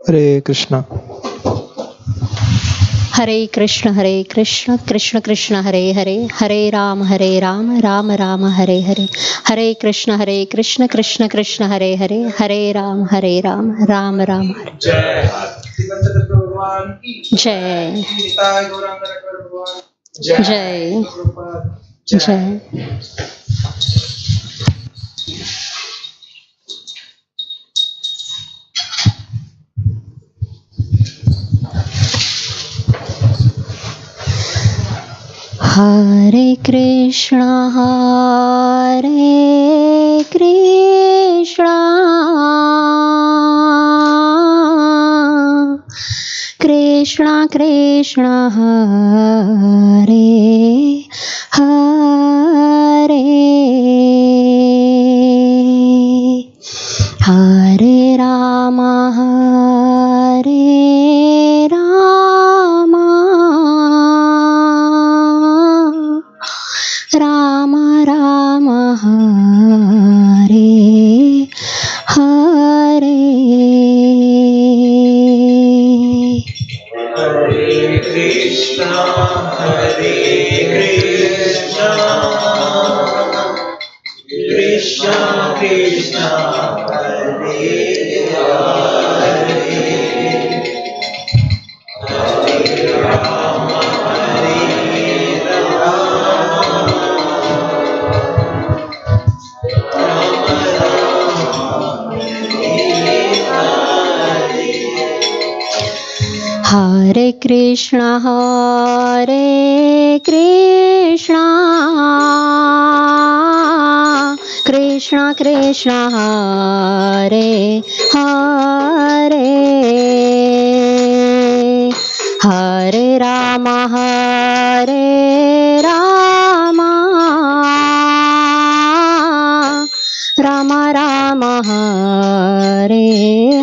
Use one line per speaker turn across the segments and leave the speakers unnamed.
Hare Krishna.
Hare Krishna, Krishna Krishna, Hare Hare, Hare Ram, Rama Rama, Hare Hare, Hare Krishna, Krishna Krishna, Hare Hare, Hare Ram, Rama Rama, Hare. Jai. Jai. Jai. Hare Krishna, Krishna Krishna, Hare Hare, Hare Rama, Hare Rama, Rama Rama, Hare Hare.
Hare Krishna, Krishna Krishna, Hare Hare, Hare Rama, Hare Rama, Rama Rama,
Hare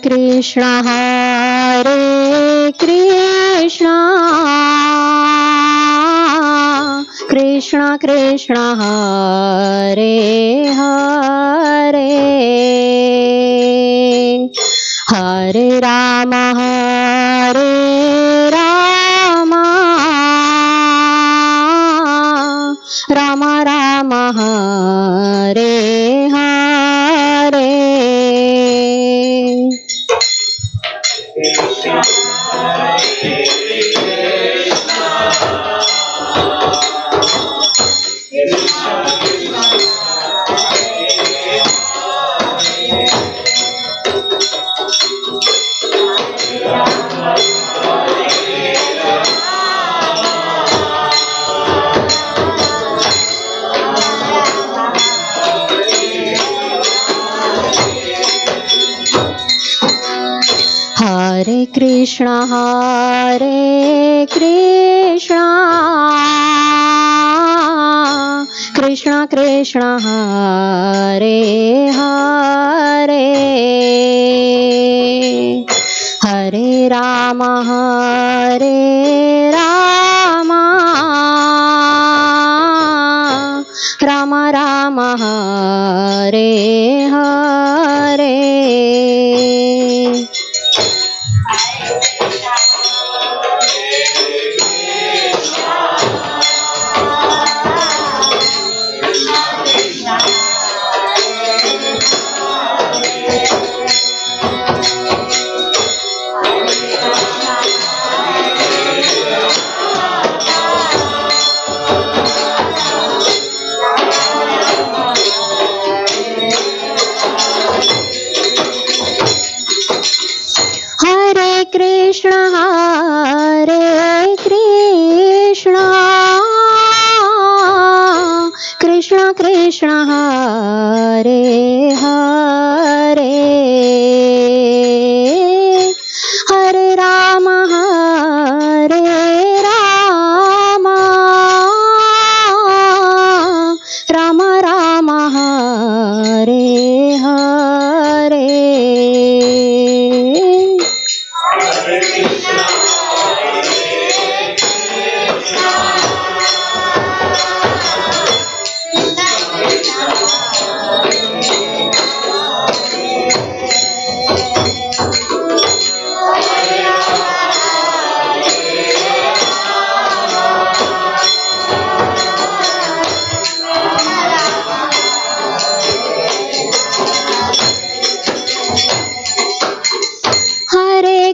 Krishna, Krishna Krishna, Hare Hare, Hare Rama, Hare Rama, Rama Rama, Hare Hare. Hare Krishna, Krishna Krishna, Hare Hare, Hare Rama, Hare Rama, Rama Rama, Hare Hare. Hare Krishna, Krishna Krishna, Hare Hare, Hare Rama, Hare Rama, Rama Rama, Hare Hare. Krishna Hare Hare Hare Ram Ram Ram Hare Hare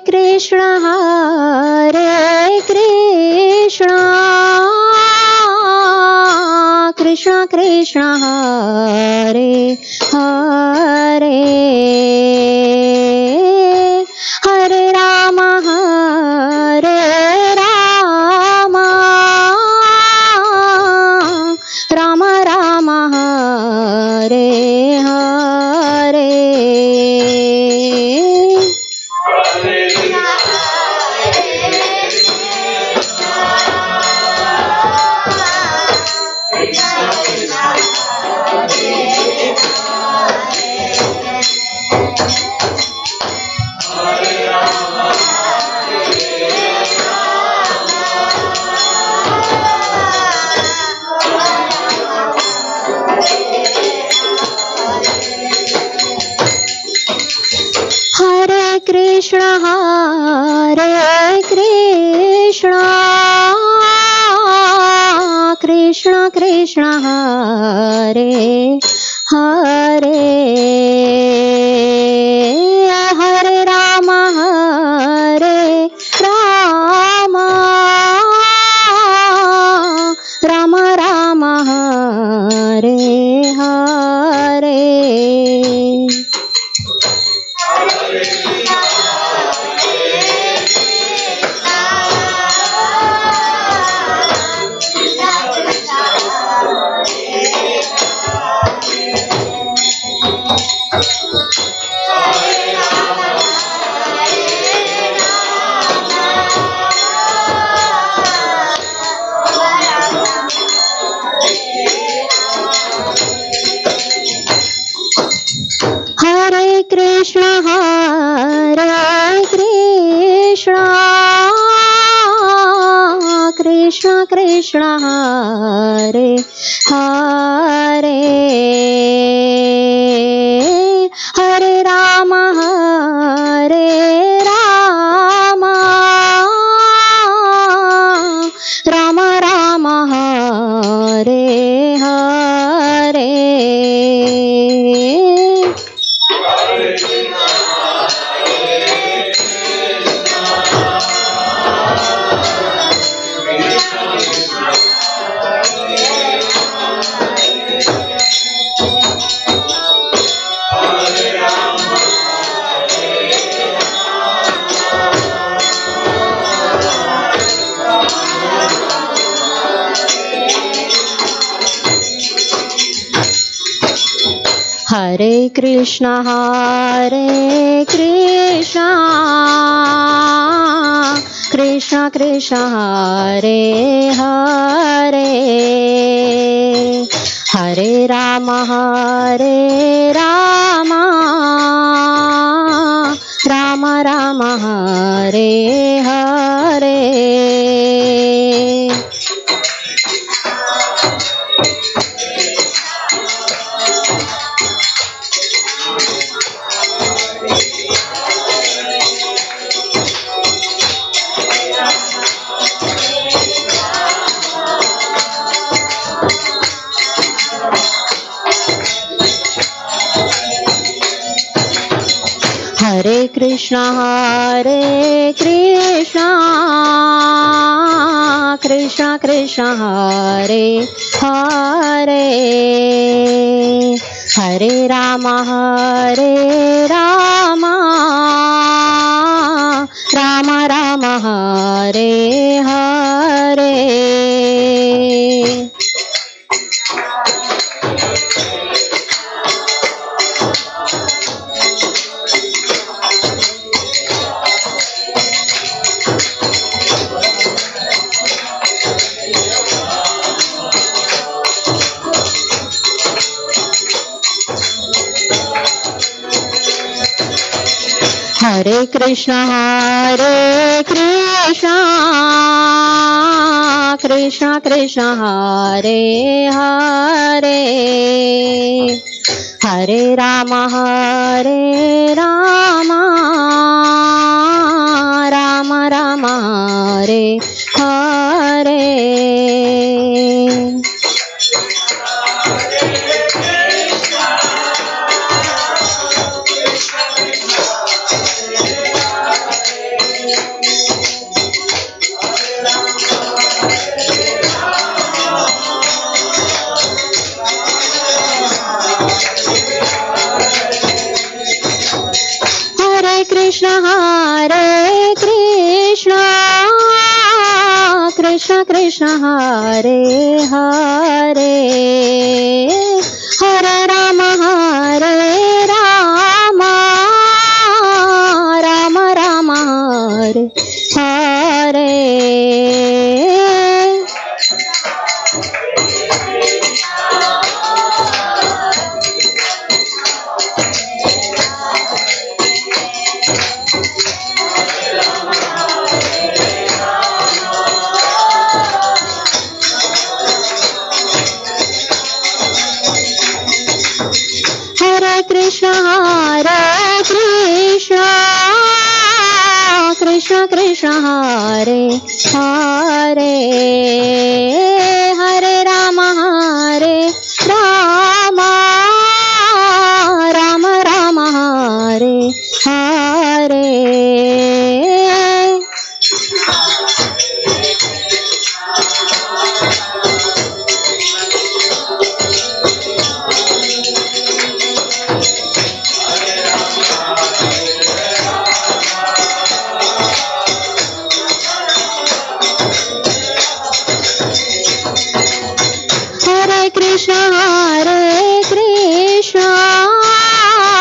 Krishna Krishna Krishna Hare Hare Hare Ram Ram Ram Hare Hare Krishna Krishna Krishna Hare Hare Hare Ram Ram Ram Hare Hare Krishna Krishna Krishna Hare Hare Hare Ram Ram Ram Hare Hare Hare Krishna Krishna Krishna Hare Hare Hare Ram Ram Ram Hare Hare Hare Krishna Krishna Krishna Hare Hare Hare Ram Ram Ram Hare Hare Hare Krishna Krishna Krishna Hare Hare Hare Rama Rama Rama Hare Hare. Krishna Krishna Hare Hare Hare Rama Rama Rama Hare Hare. Krishna Krishna Hare Hare Hare Rama Rama Rama Hare Hare.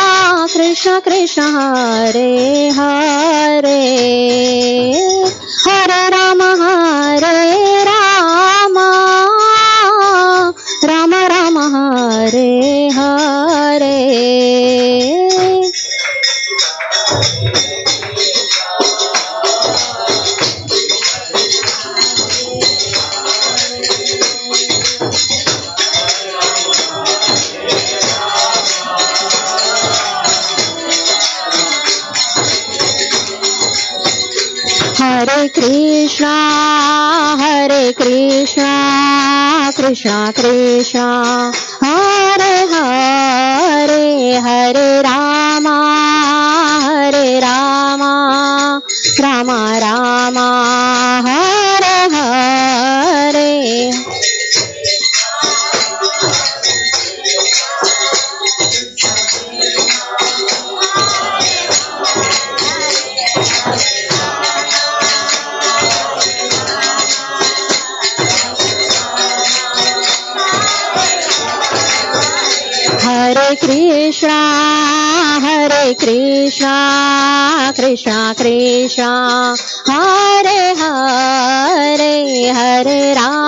Krishna Krishna Hare Hare Hare Rama Rama Rama Hare Hare. Hare Krishna Krishna Krishna Hare Hare Hare Rama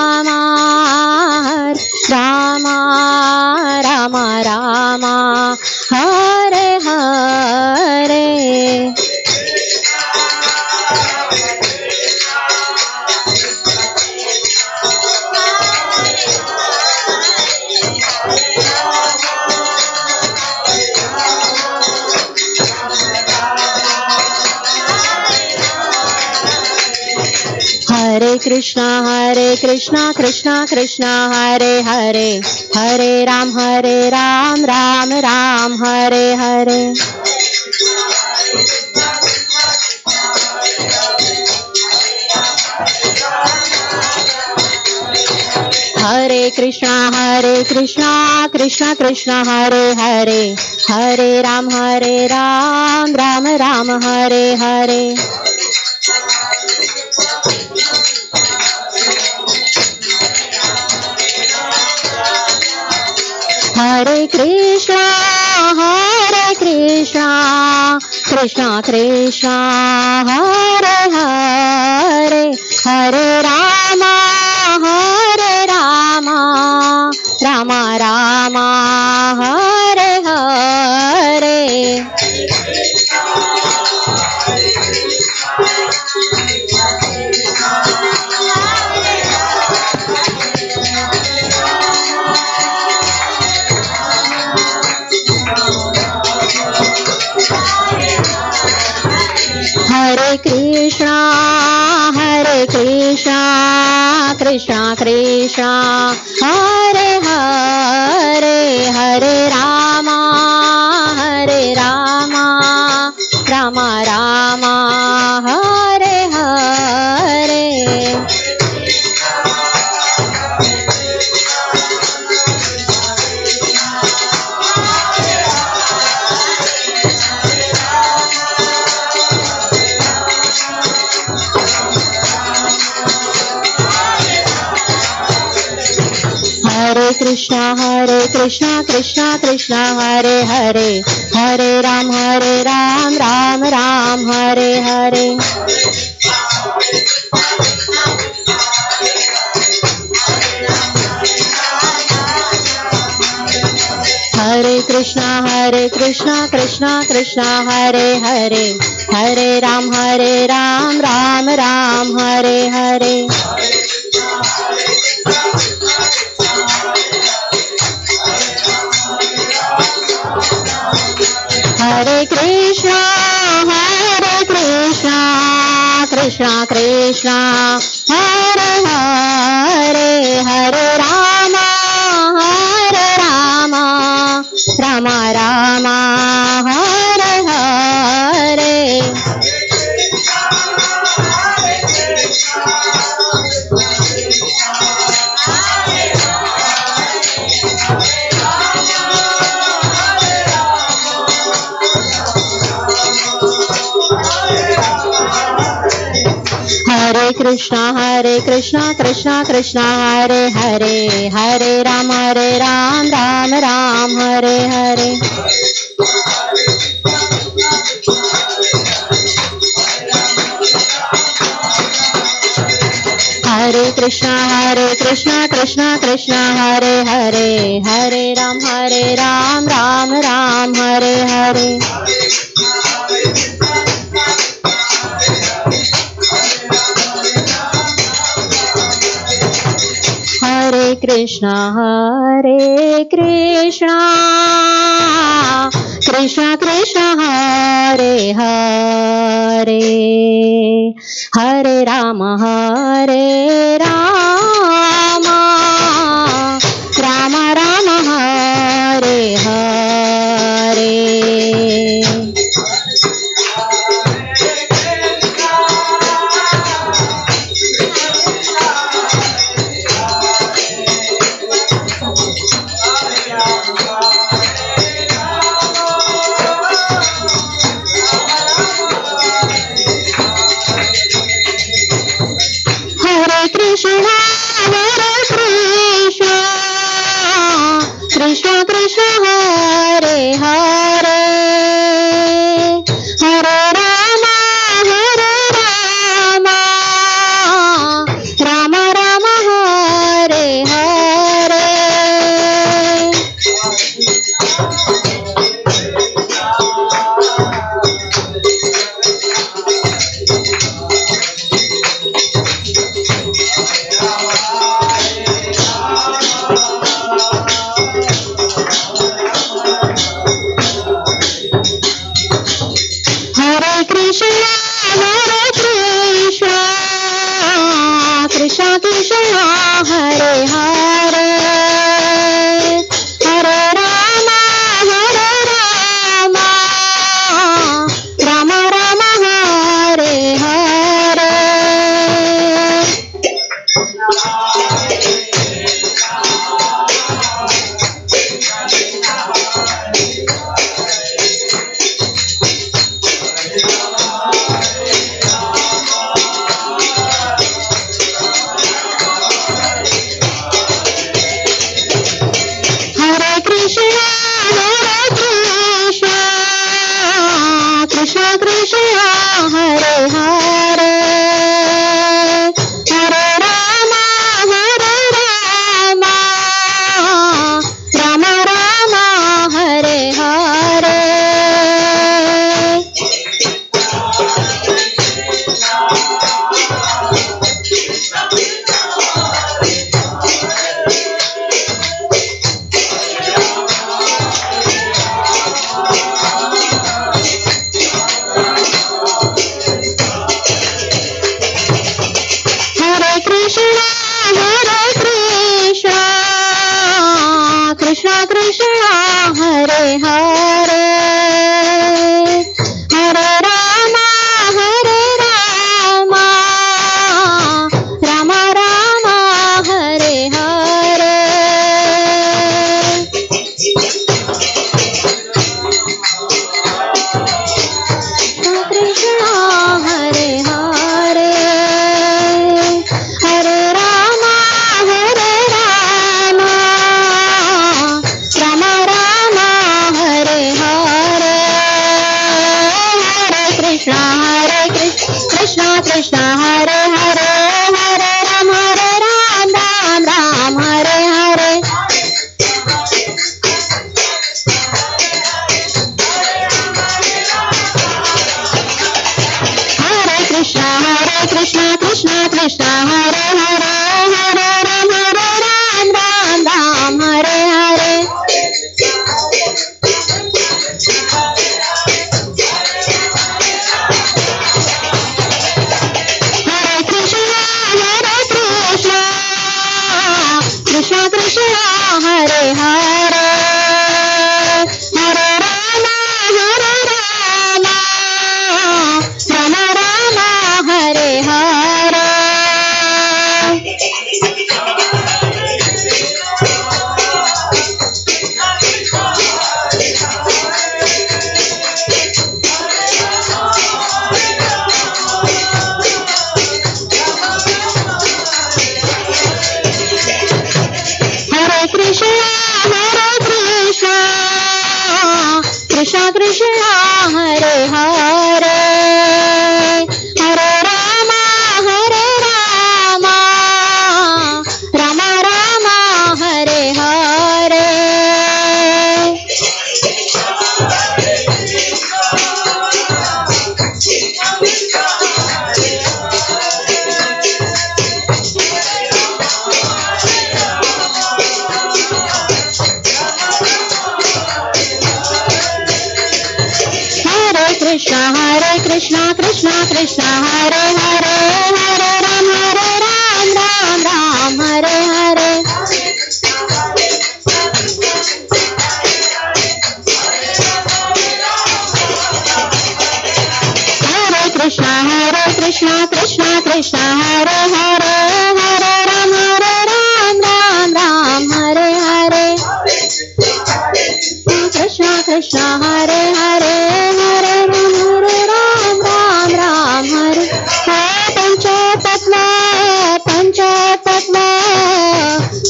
Rama Rama Hare Hare. Hare Krishna Krishna Krishna Hare Hare Hare Rama Rama Rama Hare Hare. Hare Krishna Krishna Krishna Hare Hare Hare Ram Ram Ram Hare Hare. Hare Krishna Krishna Krishna Hare Hare Hare Ram Ram Ram Hare Hare. Hare Krishna Krishna Krishna Hare Hare Hare Rama Rama Rama Hare Hare. Krishna Krishna Hare Hare Hare Rama Rama Rama Hare Hare Hare Krishna Krishna Krishna Hare Hare Hare Ram Ram Ram Hare Hare Hare Krishna Krishna Krishna Hare Hare Hare Ram Ram Ram Hare Hare Hare Krishna Krishna Krishna Hare Hare Hare Rama Rama Rama Hare Hare Hare Krishna Krishna Krishna Hare Hare Hare Ram Ram Ram Hare Hare Hare Krishna Krishna Krishna Hare Hare Hare Ram Ram Ram Hare Hare Hare Krishna Krishna Krishna Hare Hare Hare Rama Rama Rama Hare Hare Krishna Krishna Hare Hare Hare Rama Rama Rama Hare Hare Krishna Krishna Hare Hare Hare Rama Rama Rama Hare Hare Krishna Krishna Hare Hare Hare Rama Rama Rama Hare Hare Krishna Krishna Krishna Hare Hare Hare Ram Ram Ram Hare Hare Krishna Krishna Krishna Hare Hare Hare Ram Ram Hare Hare Krishna Krishna Hare Hare Hare Ram Ram Ram Hare Hare Krishna Krishna Hare Hare Hare Ram Ram Ram Hare Hare Krishna Krishna Krishna Hare Hare Hare Ram Ram Hare Hare Krishna Krishna Krishna Hare Hare Hare Ram Ram Hare Hare Krishna Krishna Hare Hare Hare Ram Ram हरे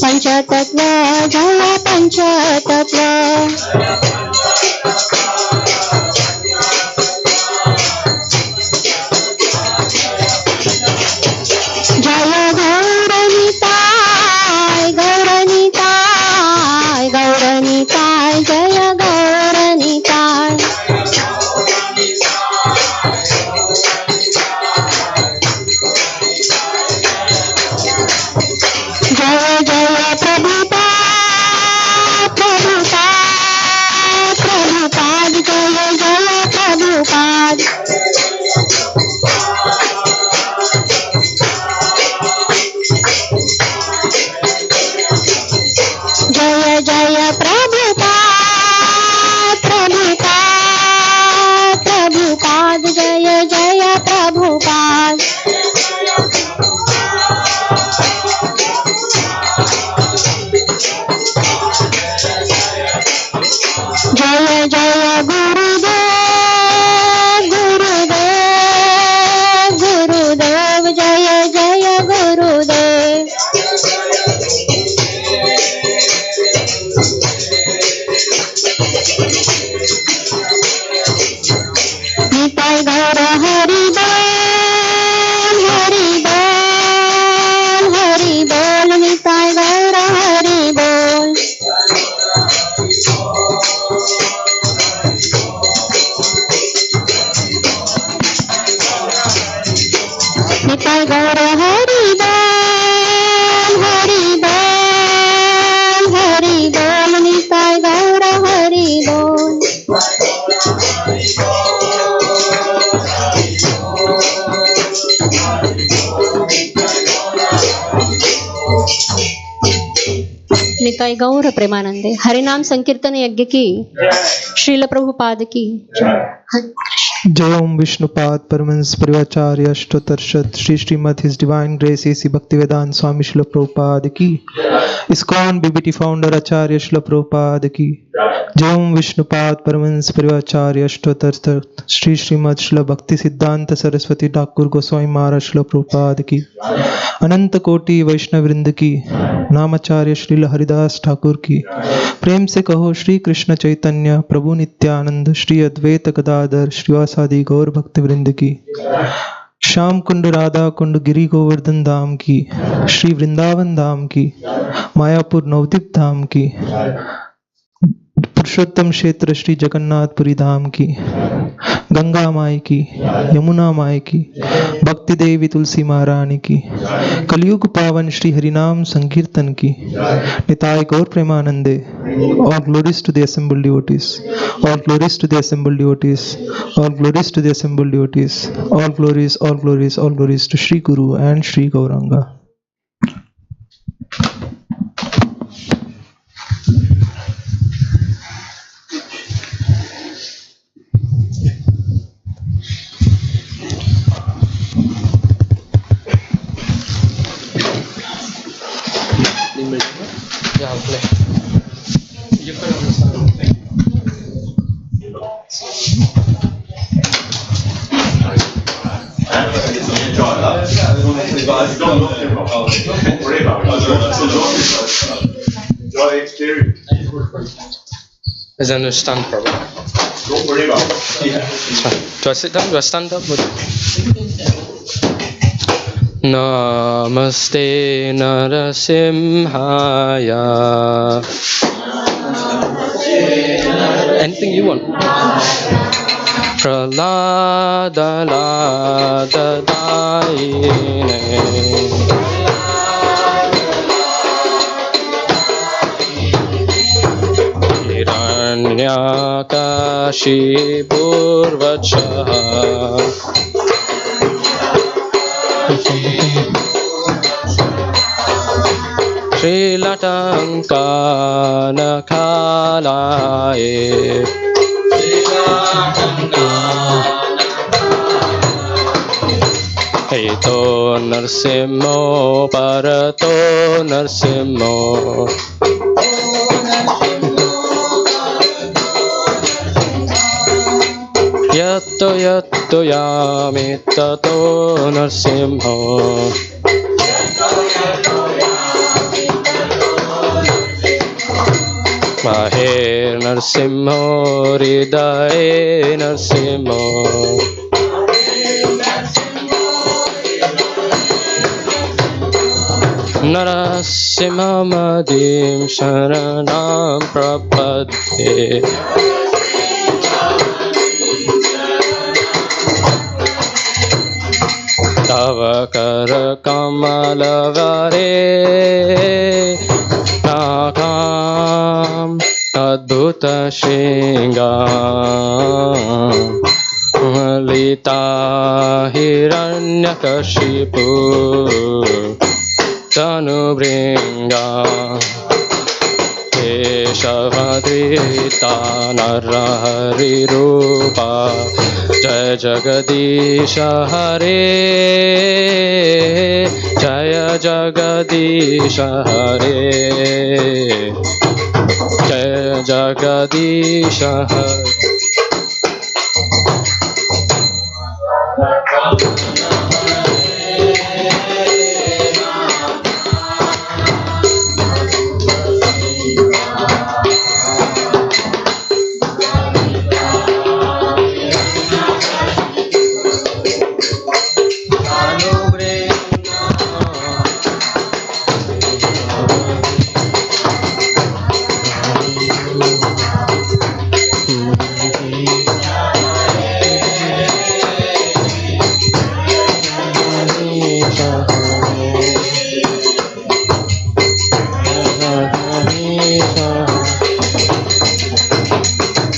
पंचतत्व जय पंचतत्व जय गौरनिताय गौरनिताय गौरनिताय जय गौरनिताय जय जय प्रभुपाद प्रभुपाद जय जय प्रभुपाद जय जय प्रभुपाद प्रभुपाद जय जय प्रभुपाद जय जय गुरुदेव जय जय गुरुदेव निताय गौर हरि बोल निताय गौर हरि बोल निताय गौर हरि बोल निताय गौर हरि बोल निताय गौर प्रेमानंदे हरिनाम संकीर्तन यज्ञ की श्रील प्रभुपाद की
जय ओम विष्णुपाद परमहंस परिवाचार्य अष्टोत्तरशत श्री श्रीमद his divine grace A C Bhaktivedanta Swami Srila Prabhupada की ISKCON BBT founder acharya Srila Prabhupada की जय ओम विष्णुपाद परमहंस परिवाचार्य अष्टोत्तर श्री श्रीमद श्रील भक्ति सिद्धांत सरस्वती ठाकुर गोस्वामी महाराज श्रील प्रभुपाद की अनंत कोटि वैष्णव वृंद की नामाचार्य श्रील हरिदास ठाकुर की प्रेम से कहो श्री कृष्ण चैतन्य प्रभु नित्यानंद श्री अद्वैत गदाधर श्रीवास श्रीवास आदि गौर भक्त वृंद की, श्याम कुंड राधा कुंड गिरी गोवर्धन धाम की, श्री वृंदावन धाम की, मायापुर नवद्वीप धाम की, पुरुषोत्तम क्षेत्र श्री जगन्नाथपुरी धाम की, गंगा माई की, यमुना माई की, भक्ति देवी तुलसी महारानी की, कलयुग पावन श्री हरिनाम संकीर्तन की, निताय गौर प्रेमानंदे। All glories to the assembled devotees, all glories to the assembled devotees, all glories to the assembled devotees, all glories, all glories, all glories to Shri Guru and Shri Gauranga.
As I understand, Prabhu.
Don't worry about it. Yeah.
Do I sit down? Do I stand up? Namaste Narasimhaya. Anything you want. Pralada Lada Daine. Hiranyakashi Purvachaha. Sri Latankana Kalae. Heto Narsimho Parato Narsimho. Yatto yatto yami tato Narsimho. Mahe Narsimho Hridaye Narsimho. Narasimhamadim Sharanam Prapadhe. Tava Kara Kamalavare Nakam Adbhuta Shringam Lita Hiranyakashipu Tanubringa Keshavadrita Narahari Rupa Jaya Jagadisha Hare Jaya Jagadisha Hare Jaya Jagadisha Hare.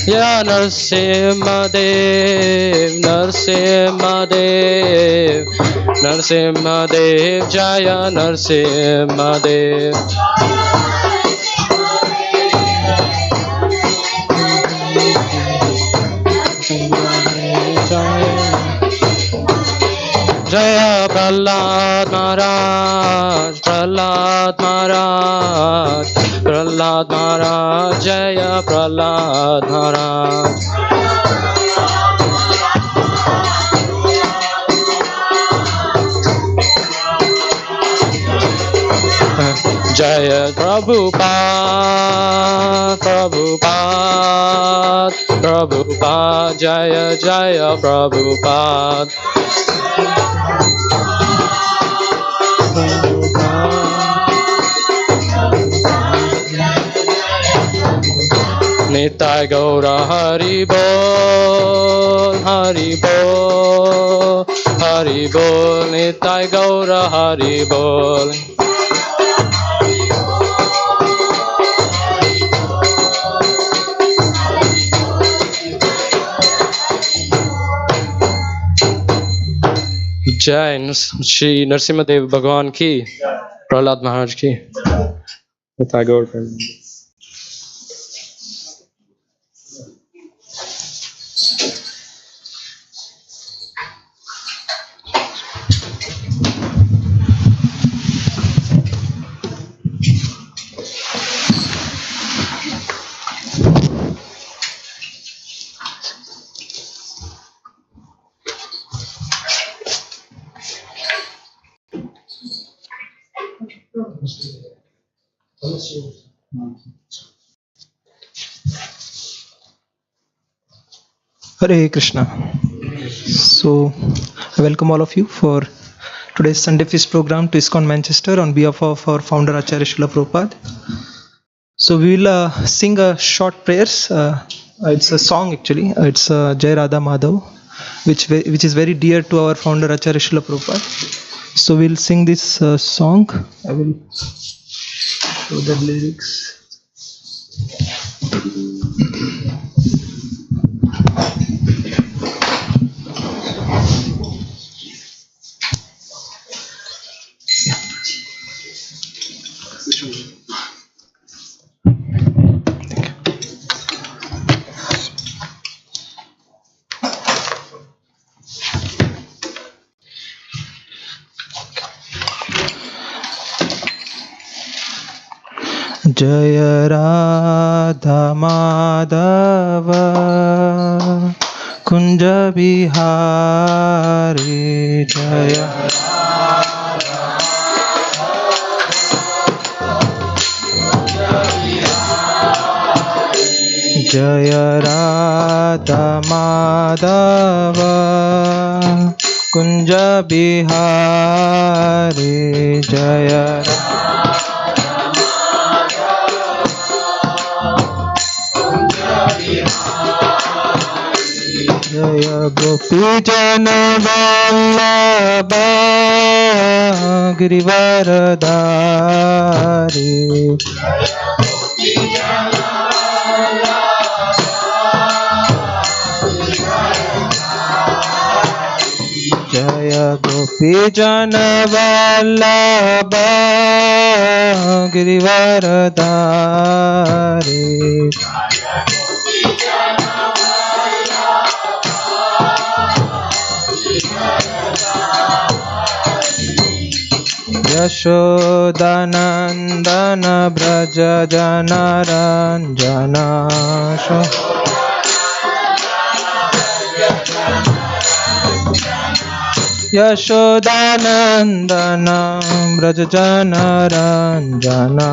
Ya Narasimhadev, Narasimhadev, Narasimhadev, Jaya Narasimhadev. Jaya Prahlad Maharaj, Prahlad Maharaj, Prahlad Maharaj, Jaya Prahlad Maharaj. Jaya Prabhupada, Prabhupada, Prabhupada, Jaya Jaya Prabhupada. Nitai Gaura Hari Bol, Hari Bol, Hari Bol, Nitai Gaura Hari Bol. जय श्री नरसिम्हदेव भगवान की, प्रहलाद महाराज की।
Hare Krishna. So, I welcome all of you for today's Sunday Feast program to ISKCON Manchester on behalf of our founder Acharya Srila Prabhupada. So, we will sing a short prayers. It's a song actually. It's Jai Radha Madhav, which is very dear to our founder Acharya Srila Prabhupada. So, we'll sing this song. I will show the lyrics. Jaya Radha Madhava Kunja Bihari Jaya Jaya Radha Madhava Kunja Bihari Jaya Jaya Gopi Jana Vallabha Girivaradhari Jaya Gopi Jana Vallabha Girivaradhari Yashodanandana Braja Janaranjana Yashodanandana Braja Janaranjana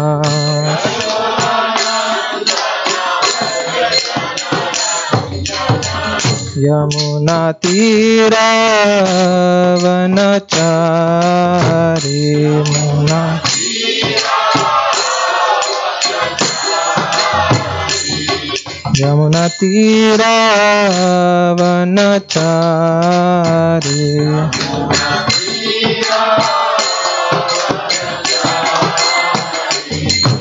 Yamuna Tira Vanachari Muna Yamuna Tira Vanachari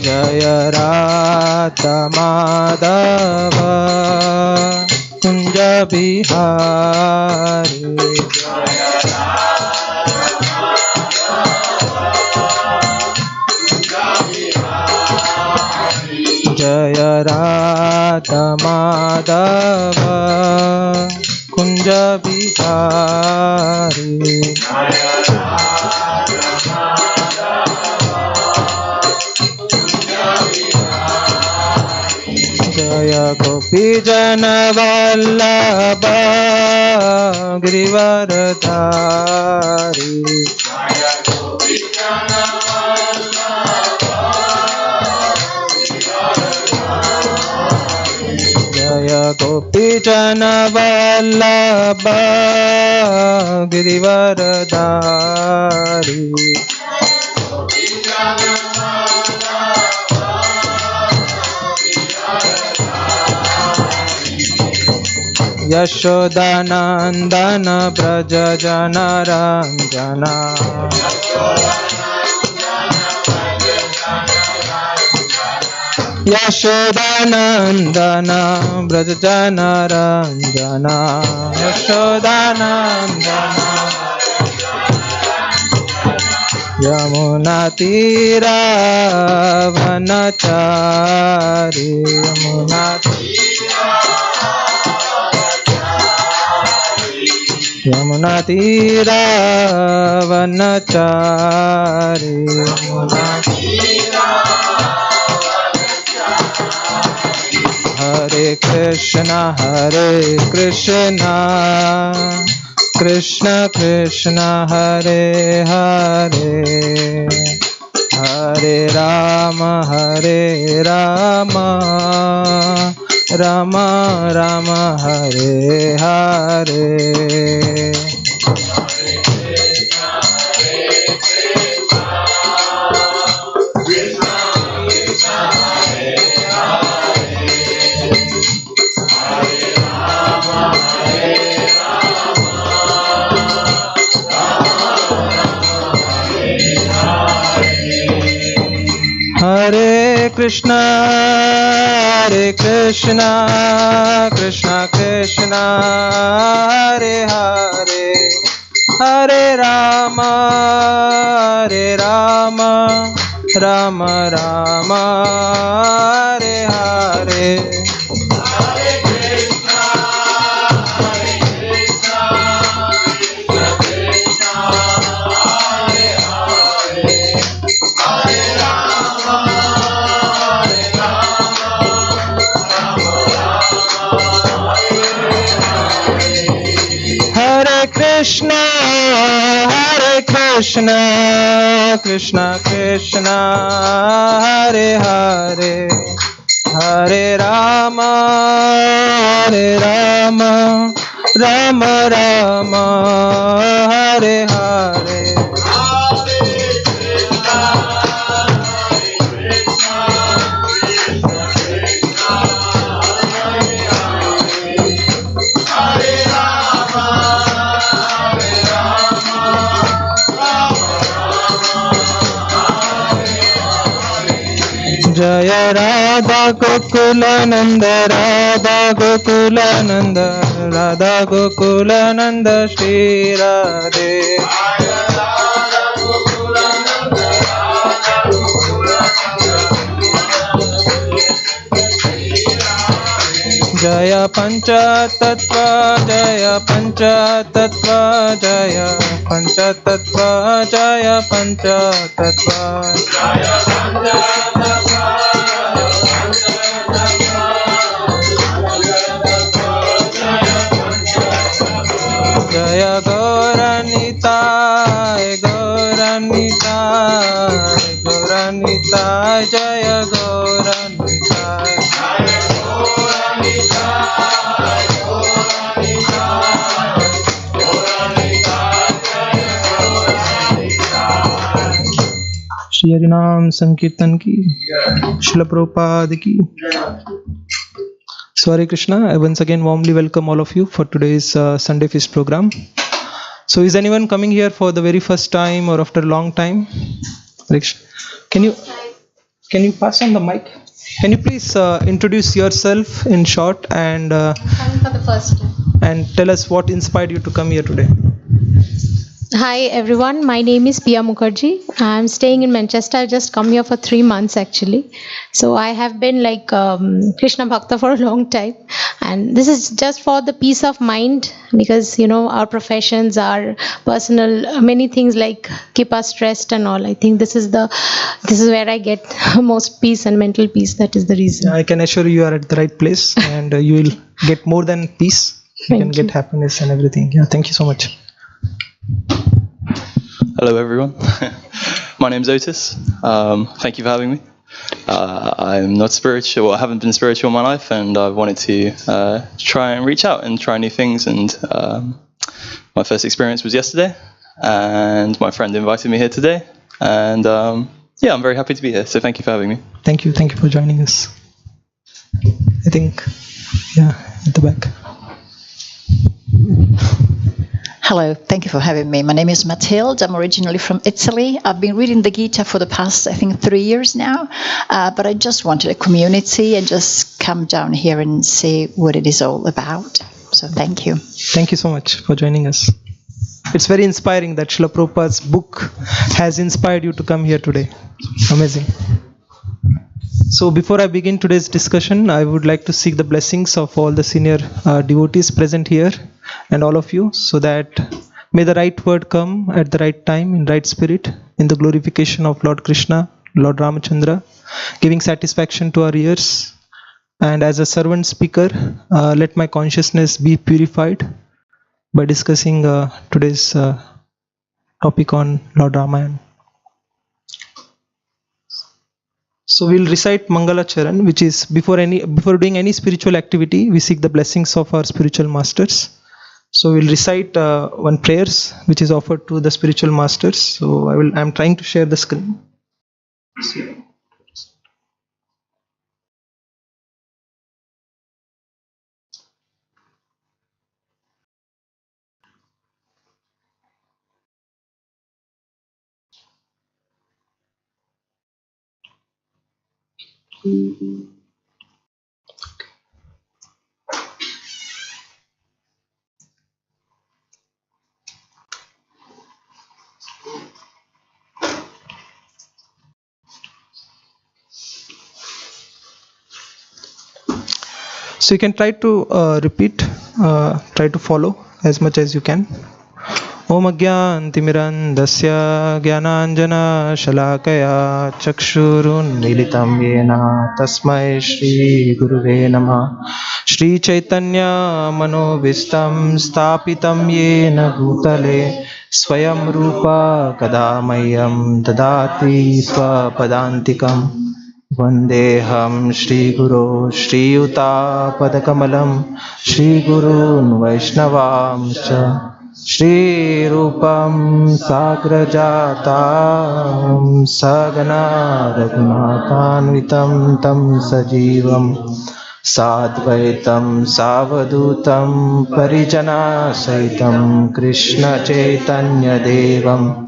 Jaya Radha Madhava Kunja Bihari Jaya Radha Madhava Kunja Bihari Jaya Gopi Jana Vallabha Girivaradhari Jaya Gopi गोपी जन वल्लभ गिरिवरधारी यशोदानंदन ब्रज जन रंजना यशोदानंदन ब्रज जन रंजना यशोदानंदन यमुना तीरा वनचारी यमुना तीरा वनचारी हरे कृष्णा कृष्ण कृष्ण हरे हरे हरे राम राम राम हरे हरे हरे कृष्णा कृष्ण कृष्ण हरे हरे हरे राम राम राम हरे हरे कृष्ण कृष्ण कृष्ण हरे हरे हरे राम राम राम हरे हरे जय राधा गोकुलानंद राधा गोकुलानंद श्री राधे जय पंचतत्व जय पंचतत्व जय पंचतत्व जय पंचतत्व जय गौरनिताय गौरनिताय गौरनिताय जय गौरनिताय श्री हरि नाम संकीर्तन की श्रील प्रभुपाद की So Hare Krishna, I once again warmly welcome all of you for today's Sunday Feast program. So is anyone coming here for the very first time or after a long time? Can you pass on the mic? Can you please introduce yourself in short and
Coming for the first time.
and tell us what inspired you to come here today?
Hi everyone, my name is Pia Mukherjee. I'm staying in Manchester. I've just come here for 3 months actually. So I have been like Krishna Bhakta for a long time, and this is just for the peace of mind, because you know our professions, our personal many things like keep us stressed and all. I think this is where I get most peace and mental peace. That is the reason.
I can assure you are at the right place, and you will get more than peace. You can get happiness and everything. Yeah, thank you so much.
Hello everyone, my name's Otis. Thank you for having me. I'm not spiritual. I haven't been spiritual in my life, and I wanted to try and reach out and try new things. And my first experience was yesterday, and my friend invited me here today. And yeah, I'm very happy to be here. So thank you for having me.
Thank you for joining us. I think, yeah, at the back.
Hello, thank you for having me. My name is Mathilde. I'm originally from Italy. I've been reading the Gita for the past, I think, 3 years now. But I just wanted a community and just come down here and see what it is all about. So thank you.
Thank you so much for joining us. It's very inspiring that Srila Prabhupada's book has inspired you to come here today. Amazing. So before I begin today's discussion, I would like to seek the blessings of all the senior devotees present here and all of you, so that may the right word come at the right time in right spirit, in the glorification of Lord Krishna, Lord Ramachandra, giving satisfaction to our ears. And as a servant speaker, let my consciousness be purified by discussing today's topic on Lord Ramayana. So we'll recite Mangala Charan, which is before doing any spiritual activity, we seek the blessings of our spiritual masters. So we'll recite one prayers which is offered to the spiritual masters. So I'm trying to share the screen. So you can try to repeat, try to follow as much as you can. Om Agyantimirandasya Gyananjana Shalakaya Chakshurun Militam Yena Tasmai Shri Guruve Namah. Shri Chaitanya Manovistam Stapitam Yena Bhutale Swayam Rupa Kadamayam Dadati Swapadantikam. Vandeham Shri Guru Shri Yuta Padakamalam Shri Gurun Vaishnavamscha Shri Rupam Sagrajatam Sagana Raghunathanvitam Tam Sajivam Sadvaitam Savadutam Parijana Saitam Krishna Chaitanya Devam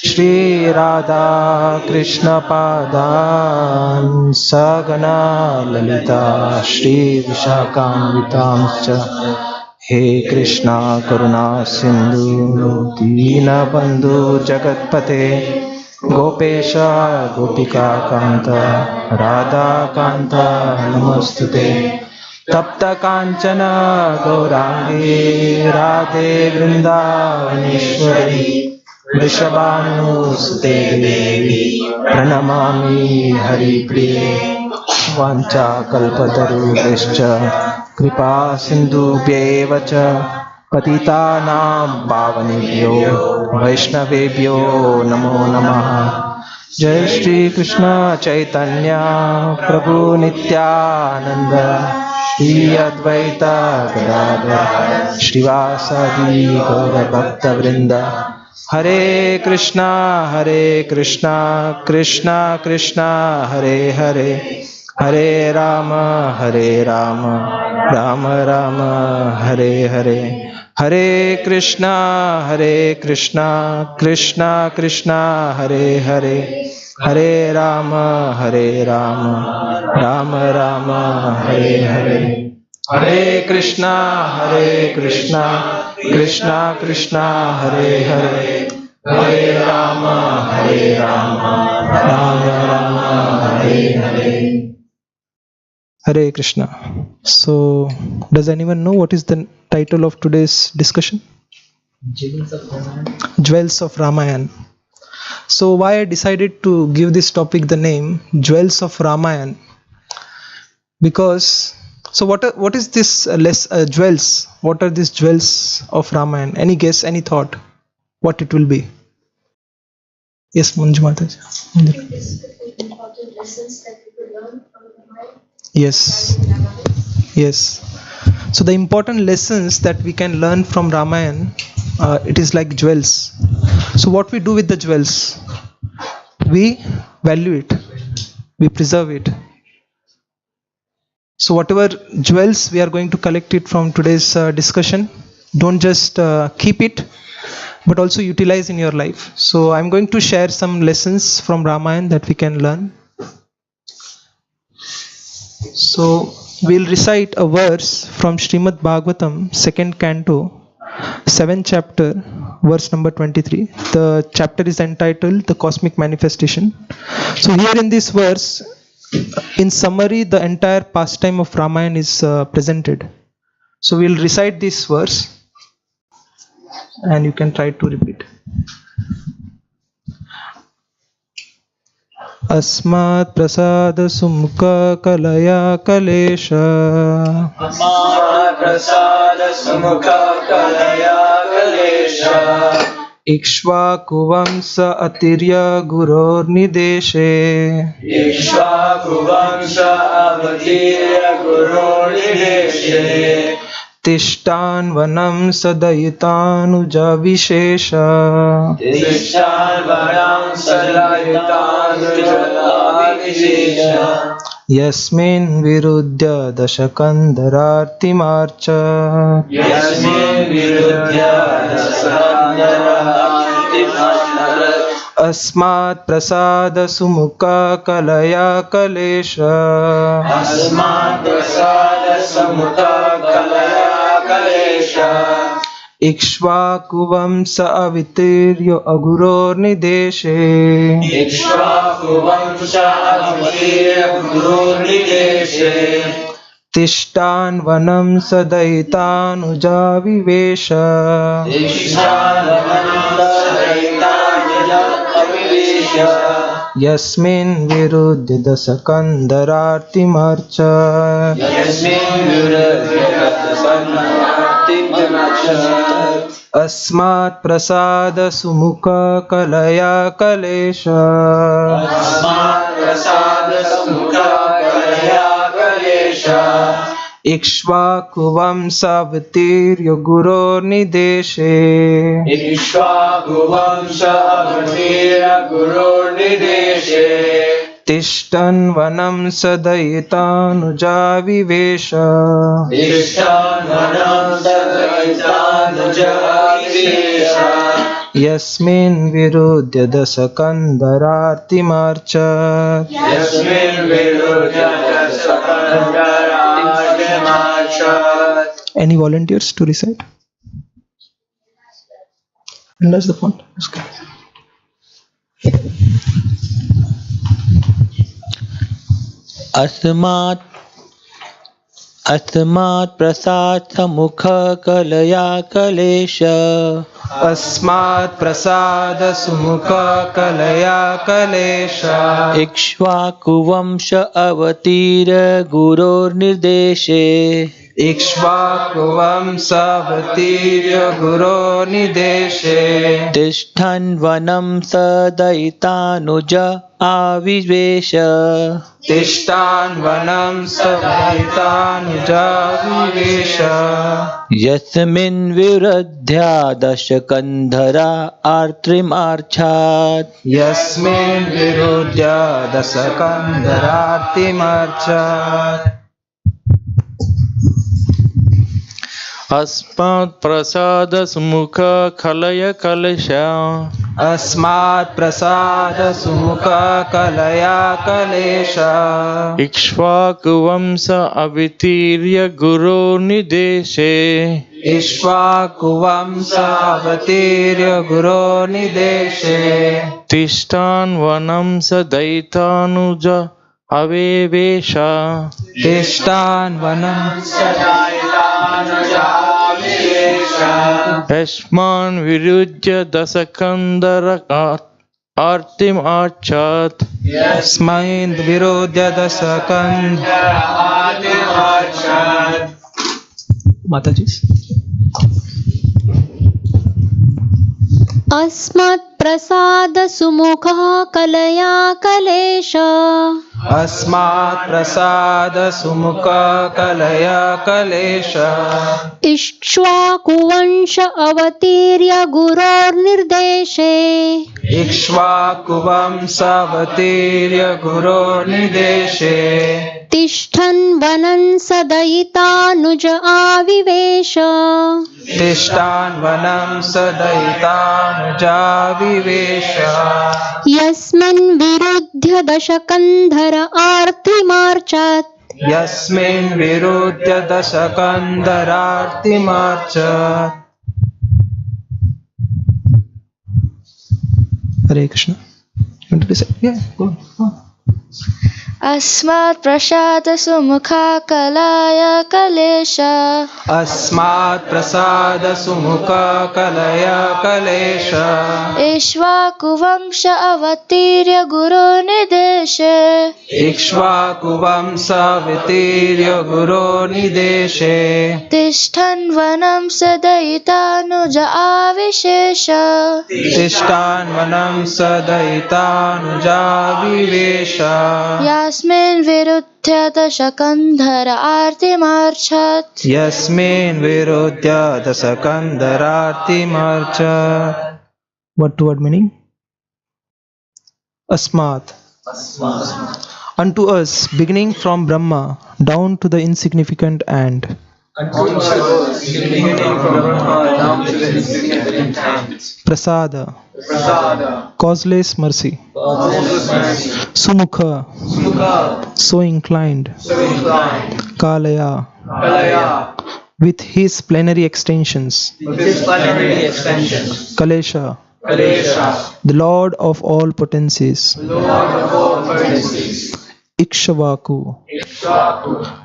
Shri Radha Krishna Padan Sagana Lalita Shri Vishakam He Krishna Karuna Sindhu Dina Bandhu Jagatpate Gopesha Gopika Kanta Radha Kanta Namostute Tapta Kanchana Gaurangi Radhe Vrindavaneshwari Vrishabhanu Sute Devi Pranamami Hari Priye Vancha Kalpataru Descha Kripa Sindhu Bhyevacha Patitanam Pavanebhyo Vaishnavebhyo Namo Namaha. Jai Shri Krishna Chaitanya Prabhu Nityananda Shri Advaita Gadadhar Shrivasadi Gaura Bhakta Vrinda. Hare Krishna, Krishna Krishna, Hare Hare, Hare Rama, Rama Rama, Hare Hare. Hare Krishna, Krishna Krishna, Hare Hare, Hare Rama, Rama Rama, Hare Hare. Hare Krishna, Krishna Krishna, Hare Hare, Hare Rama, Rama Rama, Hare Hare. Hare Krishna. So, does anyone know what is the title of today's discussion? Jewels of Ramayana. So, why I decided to give this topic the name Jewels of Ramayana? Because, so what is this jewels? What are these jewels of Ramayana? Any guess, any thought? What it will be? Yes, Manju Mataji.
lessons that we could learn from Ramayana?
Yes. Yes. So the important lessons that we can learn from Ramayana, it is like jewels. So what we do with the jewels? We value it. We preserve it. So whatever jewels we are going to collect it from today's discussion, don't just keep it, but also utilize in your life. So I'm going to share some lessons from Ramayana that we can learn. So we'll recite a verse from Srimad Bhagavatam, 2nd canto, 7th chapter, verse number 23. The chapter is entitled The Cosmic Manifestation. So here in this verse, in summary, the entire pastime of Ramayana is presented. So we'll recite this verse and you can try to repeat. Asmat prasada sumukha kalaya kalesha.
Asmat prasada sumukha kalaya kalesha.
Ikshvakuvamsa atirya guror nideshe.
Ikshvakuvamsa avatirya guror nideshe.
Tishtan vanam sadayitanuja vishesha.
Tishtan vanam sadayitanuja vishesha.
Yasmin virudya dashakandarartimarcha.
Yasmin virudya dashakandarartimarcha.
Asmat prasada sumukha kalaya kalesha.
Asmat prasada sumukha kalaya kalesha.
Ikshvakuvamsa avitiryo aguror nideshe.
Ikshvakuvamsa avatirya guror nideshe.
Tishtan vanam sadayitanuja vivesha.
Tishtan vanam sadayitanuja vivesha.
Yasmin virudya dasakandarartimarcha.
Yasmin virudya dasakandarartimarcha.
Asmat prasada sumukha kalaya kalesha.
Asmat prasada sumukha kalaya kalesha.
Ikshvakuvamsa avitiryo guror nideshe.
Ikshvakuvamsa avatirya guror nideshe.
Tishtan vanam sadayitanuja vivesha.
Tishtan vanam sadayitanuja vivesha.
Yasmin virudya dasakandarartimarcha.
Yasmin virudya dasakandarartimarcha.
Any volunteers to recite? And that's the font. Okay.
अस्मात् प्रसाद समुख कलया कलेश
अस्मात् प्रसाद सुमुख कलया कलेशा
इक्ष्वाकुवंश अवतीर गुरोर्निर्देशे
इक्ष्वाकुवंशावतीर्य गुरो निदेशे
तिष्ठन् वनं सदयितानुज आविवेश
तिष्ठान् वनं सदयितानुजाविवेश
यस्मिन् विरुध्या दशकन्धरा आर्त्रिमार्च्छात्
यस्मिन् विरुध्य दशकन्धरार्तिमर्चात्
अस्मात् प्रसाद सुमुख खलय कलशा
अस्मात् प्रसाद सुमुख कलया कलेशा
इक्ष्वाकुवंश अवितीर्य गुरो निदेशे
इक्ष्वाकुवंशावतीर्य गुरो निदेशे
तिष्ठान् वनं सदयितानुज अवेवेश
तिष्ठान् वनं
यस्मान् विरुध्य दशकन्धर आर्तिमार्च्छात्
यस्मिन् विरुध्य दशकन्धरार्तिमार्च्छात् माताजी
अस्मत् प्रसाद सुमुखः कलया कलेश
अस्मात् प्रसाद सुमुख कलय कलेश
इक्ष्वाकुवंश अवतीर्य गुरोर्निर्देशे
इक्ष्वाकुवंशावतीर्य गुरोर्निदेशे
तिष्ठन् वनं सदयितानुज आविवेश
तिष्ठान् वनं सदयितानुजाविवेश
यस्मिन् विरुध्य दशकन्धर आर्तिमार्चत्
यस्मिन् विरुध्य दशकन्धरार्तिमार्चत्। Hare Krishna. You want to say? Yeah, go on.
अस्मात् प्रसाद सुमुखा कलाय कलेश
अस्मात् प्रसाद सुमुख कलय कलेश
इक्ष्वाकुवंश अवतीर्य गुरुनिदेशे
इक्ष्वाकुवंशावतीर्य गुरोर्निदेशे
तिष्ठन् वनं सदयितानुज आविशेष
तिष्ठान् वनं सदयितानुजाविवेश
यस्मिन् विरुध्य दशकन्धर आर्तिमार्च्छत्
यस्मिन् विरुध्य दशकन्धरार्तिमार्च्छत्। What word meaning? Asmat. Unto us, beginning from Brahma down to the insignificant ant. Prasada. Causeless mercy. Sumukha. So inclined. Kalaya. With his plenary extensions. Kalesha. The Lord of all potencies. Ikshvaku.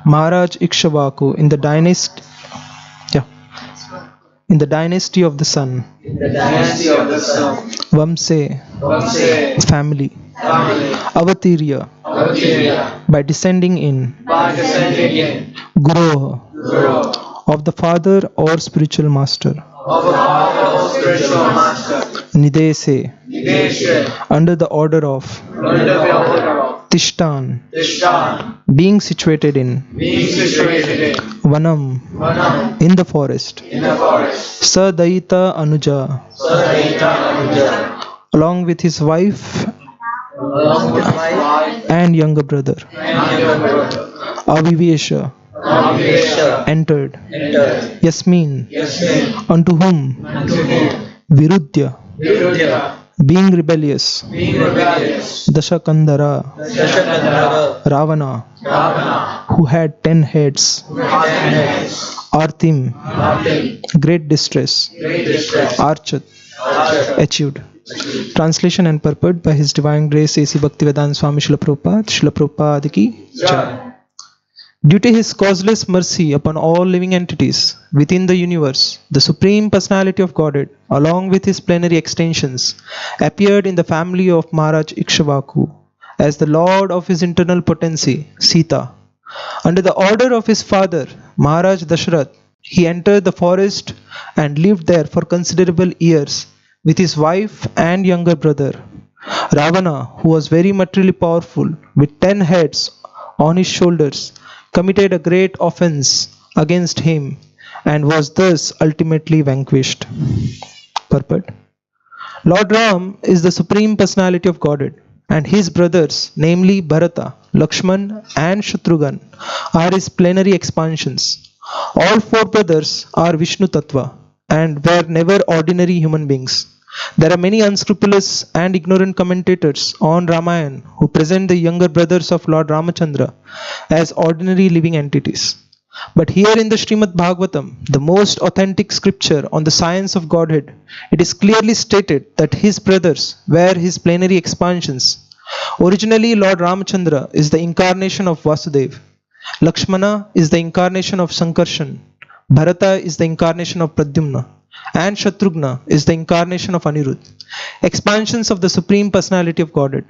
Maharaj Ikshvaku in the dynasty of the sun. Vamse. Family. Avatirya. By descending in. Guru. Of the father or spiritual master. Nidese. Under the order of. Tishtan. Being situated in. Vanam. In the forest. Sadaita Anuja. Along with his wife and younger brother. Avivesha. Entered. Yasmin. Unto whom? Virudya. Being rebellious. Dashakandhara. Ravana. Who had 10 heads. Artim. Great distress. Archat. Achieved. Translation and purport by His Divine Grace A.C. Bhaktivedanta Swami Srila Prabhupada Ki Jai. Due to His causeless mercy upon all living entities within the universe, the Supreme Personality of Godhead, along with His plenary extensions, appeared in the family of Maharaj Ikshvaku as the Lord of His internal potency, Sita. Under the order of his father, Maharaj Dashrath, he entered the forest and lived there for considerable years with his wife and younger brother. Ravana, who was very materially powerful, with 10 heads on his shoulders, committed a great offense against him and was thus ultimately vanquished. Purport. Lord Ram is the Supreme Personality of Godhead, and his brothers, namely Bharata, Lakshman and Shatrughan, are his plenary expansions. All 4 brothers are Vishnu Tattva and were never ordinary human beings. There are many unscrupulous and ignorant commentators on Ramayana who present the younger brothers of Lord Ramachandra as ordinary living entities. But here in the Srimad Bhagavatam, the most authentic scripture on the science of Godhead, it is clearly stated that his brothers were his plenary expansions. Originally, Lord Ramachandra is the incarnation of Vasudeva. Lakshmana is the incarnation of Sankarshan. Bharata is the incarnation of Pradyumna. And Shatrughna is the incarnation of Anirudh. Expansions of the Supreme Personality of Godhead.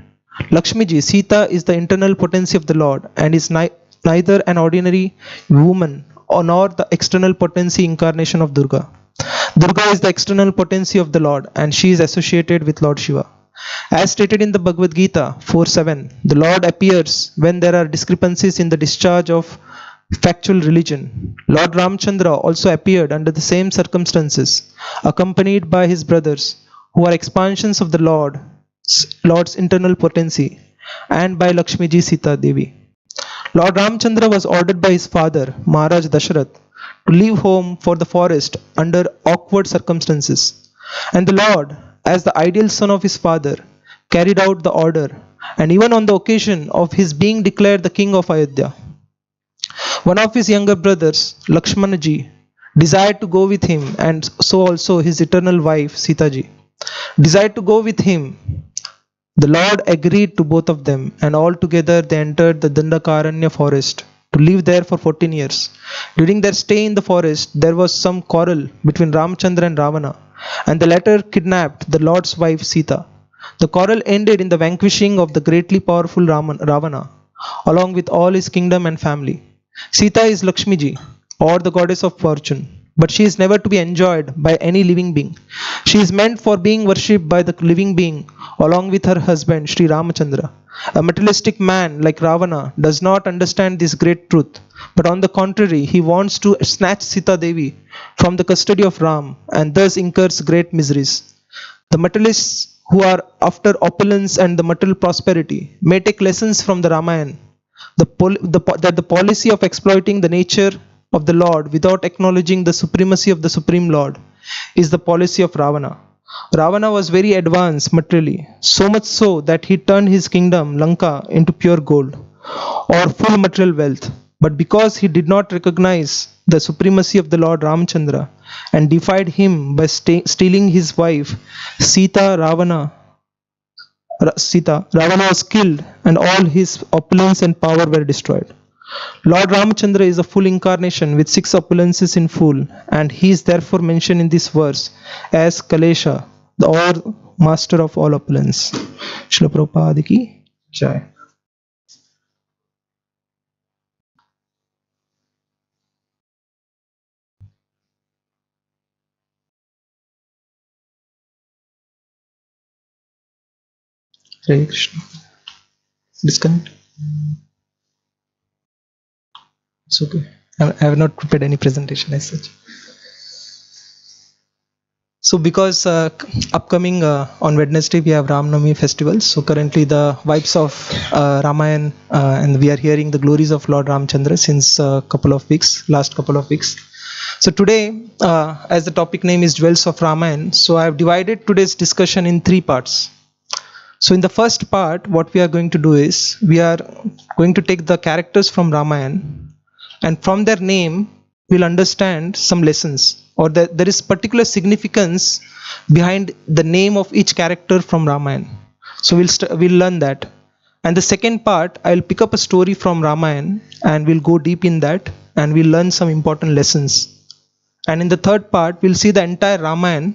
Lakshmiji, Sita, is the internal potency of the Lord and is neither an ordinary woman nor the external potency incarnation of Durga. Durga is the external potency of the Lord and she is associated with Lord Shiva. As stated in the Bhagavad Gita 4.7, the Lord appears when there are discrepancies in the discharge of factual religion. Lord Ramchandra also appeared under the same circumstances, accompanied by his brothers, who are expansions of the Lord's internal potency, and by Lakshmiji Sita Devi. Lord Ramchandra was ordered by his father, Maharaj Dasharath, to leave home for the forest under awkward circumstances. And the Lord, as the ideal son of his father, carried out the order, and even on the occasion of his being declared the king of Ayodhya. One of his younger brothers, Lakshmanaji, desired to go with him, and so also his eternal wife, Sitaji, desired to go with him. The Lord agreed to both of them, and all together they entered the Dandakaranya forest to live there for 14 years. During their stay in the forest, there was some quarrel between Ramchandra and Ravana, and the latter kidnapped the Lord's wife Sita. The quarrel ended in the vanquishing of the greatly powerful Ravana, along with all his kingdom and family. Sita is Lakshmiji, or the goddess of fortune, but she is never to be enjoyed by any living being. She is meant for being worshipped by the living being, along with her husband Sri Ramachandra. A materialistic man like Ravana does not understand this great truth, but on the contrary, he wants to snatch Sita Devi from the custody of Ram, and thus incurs great miseries. The materialists who are after opulence and the material prosperity may take lessons from the Ramayana, that the policy of exploiting the nature of the Lord without acknowledging the supremacy of the Supreme Lord is the policy of Ravana. Ravana was very advanced materially, so much so that he turned his kingdom Lanka into pure gold, or full material wealth. But because he did not recognize the supremacy of the Lord Ramchandra and defied him by stealing his wife Sita, Ravana was killed, and all his opulence and power were destroyed. Lord Ramachandra is a full incarnation with 6 opulences in full, and he is therefore mentioned in this verse as Kalesha, or master of all opulence. Srila Prabhupada ki Jai. Hare Krishna. Disconnect. It's okay. I have not prepared any presentation as such. So because upcoming on Wednesday we have Ram Navami festival, so currently the vibes of Ramayana and we are hearing the glories of Lord Ramchandra since last couple of weeks. So today, as the topic name is Jewels of Ramayana, so I have divided today's discussion in 3 parts. So in the first part, what we are going to do is, we are going to take the characters from Ramayana, and from their name, we'll understand some lessons, or that there is particular significance behind the name of each character from Ramayana. So we'll learn that. And the second part, I'll pick up a story from Ramayana, and we'll go deep in that, and we'll learn some important lessons. And in the third part, we'll see the entire Ramayana,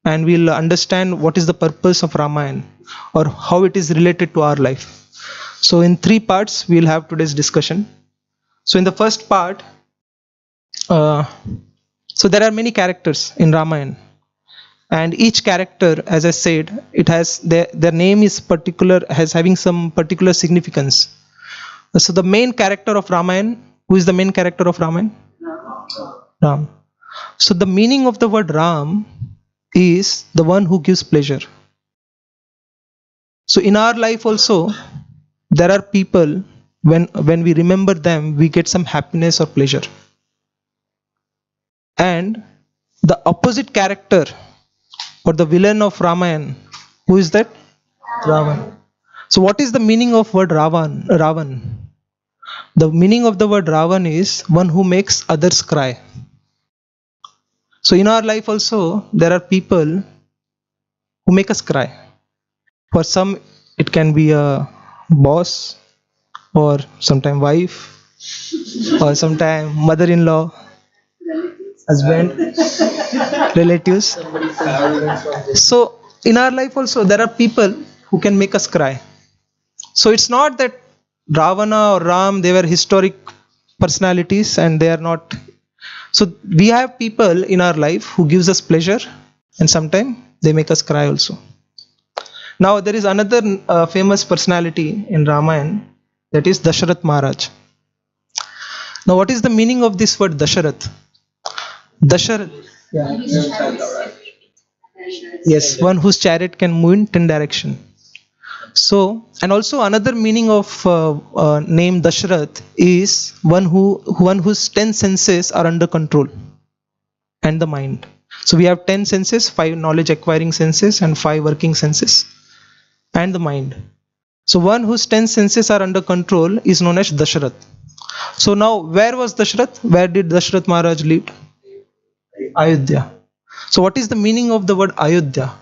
and we'll understand what is the purpose of Ramayana, or how it is related to our life. So in 3 parts, we'll have today's discussion. So in the first part, so there are many characters in Ramayana, and each character, as I said, it has their name is particular, having some particular significance. So the main character of Ramayana, who is the main character of Ramayana? Ram. So the meaning of the word Ram is the one who gives pleasure. So in our life also, there are people, when we remember them, we get some happiness or pleasure. And the opposite character, or the villain of Ramayana, who is that? Ravan. So what is the meaning of word Ravan? The meaning of the word Ravan is one who makes others cry. So in our life also, there are people who make us cry. For some, it can be a boss, or sometime wife, or sometime mother-in-law, husband, relatives. So in our life also, there are people who can make us cry. So it's not that Ravana or Ram, they were historic personalities and they are not. So we have people in our life who gives us pleasure, and sometimes they make us cry also. Now there is another famous personality in Ramayana, that is Dasharath Maharaj. Now what is the meaning of this word Dasharath? Dasharath, yes, one whose chariot can move in 10 direction. So, and also another meaning of name Dasharath is one whose 10 senses are under control, and the mind. So we have 10 senses, 5 knowledge acquiring senses and 5 working senses, and the mind. So one whose 10 senses are under control is known as Dasharath. So now where was Dasharath? Where did Dasharath Maharaj live? Ayodhya. So what is the meaning of the word Ayodhya?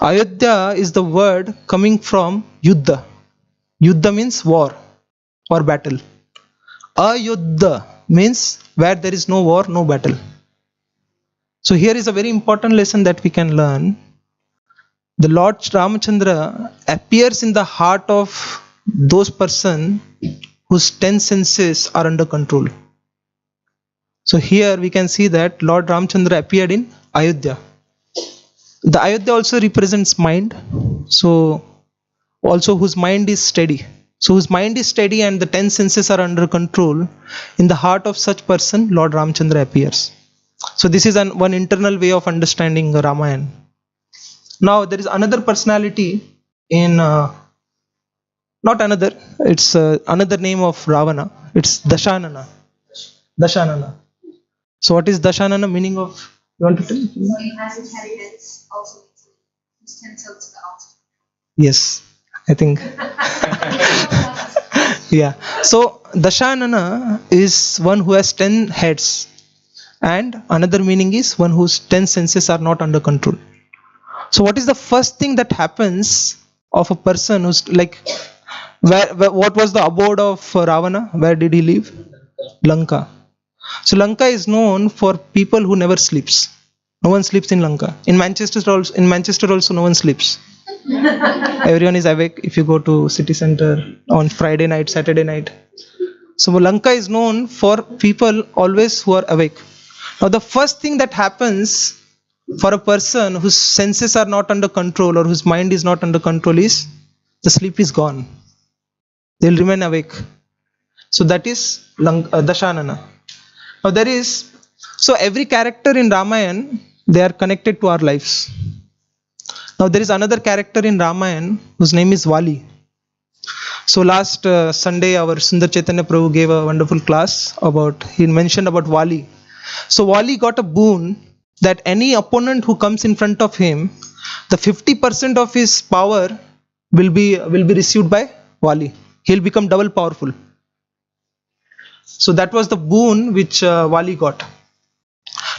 Ayodhya is the word coming from Yuddha. Yuddha means war or battle. Ayodhya means where there is no war, no battle. So here is a very important lesson that we can learn. The Lord Ramachandra appears in the heart of those person whose 10 senses are under control. So here we can see that Lord Ramachandra appeared in Ayodhya. The Ayodhya also represents mind. So also whose mind is steady. So whose mind is steady and the 10 senses are under control, in the heart of such person Lord Ramachandra appears. So this is one internal way of understanding Ramayana. Now there is another personality in not another, it's another name of Ravana. It's Dashanana. Dashanana. So what is Dashanana meaning of? You want to tell?
So he has his hairy heads also. His 10 toes to the altar.
Yes, I think. Yeah. So Dashanana is one who has 10 heads, and another meaning is one whose 10 senses are not under control. So what is the first thing that happens of a person who's like, what was the abode of Ravana? Where did he live? Lanka. So Lanka is known for people who never sleeps. No one sleeps in Lanka. In Manchester also no one sleeps. Everyone is awake if you go to city center on Friday night, Saturday night. So Lanka is known for people always who are awake. Now the first thing that happens for a person whose senses are not under control or whose mind is not under control is the sleep is gone. They'll remain awake. So that is Dashanana. Now there is, so every character in Ramayana, they are connected to our lives. Now there is another character in Ramayana whose name is Vali. So last Sunday our Sundar Chaitanya Prabhu gave a wonderful class about, he mentioned about Vali. So Vali got a boon that any opponent who comes in front of him, the 50% of his power will be received by Vali. He'll become double powerful. So that was the boon which Vali got.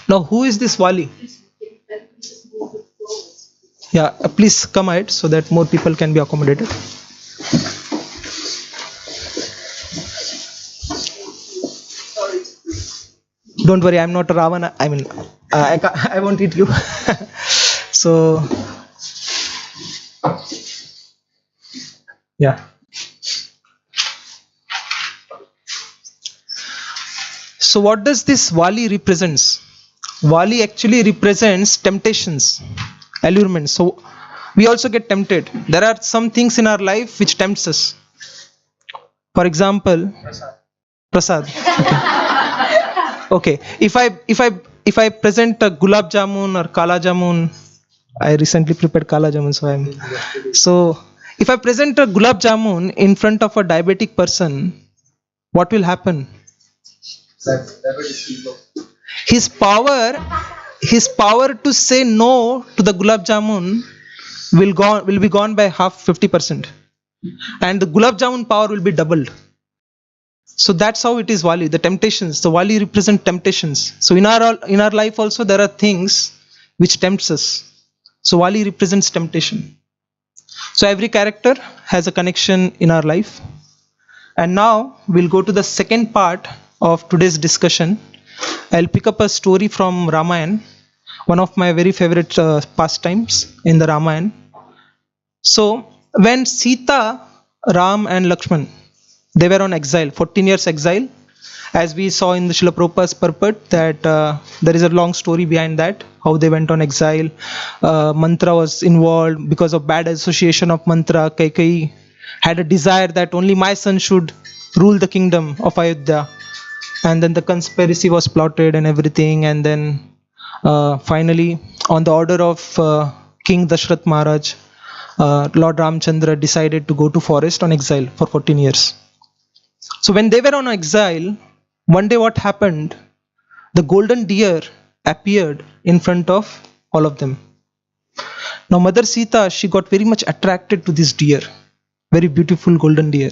Now who is this Vali? Yeah, please come ahead so that more people can be accommodated. Don't worry, I'm not a Ravana. I mean, I won't eat you. So, yeah. So what does this Vali represents? Vali actually represents temptations, allurements. So we also get tempted. There are some things in our life which tempts us. For example, prasad. Okay, if I present a gulab jamun or kala jamun, I recently prepared kala jamun, so if I present a gulab jamun in front of a diabetic person, what will happen? His power to say no to the gulab jamun will be gone by 50%, and the gulab jamun power will be doubled. So that's how it is Vali, the temptations. The Vali represent temptations. So in our life also there are things which tempts us. So Vali represents temptation. So every character has a connection in our life. And now we'll go to the second part of today's discussion. I'll pick up a story from Ramayana, one of my very favorite pastimes in the Ramayana. So when Sita, Ram and Lakshman, they were on exile, 14 years exile, as we saw in the Srila Prabhupada's purport, that there is a long story behind that, how they went on exile. Mantra was involved because of bad association of mantra. Kaikeyi had a desire that only my son should rule the kingdom of Ayodhya, and then the conspiracy was plotted and everything, and then finally, on the order of King Dashrath Maharaj, Lord Ramchandra decided to go to forest on exile for 14 years. So when they were on exile, one day what happened? The golden deer appeared in front of all of them. Now Mother Sita, she got very much attracted to this deer, very beautiful golden deer.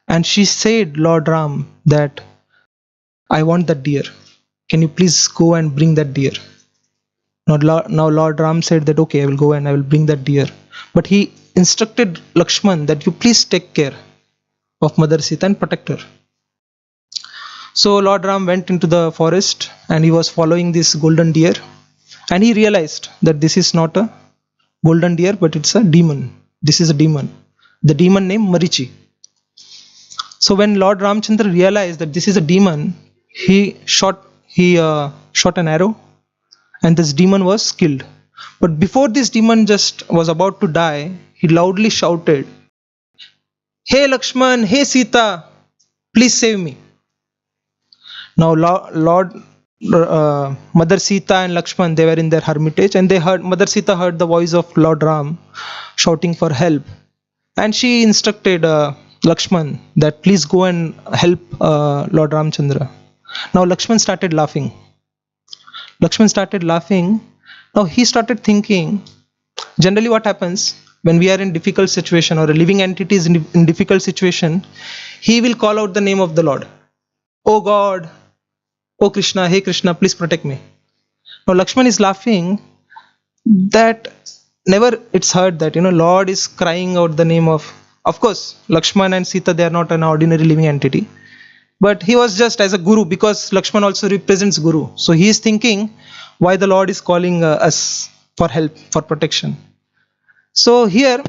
And she said, Lord Ram, that I want that deer. Can you please go and bring that deer? Now Lord Ram said that, okay, I will go and I will bring that deer. But he instructed Lakshman that you please take care of Mother Sita and protect her. So Lord Ram went into the forest and he was following this golden deer, and he realized that this is not a golden deer but it's a demon. This is a demon. The demon named Marichi. So when Lord Ramchandra realized that this is a demon, he shot an arrow and this demon was killed. But before this demon just was about to die, he loudly shouted, "Hey Lakshman, hey Sita, please save me." Now Mother Sita and Lakshman, they were in their hermitage, and Mother Sita heard the voice of Lord Ram shouting for help, and she instructed Lakshman that please go and help Lord Ramchandra. Now Lakshman started laughing. Now he started thinking, generally what happens when we are in difficult situation or a living entity is in difficult situation, he will call out the name of the Lord. Oh God, oh Krishna, hey Krishna, please protect me. Now Lakshman is laughing that never it's heard that, Lord is crying out the name of course, Lakshman and Sita, they are not an ordinary living entity. But he was just as a guru, because Lakshman also represents guru. So he is thinking why the Lord is calling us for help, for protection. So here,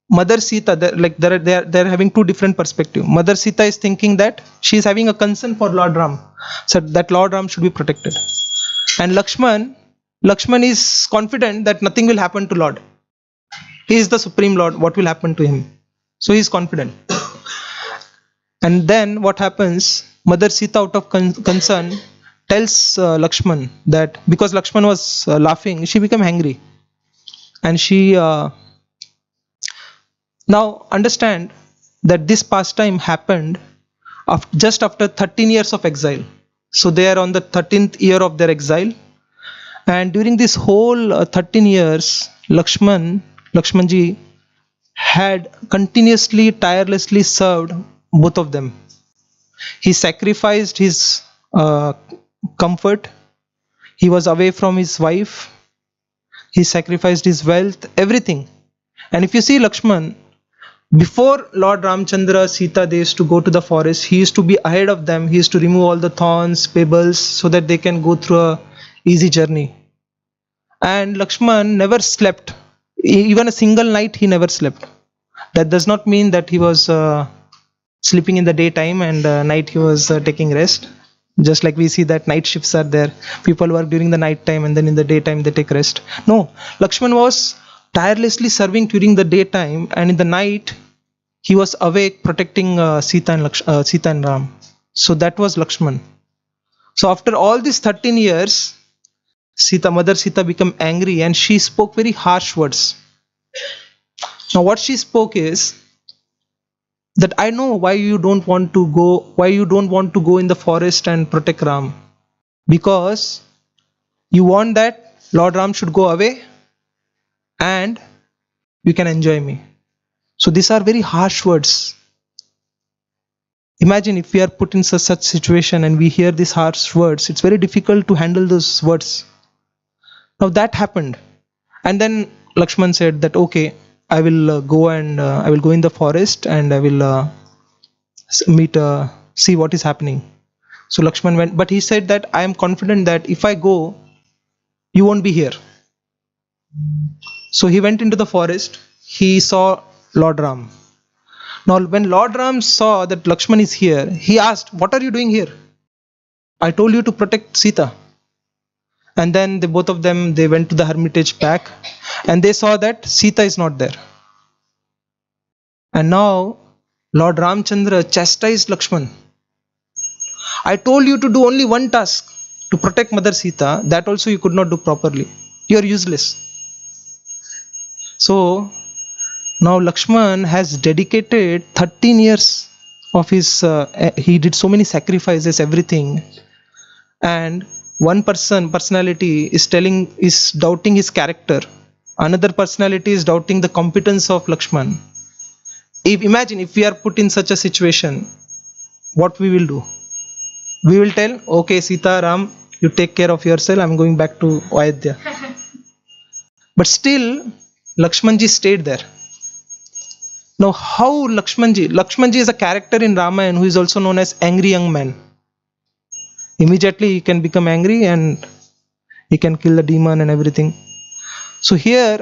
Mother Sita, they're having two different perspectives. Mother Sita is thinking that she is having a concern for Lord Ram, so that Lord Ram should be protected. And Lakshman is confident that nothing will happen to Lord. He is the Supreme Lord. What will happen to him? So he is confident. And then what happens? Mother Sita, out of concern, tells Lakshman that because Lakshman was laughing, she became angry. And she now understand that this pastime happened just after 13 years of exile. So they are on the 13th year of their exile. And during this whole 13 years, Lakshmanji had continuously, tirelessly served both of them. He sacrificed his comfort. He was away from his wife. He sacrificed his wealth, everything. And if you see Lakshman, before Lord Ramchandra, Sita, they used to go to the forest, he used to be ahead of them. He used to remove all the thorns, pebbles, so that they can go through a easy journey. And Lakshman never slept. Even a single night he never slept. That does not mean that he was sleeping in the daytime and night he was taking rest. Just like we see that night shifts are there. People work during the night time and then in the daytime they take rest. No, Lakshman was tirelessly serving during the daytime, and in the night he was awake protecting Sita and Ram. So that was Lakshman. So after all these 13 years, Mother Sita became angry and she spoke very harsh words. Now what she spoke is that I know why you don't want to go in the forest and protect Ram. Because you want that Lord Ram should go away and you can enjoy me. So these are very harsh words. Imagine if we are put in such situation and we hear these harsh words, it's very difficult to handle those words. Now that happened. And then Lakshman said that, okay, I will go in the forest and I will see what is happening. So Lakshman went, but he said that I am confident that if I go, you won't be here. So he went into the forest. He saw Lord Ram. Now when Lord Ram saw that Lakshman is here, he asked, "What are you doing here? I told you to protect Sita." And then both of them, they went to the hermitage back, and they saw that Sita is not there. And now Lord Ramchandra chastised Lakshman. "I told you to do only one task, to protect Mother Sita. That also you could not do properly. You are useless." So now Lakshman has dedicated 13 years of his, he did so many sacrifices, everything. And one personality is doubting his character. Another personality is doubting the competence of Lakshman. Imagine if we are put in such a situation, what we will do? We will tell, "Okay, Sita, Ram, you take care of yourself. I'm going back to Ayodhya." But still, Lakshmanji stayed there. Now, how Lakshmanji? Lakshmanji is a character in Ramayana who is also known as angry young man. Immediately he can become angry and he can kill the demon and everything. So here,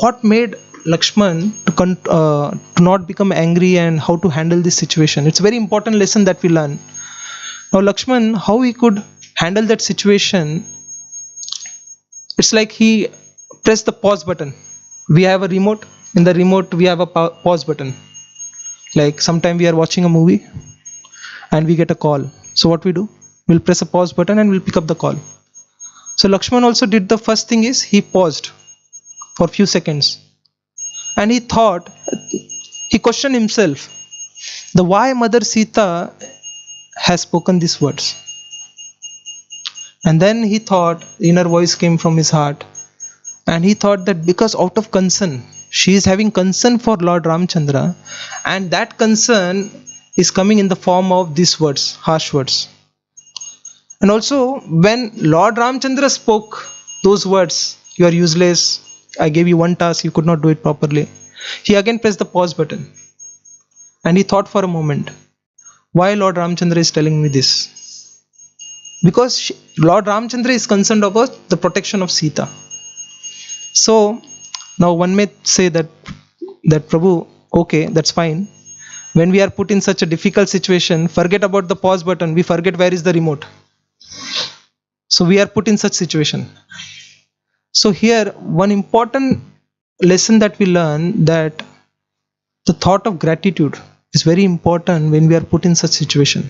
what made Lakshman to not become angry and how to handle this situation? It's a very important lesson that we learn. Now Lakshman, how he could handle that situation? It's like he pressed the pause button. We have a remote. In the remote we have a pause button. Like sometime we are watching a movie and we get a call. So what we do? We'll press a pause button and we'll pick up the call. So Lakshman also did the first thing is he paused for a few seconds. And he thought, he questioned himself, the why Mother Sita has spoken these words. And then he thought, inner voice came from his heart. And he thought that because out of concern, she is having concern for Lord Ramchandra, and that concern is coming in the form of these words, harsh words. And also when Lord Ramchandra spoke those words, "You are useless, I gave you one task, you could not do it properly," he again pressed the pause button. And he thought for a moment, why Lord Ramchandra is telling me this? Because Lord Ramchandra is concerned about the protection of Sita. So now one may say that Prabhu, okay, that's fine. When we are put in such a difficult situation, forget about the pause button, we forget where is the remote. So we are put in such situation. So here one important lesson that we learn, that the thought of gratitude is very important when we are put in such situation.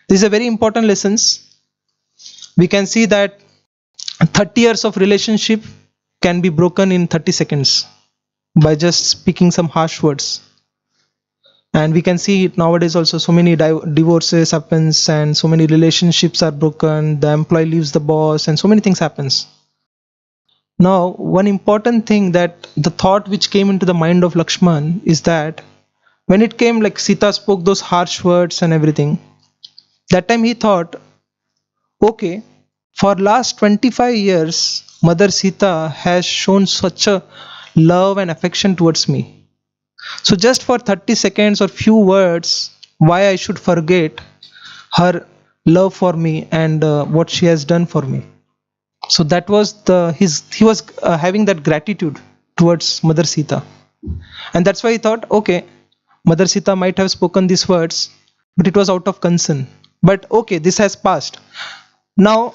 These are very important lessons. We can see that 30 years of relationship can be broken in 30 seconds by just speaking some harsh words. And we can see it nowadays also, so many divorces happens and so many relationships are broken, the employee leaves the boss and so many things happens. Now one important thing, that the thought which came into the mind of Lakshman is that when it came, like Sita spoke those harsh words and everything, that time he thought, okay, for last 25 years Mother Sita has shown such a love and affection towards me. So just for 30 seconds or few words, why I should forget her love for me and what she has done for me. So that was he was having that gratitude towards Mother Sita. And that's why he thought, okay, Mother Sita might have spoken these words, but it was out of concern. But okay, this has passed. Now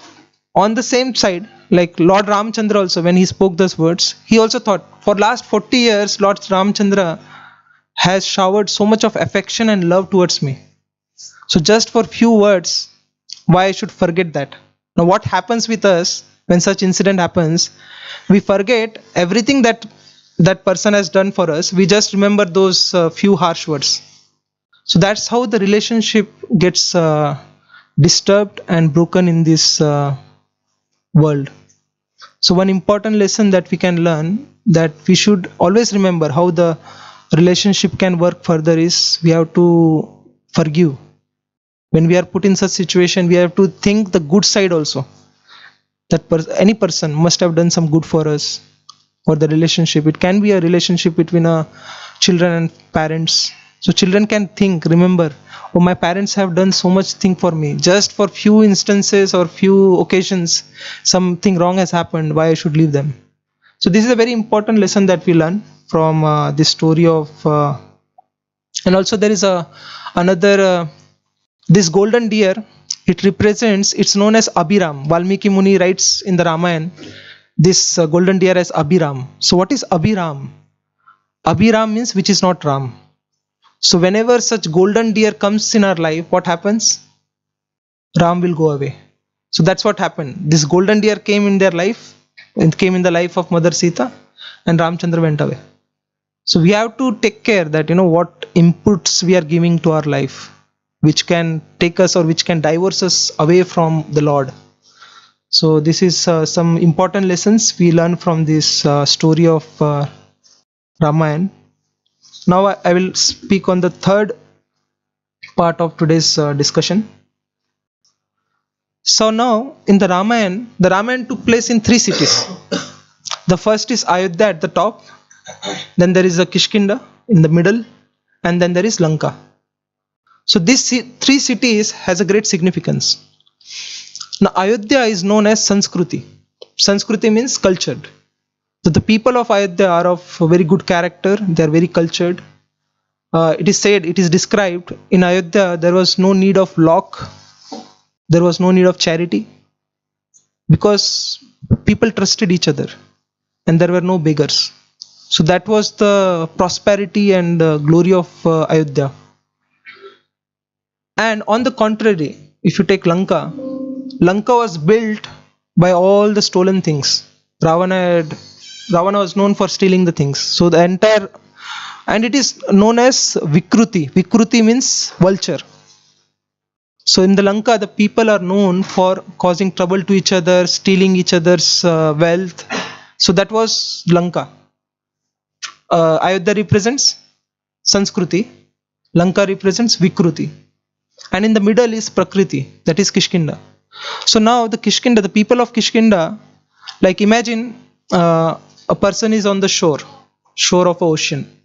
on the same side, like Lord Ramchandra also, when he spoke those words, he also thought, for last 40 years Lord Ramchandra has showered so much of affection and love towards me. So just for few words, why I should forget that? Now what happens with us when such incident happens? We forget everything that person has done for us. We just remember those few harsh words. So that's how the relationship gets disturbed and broken in this world. So one important lesson that we can learn, that we should always remember how the relationship can work further, is we have to forgive. When we are put in such situation, we have to think the good side also. That any person must have done some good for us, for the relationship. It can be a relationship between children and parents. So children can think, remember, oh, my parents have done so much thing for me. Just for few instances or few occasions, something wrong has happened, why I should leave them. So this is a very important lesson that we learn from this story of And also there is another this golden deer. It represents. It's known as Abhiram. Valmiki Muni writes in the Ramayana this golden deer as Abhiram. So what is Abhiram? Abhiram means which is not Ram. So whenever such golden deer comes in our life, what happens? Ram will go away. So that's what happened. This golden deer came in their life, it came in the life of Mother Sita, and Ramchandra went away. So we have to take care that what inputs we are giving to our life, which can take us or which can divorce us away from the Lord. So this is some important lessons we learn from this story of Ramayana. Now I will speak on the third part of today's discussion. So now in the Ramayana took place in 3 cities. The first is Ayodhya at the top, then there is a Kishkinda in the middle, and then there is Lanka. So these 3 cities has a great significance. Now Ayodhya is known as Sanskruti. Sanskruti means cultured. So the people of Ayodhya are of very good character, they are very cultured. It is said, it is described, in Ayodhya there was no need of lock, there was no need of charity, because people trusted each other and there were no beggars. So that was the prosperity and glory of Ayodhya. And on the contrary, if you take Lanka was built by all the stolen things. Ravana was known for stealing the things. So the entire, and it is known as Vikruti. Vikruti means vulture. So in the Lanka, the people are known for causing trouble to each other, stealing each other's wealth. So that was Lanka. Ayodhya represents Sanskruti, Lanka represents Vikruti, and in the middle is Prakriti, that is Kishkinda. So now the people of Kishkinda, like imagine a person is on the shore of an ocean.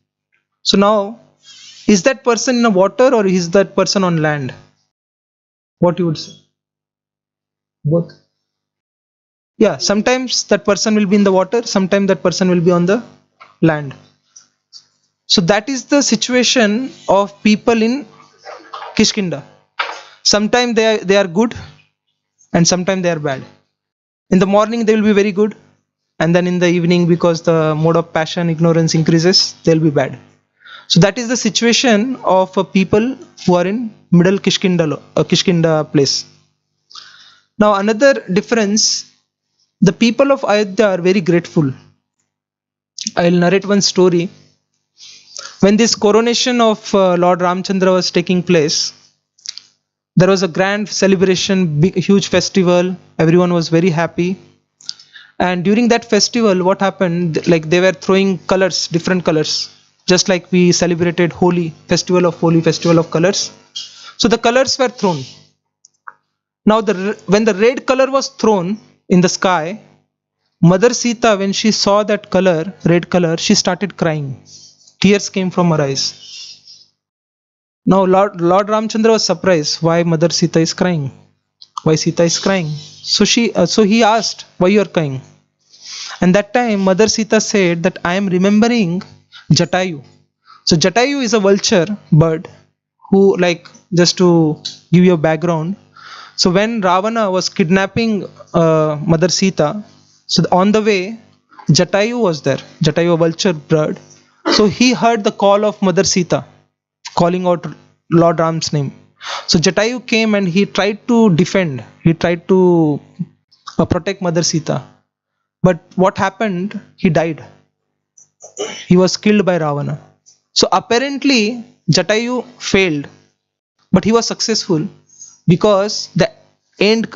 So now, is that person in the water or is that person on land? What you would say? Both. Yeah, sometimes that person will be in the water, sometimes that person will be on the land. So that is the situation of people in Kishkinda. Sometimes they are good and sometimes they are bad. In the morning they will be very good, and then in the evening, because the mode of passion, ignorance increases, they will be bad. So that is the situation of people who are in middle Kishkinda place. Now another difference, the people of Ayodhya are very grateful. I will narrate one story. When this coronation of Lord Ramchandra was taking place, there was a grand celebration, big, huge festival. Everyone was very happy. And during that festival, what happened? Like they were throwing colors, different colors, just like we celebrated Holi, festival of colors. So the colors were thrown. Now when the red color was thrown in the sky, Mother Sita, when she saw that color, red color, she started crying. Tears came from her eyes. Now Lord Ramchandra was surprised why Mother Sita is crying. Why Sita is crying? So he asked, why you are crying? And that time Mother Sita said that I am remembering Jatayu. So Jatayu is a vulture bird who, like, just to give you a background. So when Ravana was kidnapping Mother Sita, so on the way Jatayu was there. Jatayu, a vulture bird. So he heard the call of Mother Sita calling out Lord Ram's name. So Jatayu came and he tried to defend. He tried to protect Mother Sita. But what happened? He died. He was killed by Ravana. So apparently Jatayu failed, but he was successful because the end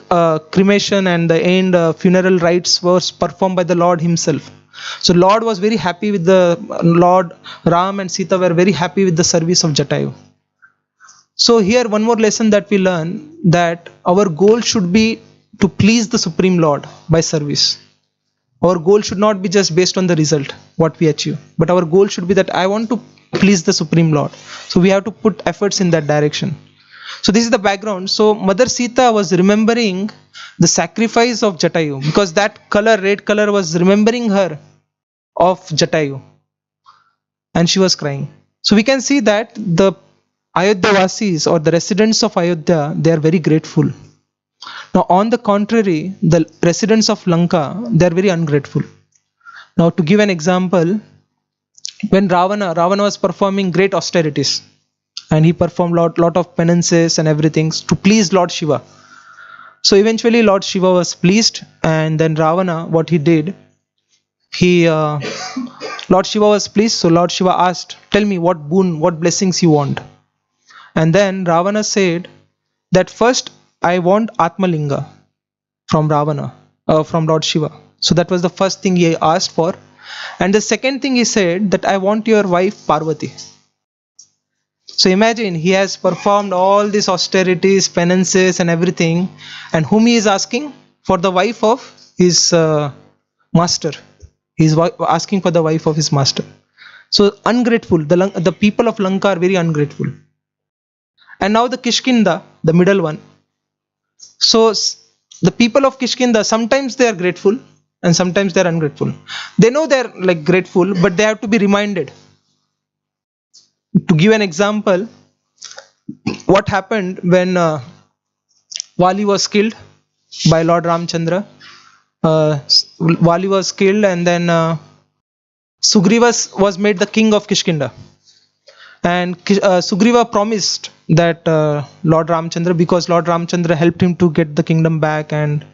cremation and the end funeral rites was performed by the Lord himself. So Lord was very happy with the Lord Ram and Sita were very happy with the service of Jatayu. So here one more lesson that we learn, that our goal should be to please the Supreme Lord by service. Our goal should not be just based on the result, what we achieve, but our goal should be that I want to please the Supreme Lord. So we have to put efforts in that direction. So this is the background. So Mother Sita was remembering the sacrifice of Jatayu, because that color, red color, was remembering her of Jatayu, and she was crying. So we can see that the Ayodhya Vasis or the residents of Ayodhya, they are very grateful. Now on the contrary, the residents of Lanka, they are very ungrateful. Now to give an example, when Ravana was performing great austerities, and he performed lot of penances and everything to please Lord Shiva. So eventually Lord Shiva was pleased, and then Ravana, what he did, Lord Shiva was pleased, so Lord Shiva asked, tell me what boon, what blessings you want. And then Ravana said that first I want Atmalinga from from Lord Shiva. So that was the first thing he asked for. And the second thing he said that I want your wife Parvati. So imagine, he has performed all these austerities, penances and everything, and whom he is asking? For the wife of his master. He is asking for the wife of his master. So ungrateful, the people of Lanka are very ungrateful. And now the Kishkinda, the middle one. So the people of Kishkinda, sometimes they are grateful and sometimes they are ungrateful. They know they are like grateful, but they have to be reminded. To give an example, what happened when Vali was killed by Lord Ramchandra. Vali was killed, and then Sugriva was made the king of Kishkinda. And Sugriva promised that Lord Ramchandra, because Lord Ramchandra helped him to get the kingdom back and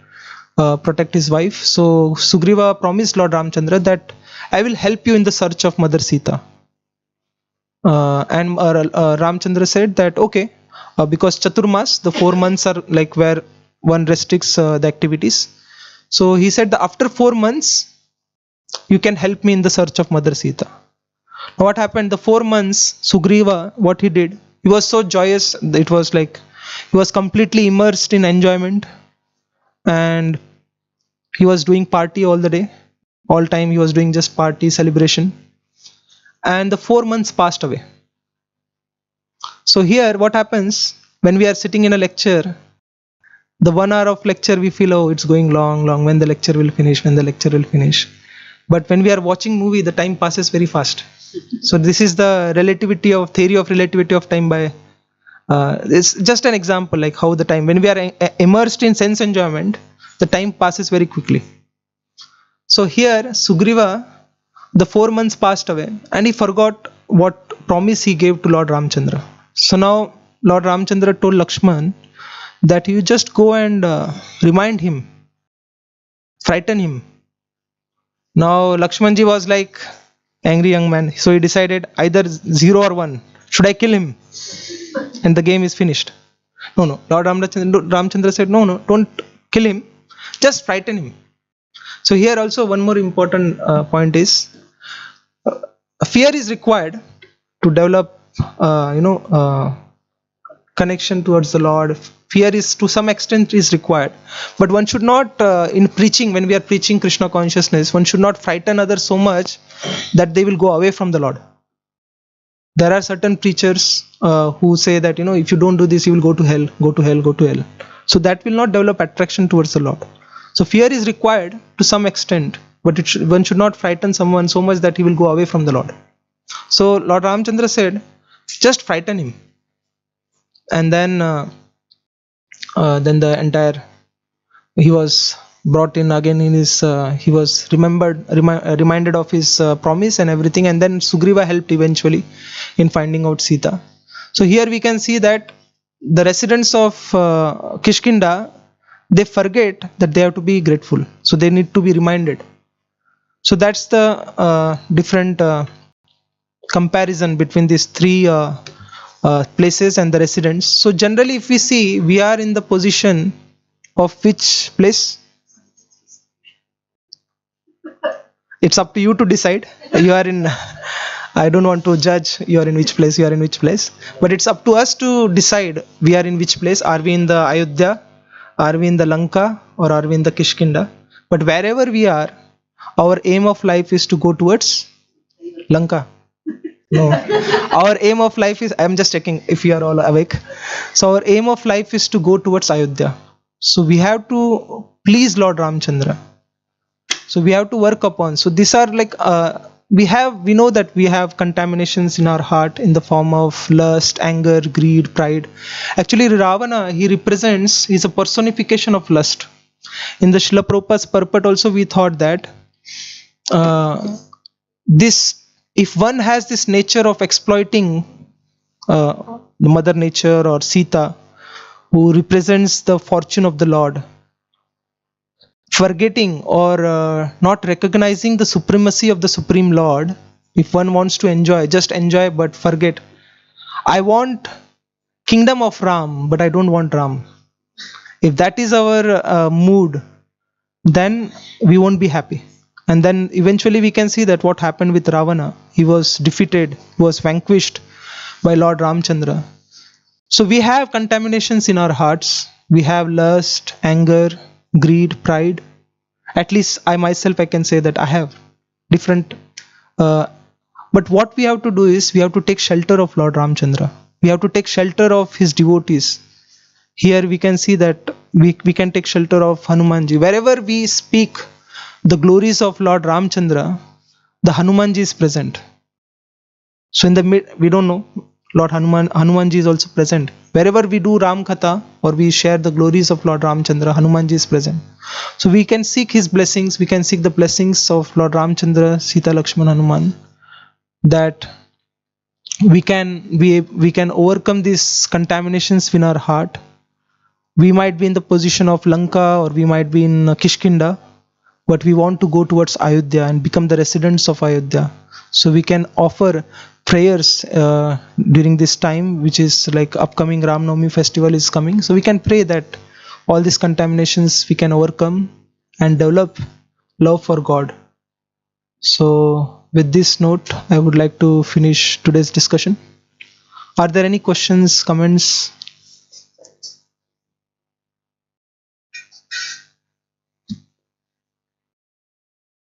protect his wife. So Sugriva promised Lord Ramchandra that I will help you in the search of Mother Sita. And Ramchandra said that okay, because Chaturmas, the 4 months are like where one restricts the activities. So he said that after 4 months, you can help me in the search of Mother Sita. Now what happened? The 4 months, Sugriva, what he did, he was so joyous. It was like he was completely immersed in enjoyment, and he was doing party all the day, all time he was doing just party celebration. And the 4 months passed away. So here what happens when we are sitting in a lecture, the 1 hour of lecture we feel, oh, it's going long, when the lecture will finish. But when we are watching movie, the time passes very fast. So this is the theory of relativity of time by it's just an example like how the time, when we are immersed in sense enjoyment, the time passes very quickly. So here Sugriva, the 4 months passed away and he forgot what promise he gave to Lord Ramchandra. So now Lord Ramchandra told Lakshman that you just go and remind him, frighten him. Now Lakshmanji was like angry young man, so he decided either 0 or 1. Should I kill him? And the game is finished. No. Lord Ramchandra said, no, don't kill him, just frighten him. So here also one more important point is fear is required to develop connection towards the Lord. Fear is to some extent is required, but one should not in preaching, when we are preaching Krishna consciousness, one should not frighten others so much that they will go away from the Lord. There are certain preachers who say that if you don't do this, you will go to hell. So that will not develop attraction towards the Lord. So fear is required to some extent, but one should not frighten someone so much that he will go away from the Lord. So Lord Ramchandra said, just frighten him. And then the entire, he was brought in again in his, he was reminded of his promise and everything, and then Sugriva helped eventually in finding out Sita. So here we can see that the residents of Kishkinda, they forget that they have to be grateful, so they need to be reminded. So that's the different comparison between these 3 places and the residents. So generally if we see, we are in the position of which place? It's up to you to decide. You are in, I don't want to judge you are in which place, but it's up to us to decide we are in which place. Are we in the Ayodhya, are we in the Lanka, or are we in the Kishkinda? But wherever we are, our aim of life is to go towards Lanka. No, our aim of life is, I am just checking if you are all awake. So our aim of life is to go towards Ayodhya. So we have to please Lord Ramchandra. So we have to work upon. So these are like we know that we have contaminations in our heart in the form of lust, anger, greed, pride. Actually, Ravana, he's a personification of lust. In the Srila Prabhupada's purport also we thought that if one has this nature of exploiting the Mother Nature or Sita, who represents the fortune of the Lord, forgetting or not recognizing the supremacy of the Supreme Lord, if one wants to enjoy, just enjoy but forget. I want kingdom of Ram, but I don't want Ram. If that is our mood, then we won't be happy. And then eventually we can see that what happened with Ravana. He was defeated, he was vanquished by Lord Ramchandra. So we have contaminations in our hearts. We have lust, anger, greed, pride. At least I myself, I can say that I have different. But what we have to do is we have to take shelter of Lord Ramchandra. We have to take shelter of his devotees. Here we can see that we can take shelter of Hanumanji. Wherever we speak the glories of Lord Ramchandra, the Hanumanji is present. So in the mid, we don't know, Lord Hanumanji is also present. Wherever we do Ram Katha or we share the glories of Lord Ramchandra, Hanumanji is present. So we can seek his blessings, we can seek the blessings of Lord Ramchandra, Sita, Lakshman, Hanuman, that we can overcome these contaminations in our heart. We might be in the position of Lanka or we might be in Kishkinda, but we want to go towards Ayodhya and become the residents of Ayodhya. So we can offer prayers during this time, which is like upcoming Ram Navami festival is coming. So we can pray that all these contaminations we can overcome and develop love for God. So with this note, I would like to finish today's discussion. Are there any questions, comments?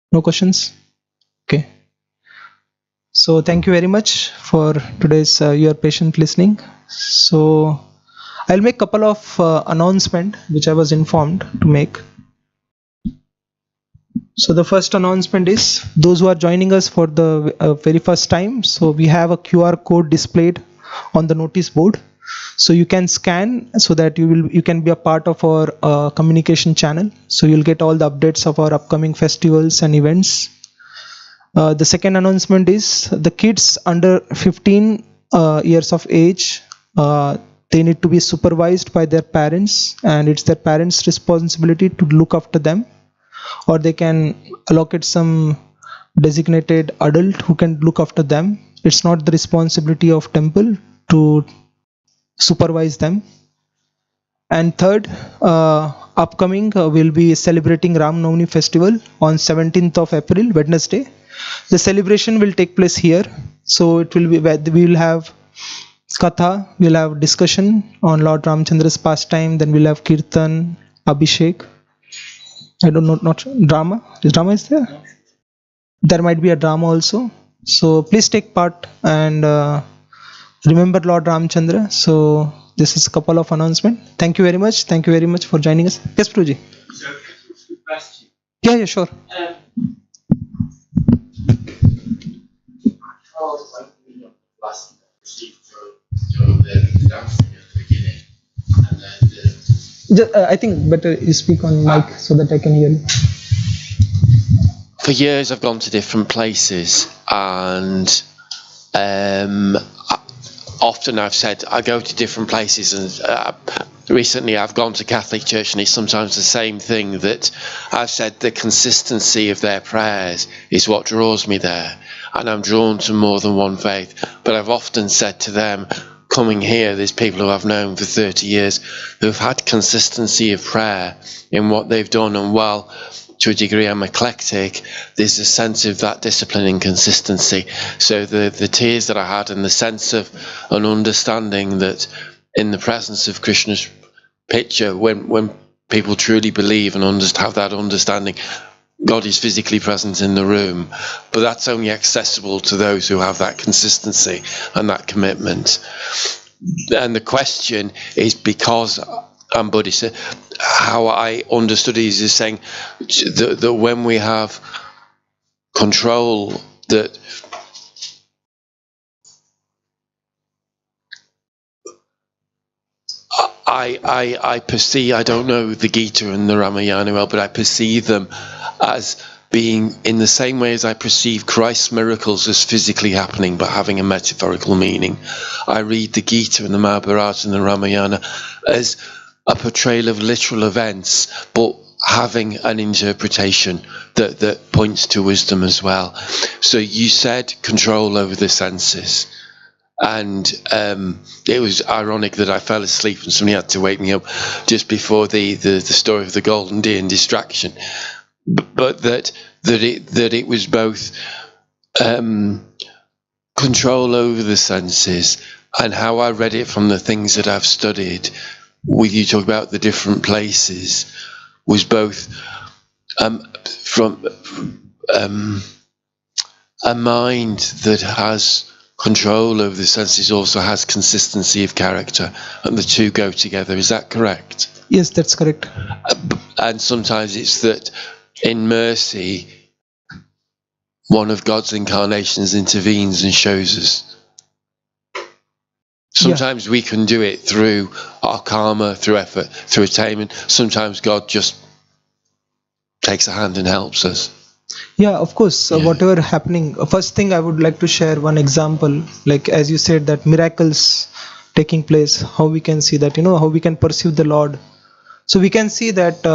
No questions? Okay. So thank you very much for today's your patient listening. So I'll make a couple of announcements which I was informed to make. So the first announcement is those who are joining us for the very first time. So we have a QR code displayed on the notice board. So you can scan so that you can be a part of our communication channel. So you'll get all the updates of our upcoming festivals and events. The second announcement is the kids under 15 years of age, they need to be supervised by their parents, and it's their parents' responsibility to look after them, or they can allocate some designated adult who can look after them. It's not the responsibility of temple to supervise them. And third, upcoming we'll be celebrating Ram Navami festival on 17th of April, Wednesday. The celebration will take place here. So it will be, we will have Katha, we'll have discussion on Lord Ramchandra's pastime, then we'll have Kirtan, Abhishek. I don't know, not drama. Drama is there? There might be a drama also. So please take part and remember Lord Ramchandra. So this is a couple of announcements. Thank you very much. Thank you very much for joining us. Yes, Prabhuji. Yeah, sure. I think better you speak on mic so that I can hear you.
For years I've gone to different places, and often I've said I go to different places, and recently I've gone to Catholic Church, and it's sometimes the same thing, that I've said the consistency of their prayers is what draws me there, and I'm drawn to more than one faith. But I've often said to them, coming here, there's people who I've known for 30 years who've had consistency of prayer in what they've done, and while to a degree I'm eclectic, there's a sense of that discipline and consistency. So the tears that I had, and the sense of an understanding that in the presence of Krishna's picture, when people truly believe and have that understanding, God is physically present in the room, but that's only accessible to those who have that consistency and that commitment. And the question is, because I'm Buddhist, how I understood it is saying that when we have control that I perceive, I don't know the Gita and the Ramayana well, but I perceive them as being in the same way as I perceive Christ's miracles as physically happening but having a metaphorical meaning. I read the Gita and the Mahabharata and the Ramayana as a portrayal of literal events but having an interpretation that points to wisdom as well. So you said control over the senses. And it was ironic that I fell asleep and somebody had to wake me up just before the story of the golden deer and distraction. But that it was both control over the senses, and how I read it from the things that I've studied, with you talk about the different places, was both from a mind that has control over the senses also has consistency of character, and the two go together. Is that correct?
Yes, that's correct.
And sometimes it's that in mercy, one of God's incarnations intervenes and shows us. Sometimes we can do it through our karma, through effort, through attainment. Sometimes God just takes a hand and helps us.
Yeah, of course. Whatever happening, first thing I would like to share one example, like as you said, that miracles taking place, how we can see that, how we can pursue the Lord. So we can see that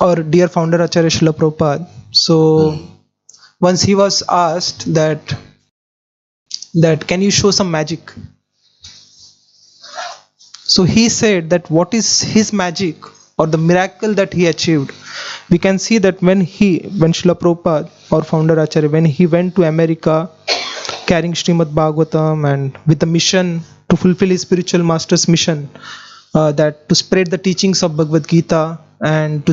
our dear founder Acharya Srila Prabhupada, so once he was asked that can you show some magic? So he said that what is his magic or the miracle that he achieved. We can see that when Srila Prabhupada, our founder Acharya, when he went to America carrying Srimad Bhagavatam and with a mission to fulfill his spiritual master's mission, that to spread the teachings of Bhagavad Gita and to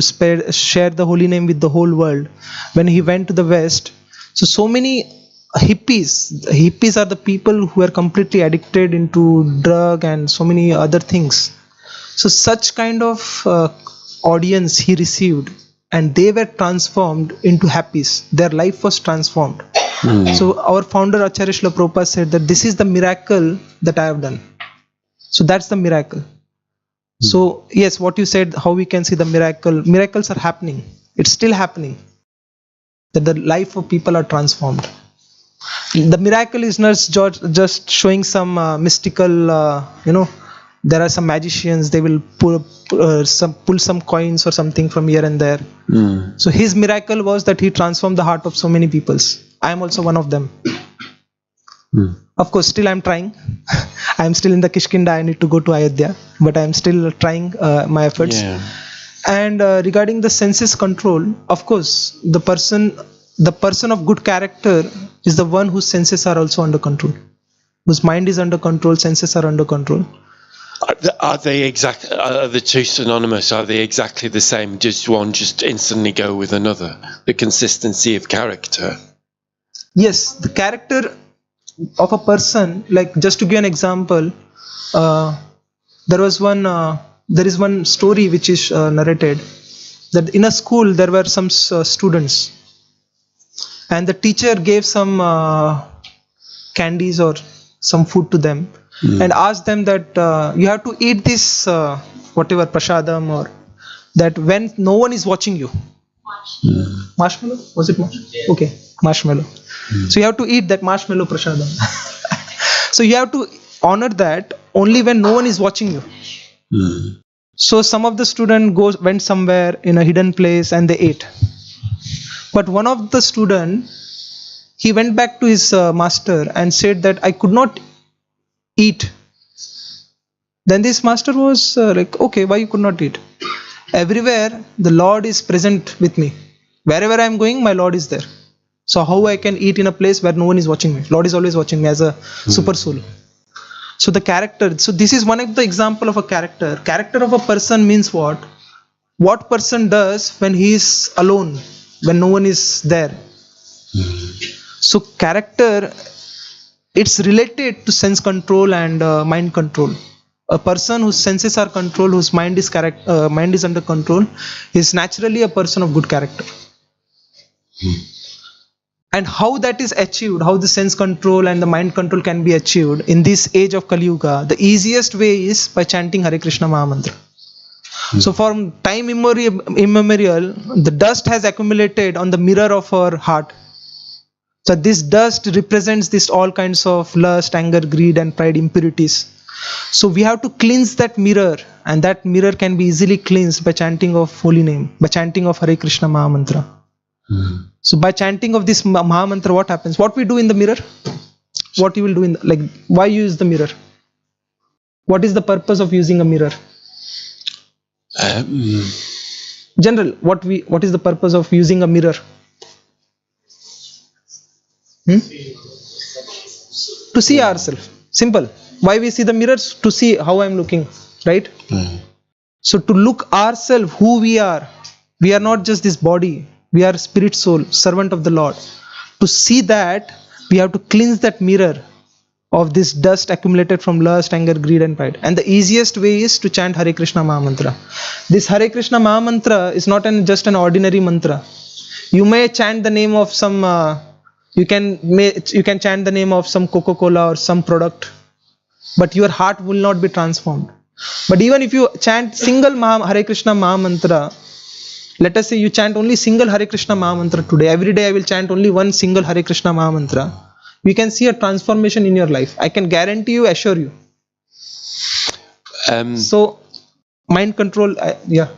share the holy name with the whole world. When he went to the West, so many hippies are the people who are completely addicted into drug and so many other things. So such kind of audience he received, and they were transformed into happies. Their life was transformed. So our founder Acharya Srila Prabhupada said that this is the miracle that I have done. So that's the miracle. So yes, what you said, how we can see the miracles are happening. It's still happening. That the life of people are transformed. The miracle is not just showing some mystical, there are some magicians, they will pull some coins or something from here and there. So his miracle was that he transformed the heart of so many peoples. I am also one of them. Of course, still I am trying. I am still in the Kishkinda. I need to go to Ayodhya, but I am still trying my efforts. And regarding the senses control, of course, the person of good character is the one whose senses are also under control, whose mind is under control, senses are under control.
Are the two synonymous? Are they exactly the same? Does one just instantly go with another? The consistency of character.
Yes, the character of a person, like just to give an example, there is one story which is narrated, that in a school there were some students, and the teacher gave some candies or some food to them and asked them that you have to eat this whatever prasadam, or that when no one is watching you. Marshmallow? Was it marshmallow? Okay, marshmallow. So you have to eat that marshmallow prasadam. So you have to honor that only when no one is watching you. So some of the students went somewhere in a hidden place and they ate. But one of the students, he went back to his master and said that I could not eat. Then this master was like, okay, why you could not eat? Everywhere the Lord is present with me. Wherever I am going, my Lord is there. So how I can eat in a place where no one is watching me? Lord is always watching me as a super soul. So the character, so this is one of the example of a character. Character of a person means what? What person does when he is alone, when no one is there. So character, it's related to sense control and mind control. A person whose senses are controlled, whose mind is under control, is naturally a person of good character. And how that is achieved, how the sense control and the mind control can be achieved in this age of Kali Yuga, the easiest way is by chanting Hare Krishna Mahamantra. So from time immemorial, the dust has accumulated on the mirror of our heart. So this dust represents this all kinds of lust, anger, greed and pride, impurities. So we have to cleanse that mirror, and that mirror can be easily cleansed by chanting of holy name, by chanting of Hare Krishna Mahamantra. So by chanting of this Mahamantra, what happens? What we do in the mirror? What you will do in why use the mirror? What is the purpose of using a mirror? General, what is the purpose of using a mirror? To see ourselves. Simple. Why we see the mirrors? To see how I am looking, right? So to look ourselves, who we are not just this body. We are spirit soul, servant of the Lord. To see that, we have to cleanse that mirror of this dust accumulated from lust, anger, greed and pride. And the easiest way is to chant Hare Krishna Mahamantra. This Hare Krishna Mahamantra is not just an ordinary mantra. You may chant the name of some, you can chant the name of some Coca-Cola or some product, but your heart will not be transformed. But even if you chant single Hare Krishna Mahamantra, let us say you chant only single Hare Krishna Mahamantra today. Every day I will chant only one single Hare Krishna Mahamantra. You can see a transformation in your life. I can guarantee you, assure you. So, mind control, yeah.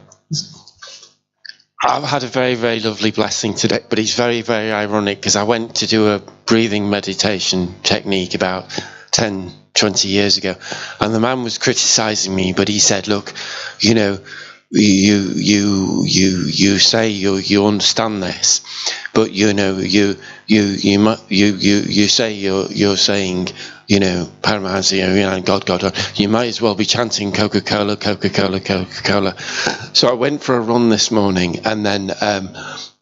I've had a very, very lovely blessing today, but it's very, very ironic because I went to do a breathing meditation technique about 10, 20 years ago, and the man was criticizing me, but he said, look, you know, you say you understand this, but you know you say you're saying, you know, Paramahansa, you know, God, you might as well be chanting Coca-Cola. So I went for a run this morning and then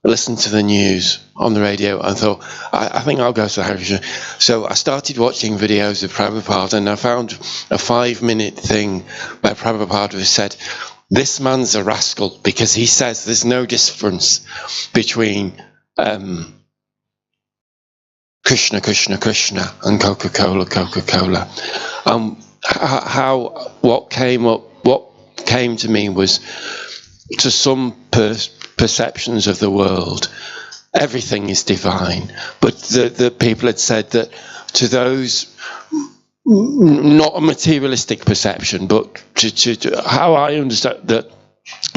listened to the news on the radio and thought, I think I'll go to Hare Krishna. So I started watching videos of Prabhupada, and I found a 5-minute thing where Prabhupada said, this man's a rascal because he says there's no difference between Krishna and Coca-Cola. What came to me was, to some perceptions of the world, everything is divine, but the people had said that to those, not a materialistic perception, but to how I understand that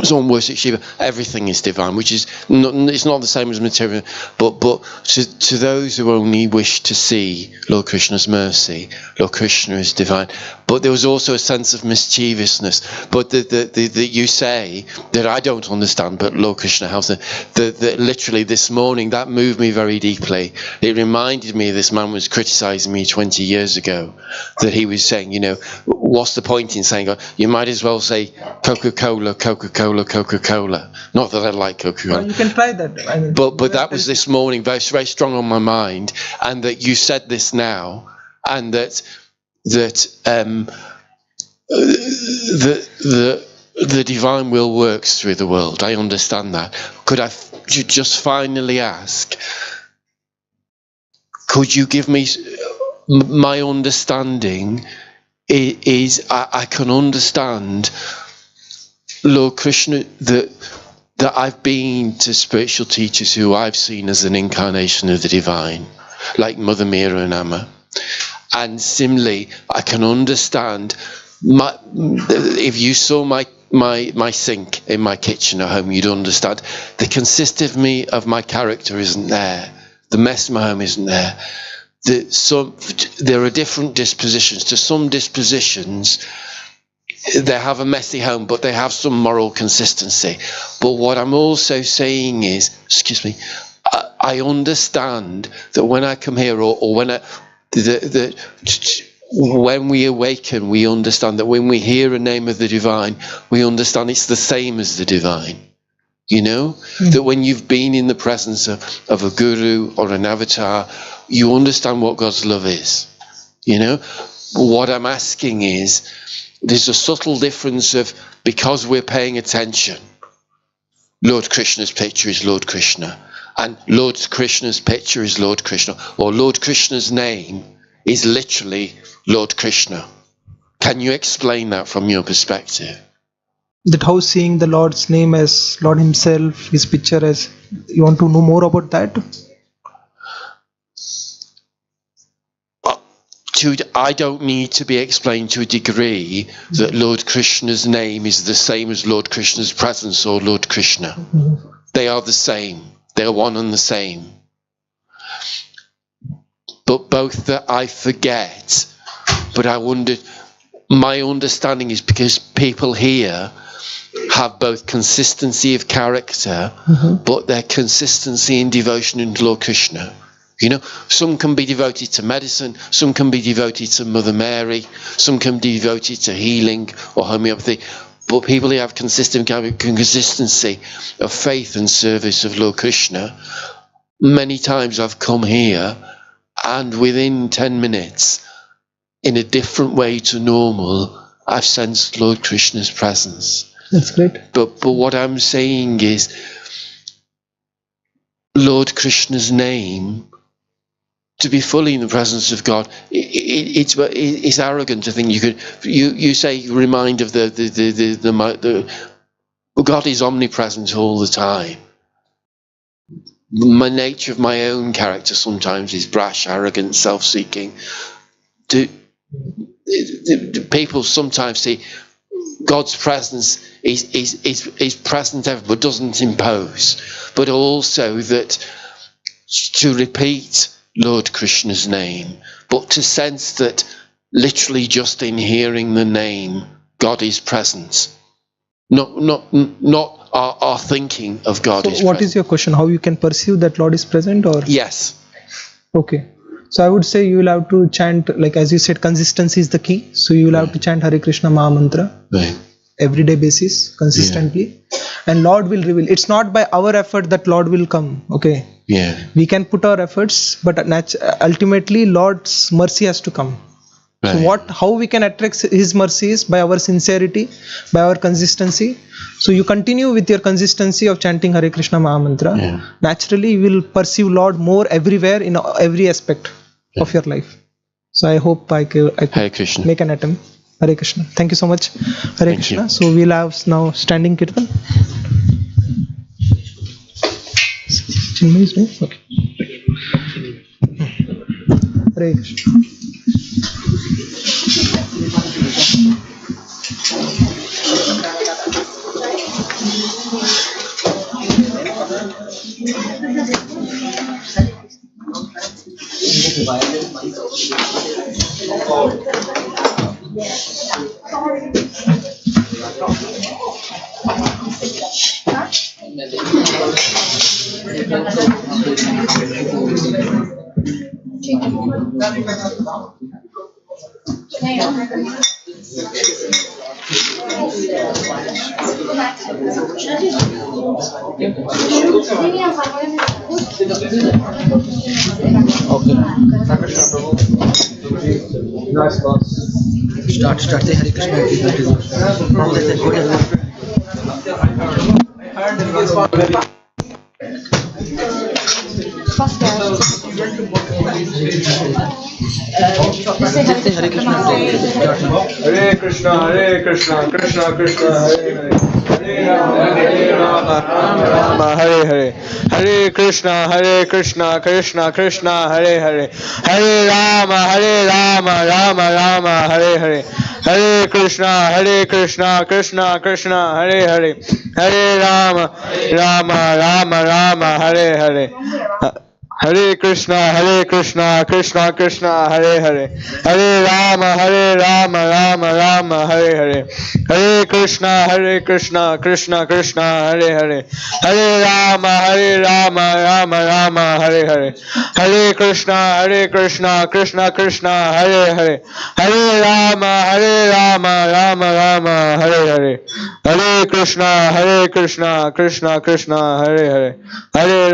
someone worships Shiva, everything is divine, which is it's not the same as material, but to those who only wish to see Lord Krishna's mercy, Lord Krishna is divine. But there was also a sense of mischievousness. But that you say that I don't understand, but Lord Krishna helps them. That literally this morning that moved me very deeply. It reminded me this man was criticizing me 20 years ago. That he was saying, you know, what's the point in saying, you might as well say Coca-Cola. Not that I like Coca-Cola.
Well, you can try that. I mean,
but that was this morning, very, very strong on my mind, and that you said this now, and that the divine will works through the world. I understand that. Could I just finally ask? Could you give me my understanding? Is I can understand, Lord Krishna, that I've been to spiritual teachers who I've seen as an incarnation of the divine, like Mother Meera and Amma. And similarly, I can understand, if you saw my sink in my kitchen at home, you'd understand the consistency of my character isn't there. The mess in my home isn't there. There are different dispositions. To some dispositions, they have a messy home, but they have some moral consistency. But what I'm also saying is, I understand that when I come here, or when when we awaken, we understand that when we hear a name of the divine, we understand it's the same as the divine. You know, that when you've been in the presence of a guru or an avatar, you understand what God's love is. You know, what I'm asking is, there's a subtle difference of, because we're paying attention, Lord Krishna's picture is Lord Krishna, And Lord Krishna's picture is Lord Krishna, or Lord Krishna's name is literally Lord Krishna. Can you explain that from your perspective?
That how seeing the Lord's name as Lord himself, his picture as, you want to know more about that?
I don't need to be explained to a degree that Lord Krishna's name is the same as Lord Krishna's presence or Lord Krishna. They are the same. They are one and the same. But both that I forget. But I wonder, my understanding is because people here have both consistency of character, but their consistency in devotion to Lord Krishna. You know, some can be devoted to medicine, some can be devoted to Mother Mary, some can be devoted to healing or homeopathy, but people who have consistency of faith and service of Lord Krishna, many times I've come here and within 10 minutes, in a different way to normal, I've sensed Lord Krishna's presence.
That's great.
But what I'm saying is, Lord Krishna's name, to be fully in the presence of God, it's arrogant to think you could. You say remind of the God is omnipresent all the time. My nature of my own character sometimes is brash, arrogant, self-seeking. People sometimes see God's presence is present ever, but doesn't impose. But also that to repeat Lord Krishna's name, but to sense that literally just in hearing the name, God is present. Not our thinking of God is present.
What is your question? How you can perceive that Lord is present, or?
Yes.
Okay. So I would say you will have to chant, like as you said, consistency is the key. So you will have to chant Hare Krishna Maha Mantra.
Right.
Everyday basis, consistently. And Lord will reveal. It's not by our effort that Lord will come. Okay.
Yeah.
We can put our efforts, but ultimately Lord's mercy has to come.
Right.
So how we can attract his mercy is by our sincerity, by our consistency. So you continue with your consistency of chanting Hare Krishna Maha Mantra.
Yeah.
Naturally you will perceive Lord more everywhere in every aspect of your life. So I hope I could
Hare Krishna.
make an attempt. Hare Krishna. Thank you so much. Hare
Thank
Krishna.
you.
So we'll have now standing kirtan. Chinmay's name? Okay. Hare Krishna.
Start say Hare Krishna.
Hare Krishna, Hare Krishna, Krishna Krishna, Hare Hare, Hare Rama, Hare Hare, Hare Krishna, Krishna Krishna, Hare Hare, Hare Rama, Rama Rama, Hare Hare, Hare Krishna, Krishna Krishna, Hare Hare, Hare Rama, Rama, Hare Hare. Hare Krishna, Krishna Krishna, Hare Hare, Hare Rama, Rama, Hare Hare, Hare Krishna, Krishna Krishna, Hare Hare, Hare Rama, Rama, Hare Hare, Hare Krishna, Krishna Krishna, Hare Hare, Hare Rama, Rama, Hare Hare, Hare Krishna, Krishna Krishna, Hare Hare, Hare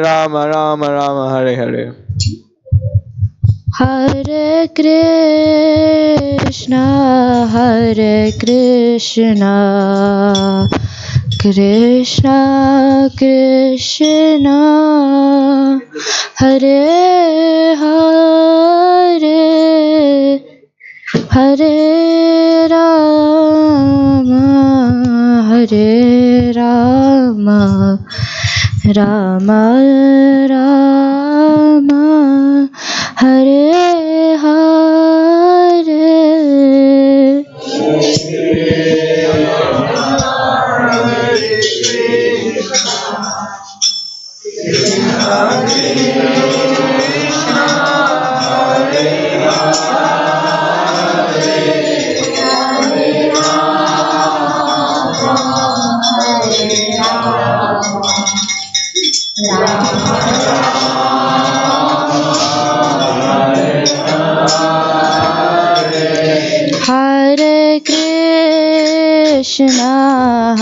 Rama, Rama, Hare Hare.
Hare Krishna, Krishna Krishna Hare Hare Hare Rama Hare Rama Rama Rama Hare Hare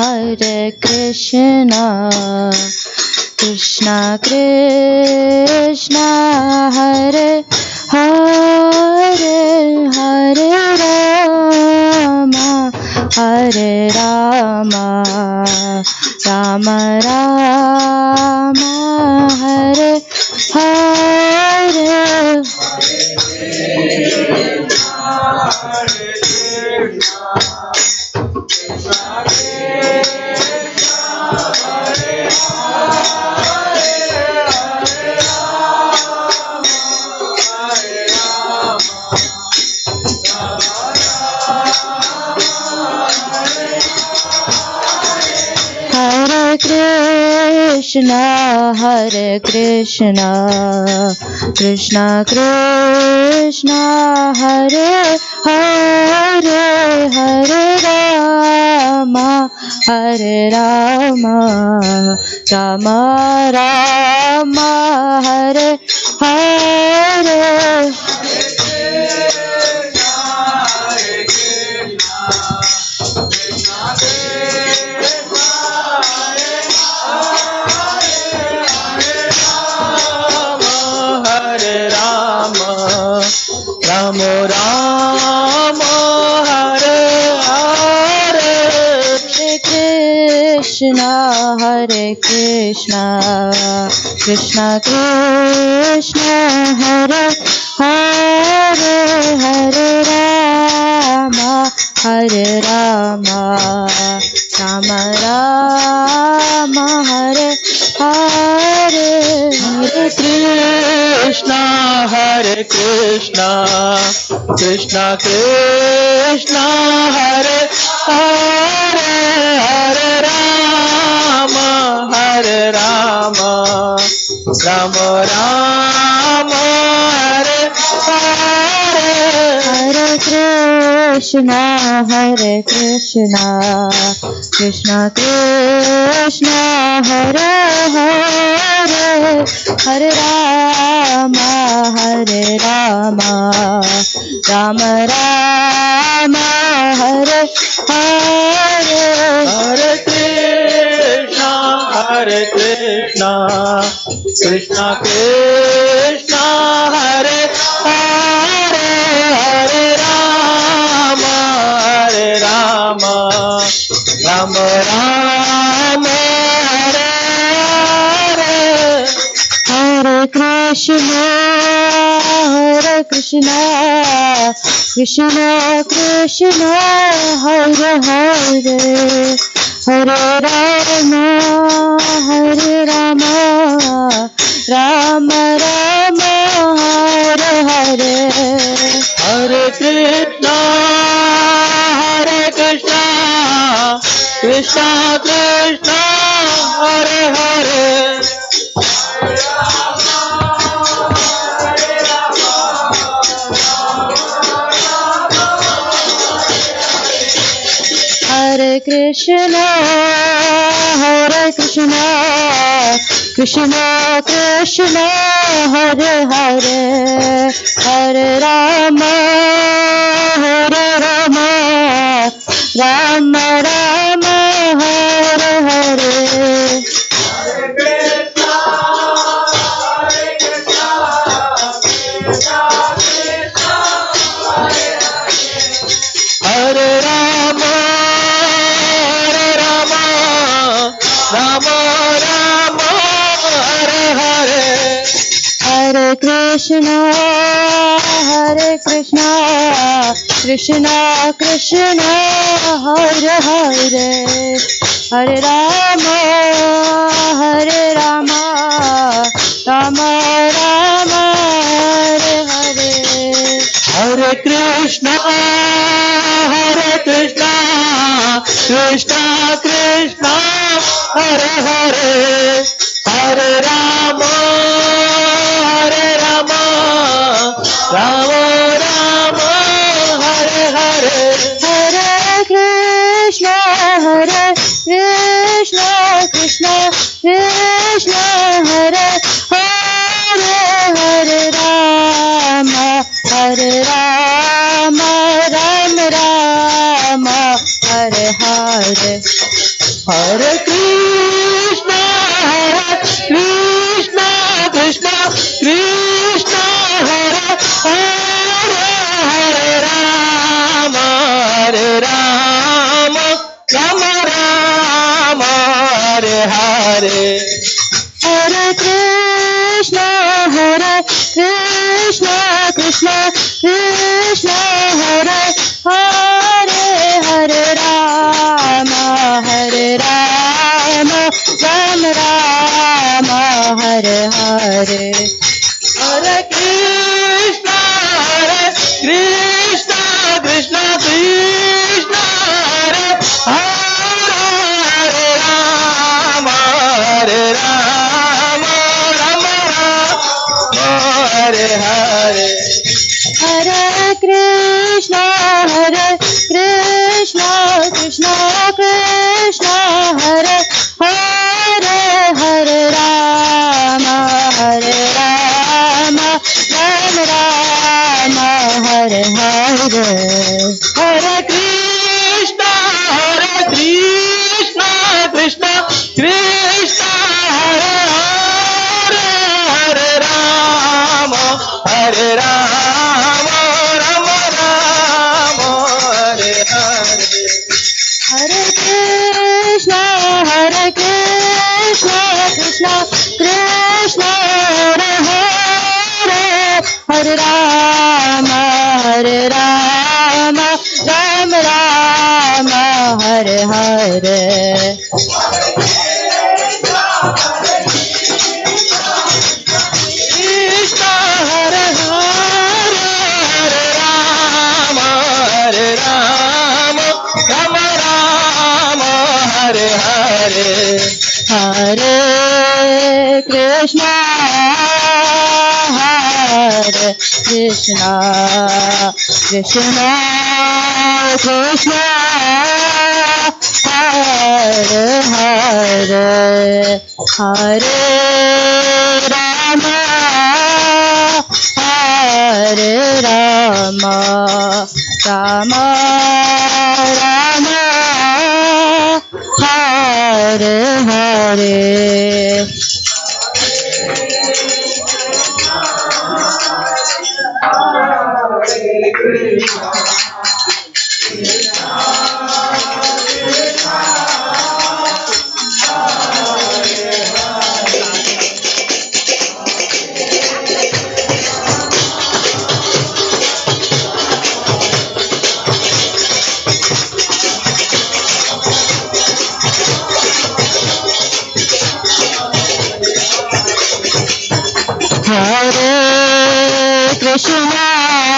Hare Krishna Krishna Krishna Hare Hare Hare Rama Rama Rama Hare Hare Hare Krishna Krishna Krishna Hare Hare Hare Rama Rama Rama Hare Hare
Rama Rama Hare Hare
Hare Krishna Krishna Krishna Hare Hare Hare Rama Rama Rama Hare Hare
Hare Krishna Krishna Krishna Hare Hare Hare Rama Rama Rama Hare Hare
Hare Krishna Krishna Krishna Hare Hare Hare Rama Rama Rama Hare Hare
Hare Krishna Krishna Krishna Hare Hare Hare Rama Rama Rama Hare Hare
Hare Krishna Krishna Krishna Hare Hare Hare Rama Rama Rama Hare Hare
Hare Krishna Krishna Krishna Hare Hare
Hare Krishna Krishna Krishna Hare Hare Hare Rama Rama Rama Hare Hare
Hare Rama
Hare Krishna, Krishna Krishna, Hare Hare, Hare Rama, Rama Rama, Hare Hare.
Hare Krishna, Krishna Krishna, Hare Hare, Hare Rama, Rama Rama, Hare Hare.
Hare Krishna, Krishna Krishna, Hare Hare, Hare Rama, Rama Rama, Hare Hare.
Hare Krishna, Krishna Krishna, Hare Hare, Hare Rama, Rama Rama, Hare Hare.
Hare Krishna, Krishna Krishna, Hare Hare, Hare Rama, Rama Rama, Hare Hare.
Hare Krishna, Krishna Krishna, Hare Hare, Hare Rama, Rama Hare Hare.
Hare Krishna, Krishna Krishna, Hare Hare, Hare Rama, Rama Hare Hare.
Hare Krishna, Krishna Krishna, Hare Hare, Hare Rama, Rama Hare Hare.
Hare Krishna, Krishna Krishna, Hare Hare, Hare Rama, Rama Hare Hare.
Krishna Hare Hare, Hare Rama, Rama Hare Hare.
Hare Krishna, Krishna Krishna, Hare Hare, Hare Rama, Rama Rama, Hare Hare. Hare Krishna, Krishna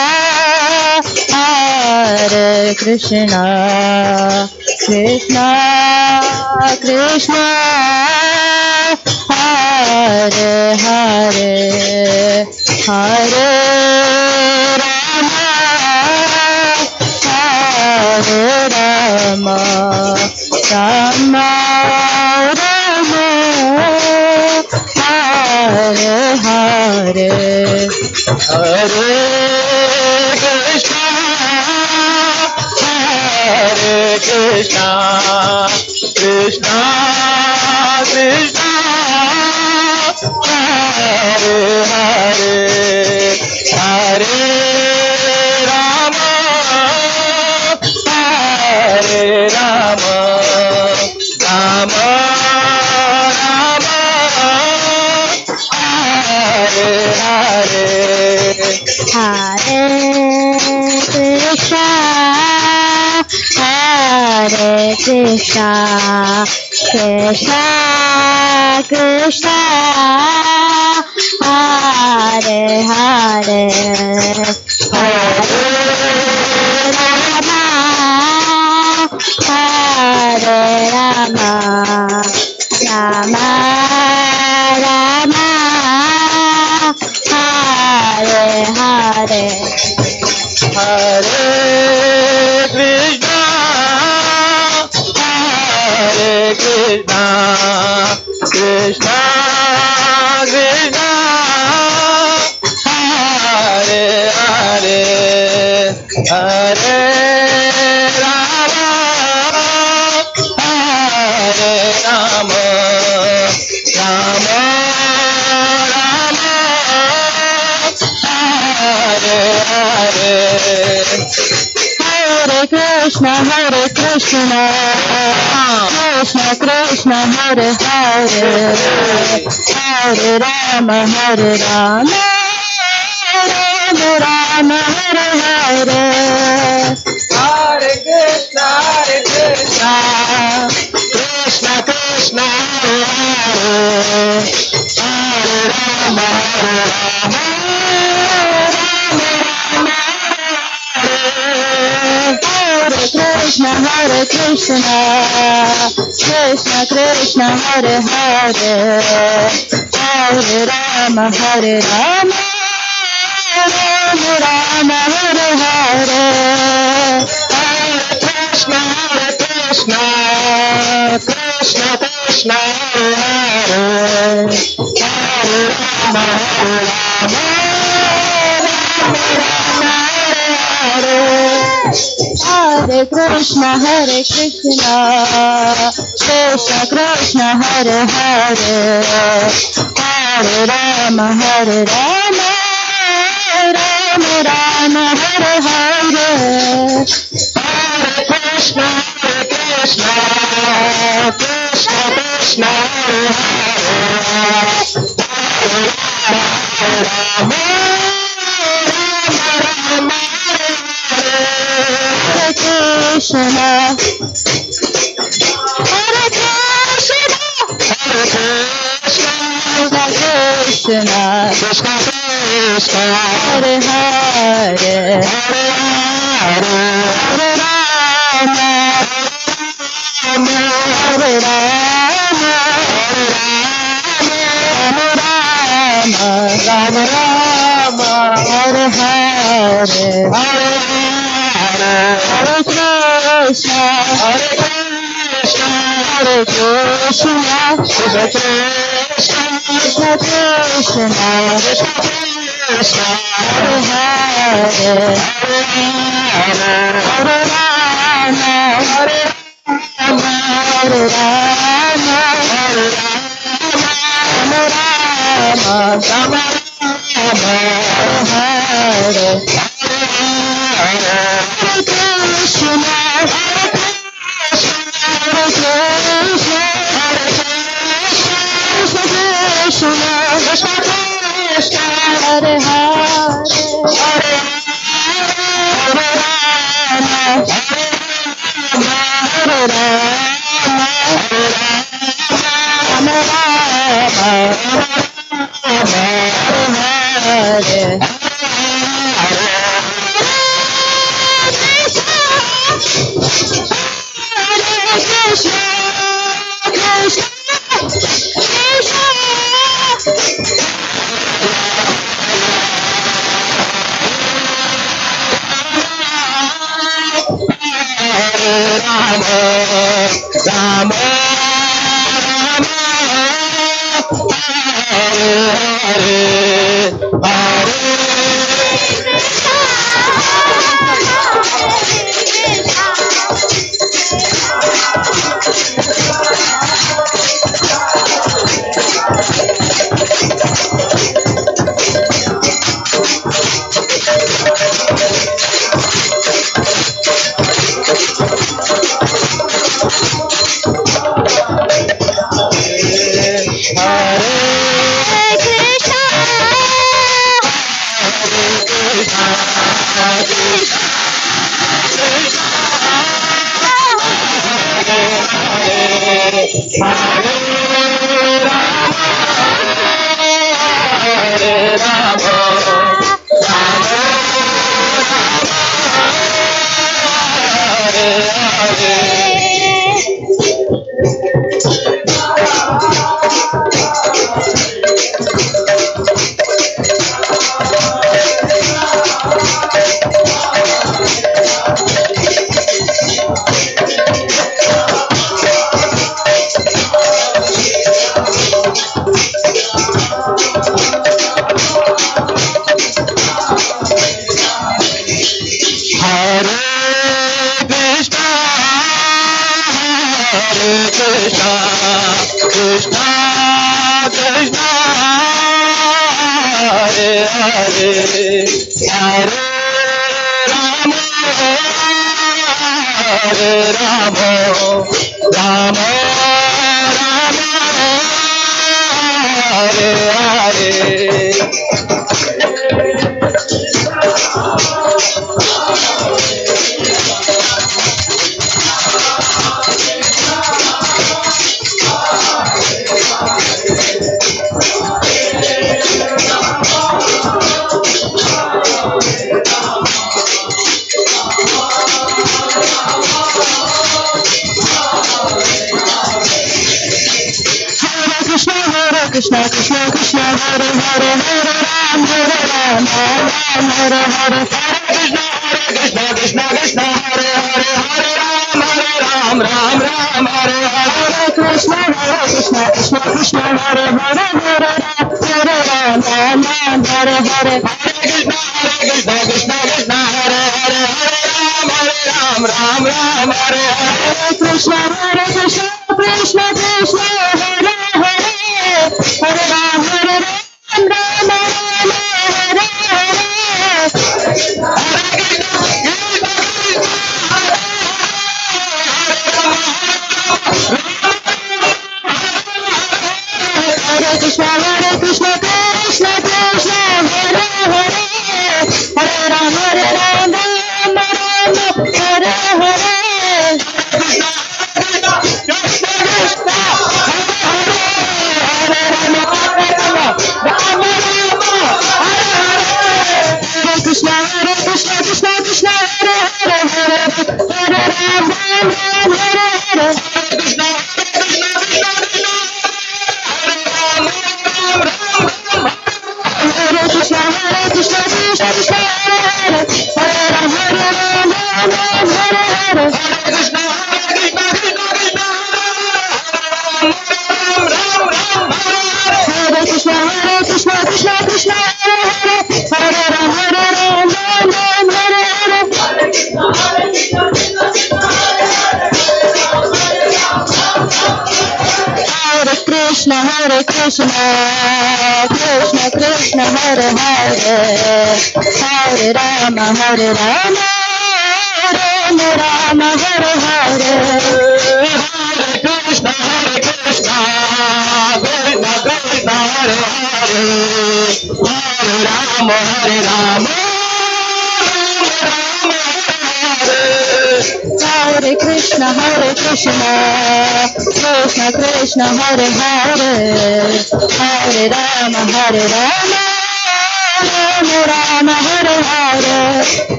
Krishna, Hare Hare, Hare Rama, Rama Hare Hare.
Hare Krishna, Krishna Krishna, Hare Hare, Hare Rama, Rama Hare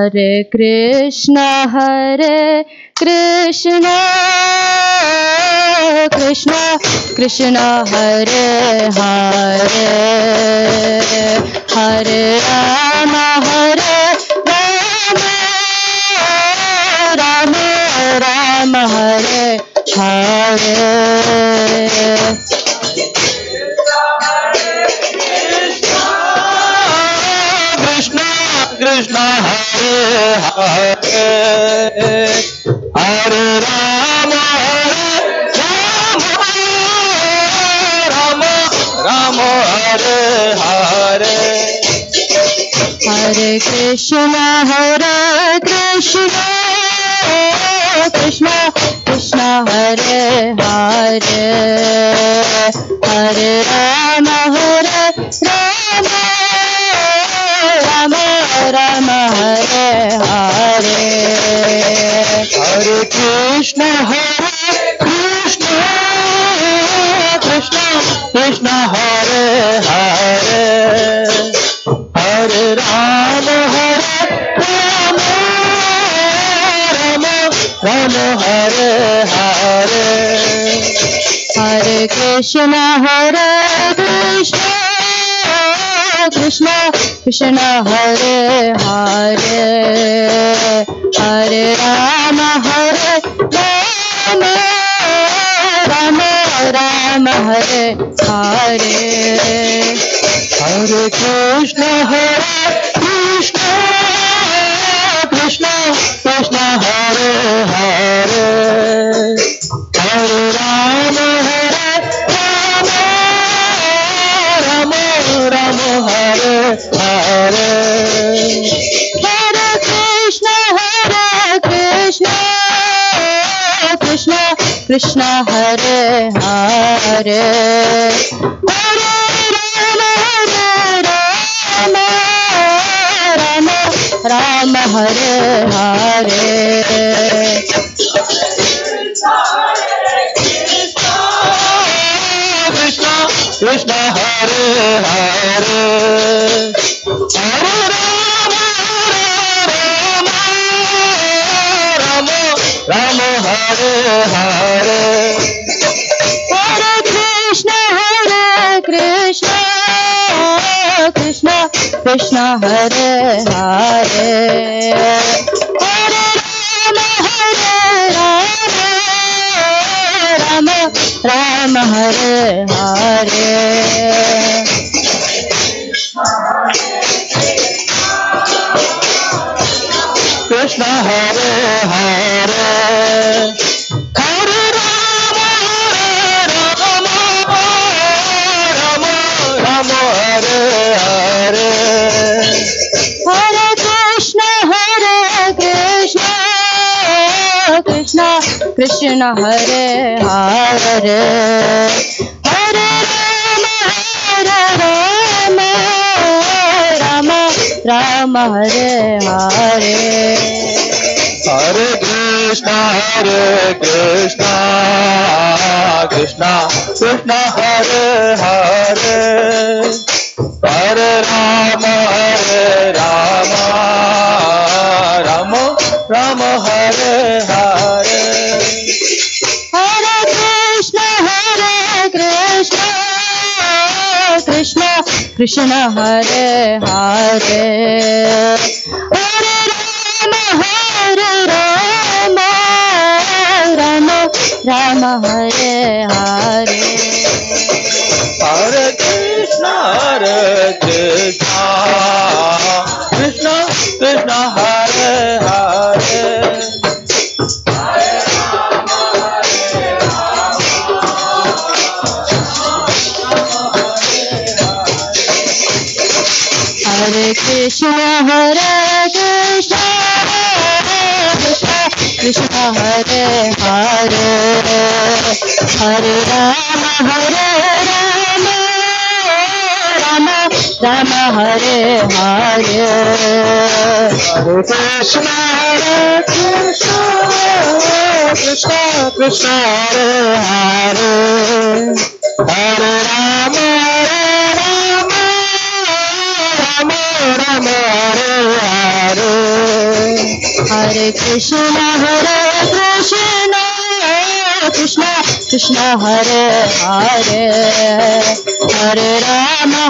Hare Krishna Krishna Krishna Hare Hare Hare Rama Rama Rama Hare Hare
Krishna Krishna Hare Hare Hare Rama Rama Rama Hare Hare
Hare Krishna Krishna Krishna Hare Hare Hare Rama Rama Rama Hare Hare
Hare Krishna Krishna Krishna Hare Hare Hare Rama Rama Hare Hare
Hare Krishna Krishna Krishna Hare Hare Hare Rama Rama Hare Hare
Hare Krishna Krishna Krishna Hare Hare Hare Rama Rama Hare Hare
Hare Krishna Krishna Krishna Hare Hare Hare Rama Hare Hare
Krishna Krishna Hare Hare Hare Rama Hare Hare
Hare Krishna Krishna Krishna Hare Hare Hare Rama Hare Hare
Krishna Hare Hare Hare Rama Hare Hare
Hare Krishna Krishna Hare Hare Hare Rama Hare Hare
Hare Krishna Krishna Krishna Hare Hare Hare Rama Rama Hare Hare
Hare Krishna Krishna Hare Hare Hare Rama Hare Hare
Hare Krishna Krishna Krishna Hare Hare
Hare Krishna Krishna Hare Hare Hare Rama Rama Hare Hare
Hare Krishna Krishna Hare Hare Hare Rama Rama Hare Hare
Hare Krishna Krishna Krishna Hare Hare Hare Rama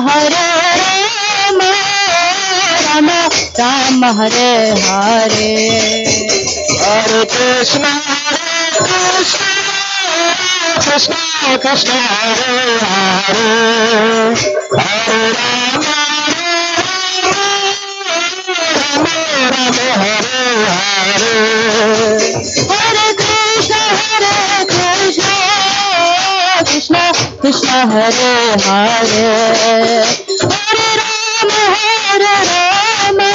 Rama Rama Hare Hare
Hare Krishna Krishna Krishna Hare Hare Hare Rama Rama Hare Hare
Hare Krishna Krishna Krishna Hare Hare Hare Rama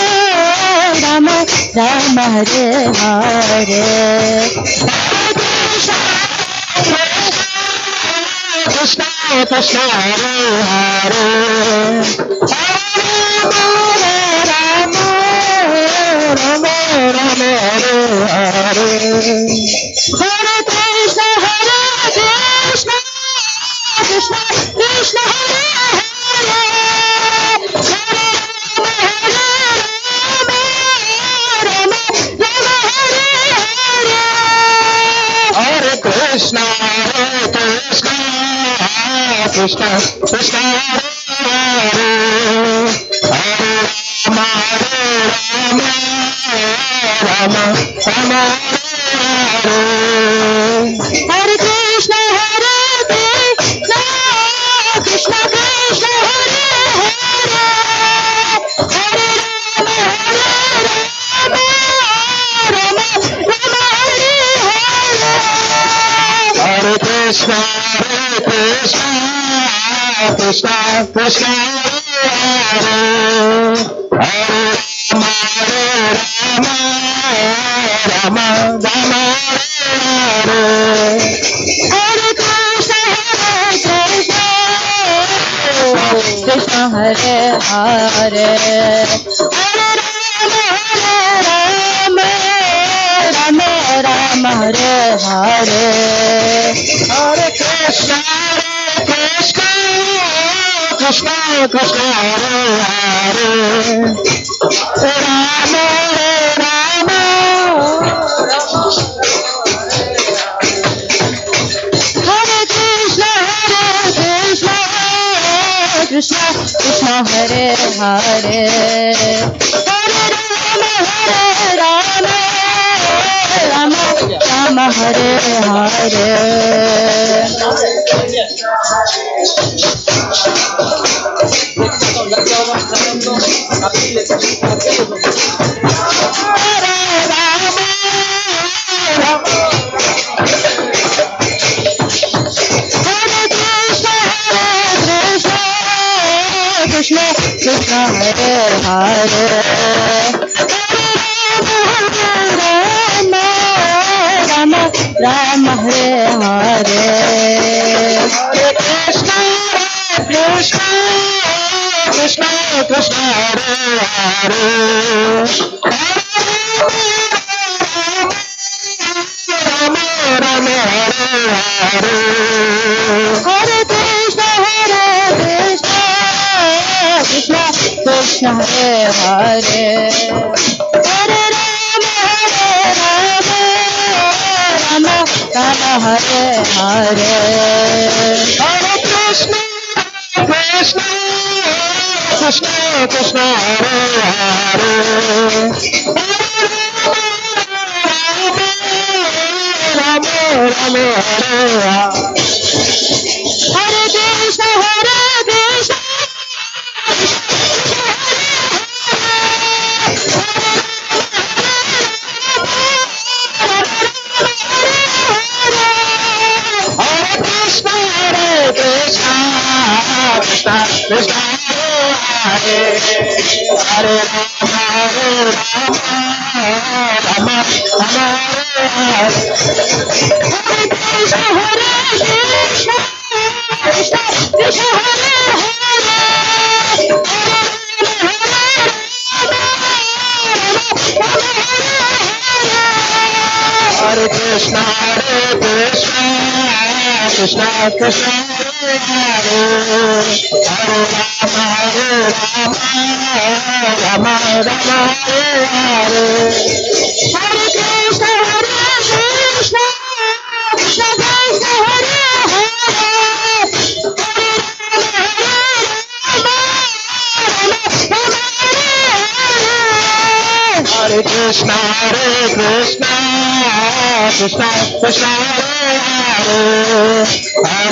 Rama Rama Hare Hare
Krishna Krishna Hare Hare Rama Rama Hare Hare
Hare Krishna Krishna Krishna Hare Hare Hare Rama Rama Rama Hare Hare
Hare Krishna Krishna Krishna Hare Hare Rama Rama Rama Hare
Hare Krishna Krishna Krishna Hare Hare Hare Rama Rama Rama Hare Hare
Hare Krishna Krishna Krishna Hare Hare Rama Rama Rama Hare
Hare Krishna Krishna Hare Hare Hare Rama Rama Rama Hare Hare
Hare Krishna Krishna Krishna Hare Hare Rama Rama
Hare Krishna Krishna Krishna Hare Hare Hare Rama Rama Rama Hare Hare Krishna Krishna Hare Hare Rama Rama Rama Hare Hare
Hare Krishna Krishna Krishna Hare Hare Rama Rama Hare Hare
Hare Krishna Krishna Krishna Hare Hare Hare Rama Rama Hare Hare
Hare Krishna Krishna Krishna Hare Hare Rama Rama Hare
Hare Krishna
Krishna Krishna Hare Hare Rama Rama Rama Hare
Krishna Krishna Krishna Hare
Hare Krishna Krishna Krishna Hare Hare Krishna, Krishna Krishna Hare Hare, Hare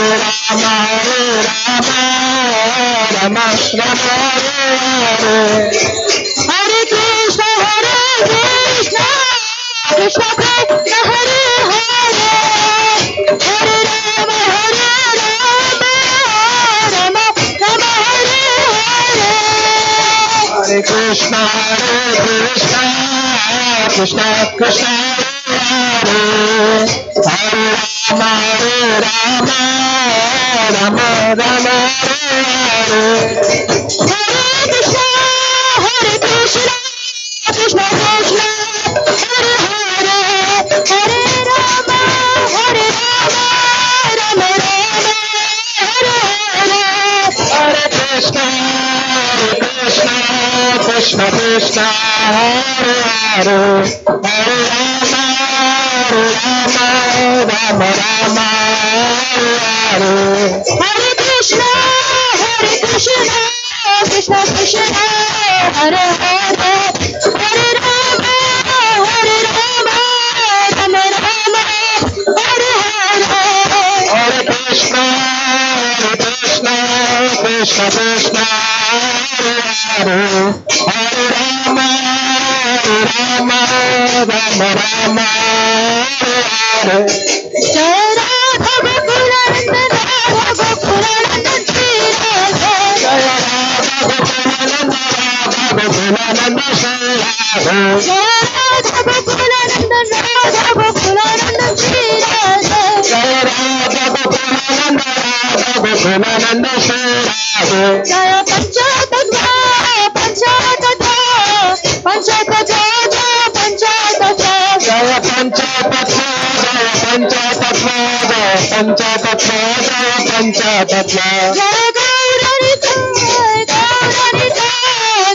Rama, Rama Rama Hare Hare. Hare Krishna, Krishna Krishna Hare Hare, Hare Rama, Rama Rama Hare Hare. Hare Krishna, Krishna Krishna Hare Hare, Hare Rama, Rama Rama Hare Hare. Hare Krishna, Krishna Krishna Hare Hare, Hare Rama, Rama Rama Hare Hare. Hare Krishna, Krishna Krishna Hare Hare, Hare Rama, Rama Rama Hare Hare. Hare Krishna, Krishna Krishna Hare Hare, Hare Rama, Rama Rama Hare Hare. Hare Krishna, Krishna Krishna Hare Hare, Hare Rama, Rama Rama Hare Hare. Jai Radha Gokulandan, Radha Gokulandan Shri Radha. Jai Radha Gokulandan, Radha Gokulandan Shri Radha. Jai Radha Gokulandan, Radha Gokulandan Shri Radha. Jai Radha Gokulandan, Radha Gokulandan Shri Radha. Jai Panchatattva, Panchatattva, Panchatattva, Jai Panchatattva. Jai Panchatattva, Jai Panchatattva, Jai Panchatattva, Jai Panchatattva. Jai Gaurarita, Gaurarita,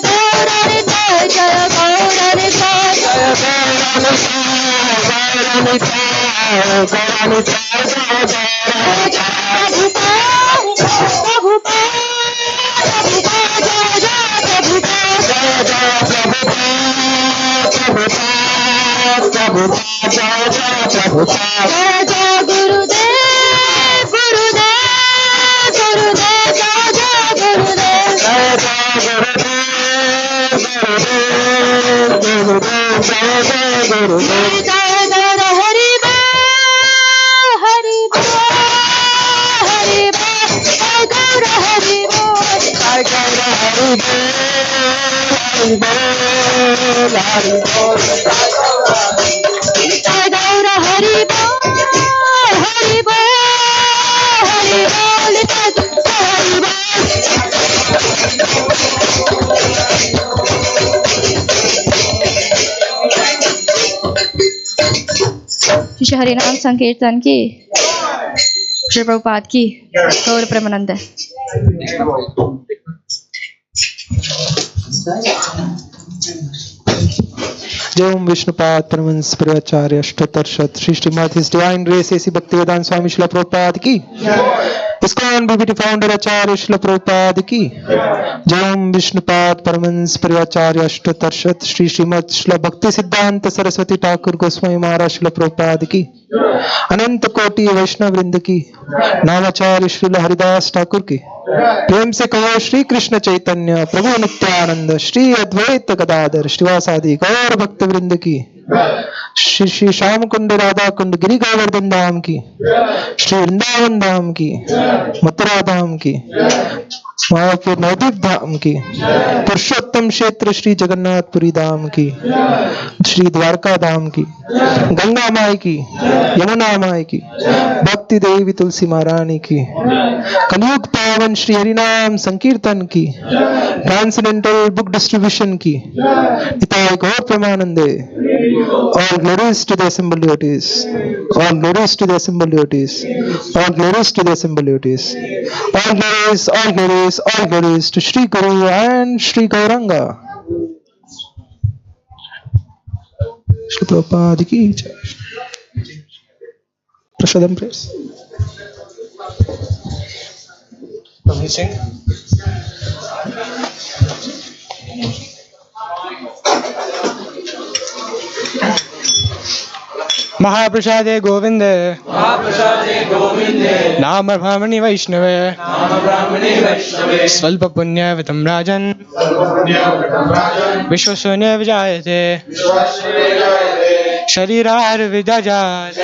Gaurarita, Jai Gaurarita, Jai Gaurarita, Gaurarita, Gaurarita,
Shri हरिनाम संकीर्तन की, श्री प्रभुपाद की गौर प्रेमानंद।
जय ओम विष्णुपाद परमहंस परिवाचार्य अष्टोत्तर शत श्री श्रीमद his divine grace A C Bhaktivedanta Swami Srila Prabhupada की, ISKCON BBT founder acharya Srila Prabhupada की। जय ओम विष्णुपाद परमहंस परिवाचार्य अष्टोत्तर शत श्री श्रीमद श्रील भक्ति सिद्धांत सरस्वती ठाकुर गोस्वामी महाराज श्रील प्रभुपाद की, अनंत कोटि वैष्णव वृंद की, नामाचार्य श्रील हरिदास ठाकुर की। प्रेम से कहो श्री कृष्ण चैतन्य प्रभु नित्यानंद श्री अद्वैत गदाधर श्रीवासादि गौर भक्त वृंद की। श्री श्री श्याम कुंड राधा कुंड गिरि गोवर्धन धाम की, श्री वृंदावन धाम की, मथुरा धाम की, मायापुर नवद्वीप धाम की, पुरुषोत्तम क्षेत्र श्री जगन्नाथपुरी धाम की, श्री द्वारका धाम की, गंगा माई की, यमुना माई की, भक्ति देवी तुलसी महारानी की, कलयुग पावन श्री हरिनाम संकीर्तन की, ट्रांसेंडेंटल बुक डिस्ट्रीब्यूशन की, इताई गौर प्रेमानंदे. All glories to the assembled devotees. All glories to the assembled devotees. All glories to the assembled devotees. All glories, all glories, all glories to Shri Guru and Shri Gauranga. Shri Prabhupada ki jai. Prasadam prayers.
Sing. महाप्रसादे Govind नाम ब्राह्मणी वैष्णवे स्वल्प पुण्यवतं राजन् विश्वसुने विजायते शरीरार विदजात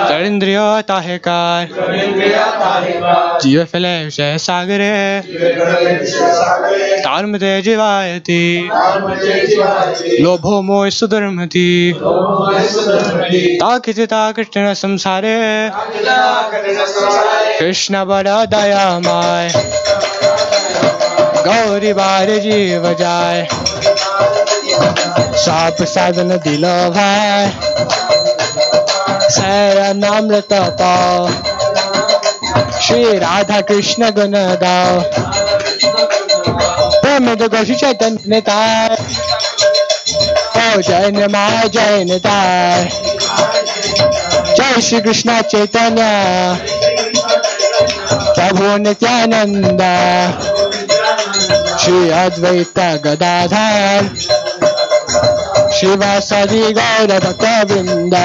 तरिन्द्रियो ताहेकार जीव फले विषय सागरे तार्मते जीवायति लोभो मोह सुधर्मति ताकिता कृष्ण संसारे कृष्ण बड़ा दयामय गौरी बार जीव जाय साप साधन दिलो भाई शरणामृत पाओ श्री राधा कृष्ण गुण गाओ प्रेम तो गोशी चैतन्य निताय ओ जय नमः जय निताय जय श्री कृष्ण चैतन्य प्रभु नित्यानंद श्री अद्वैत गदाधर शिवासादि गौर भक्तवृंद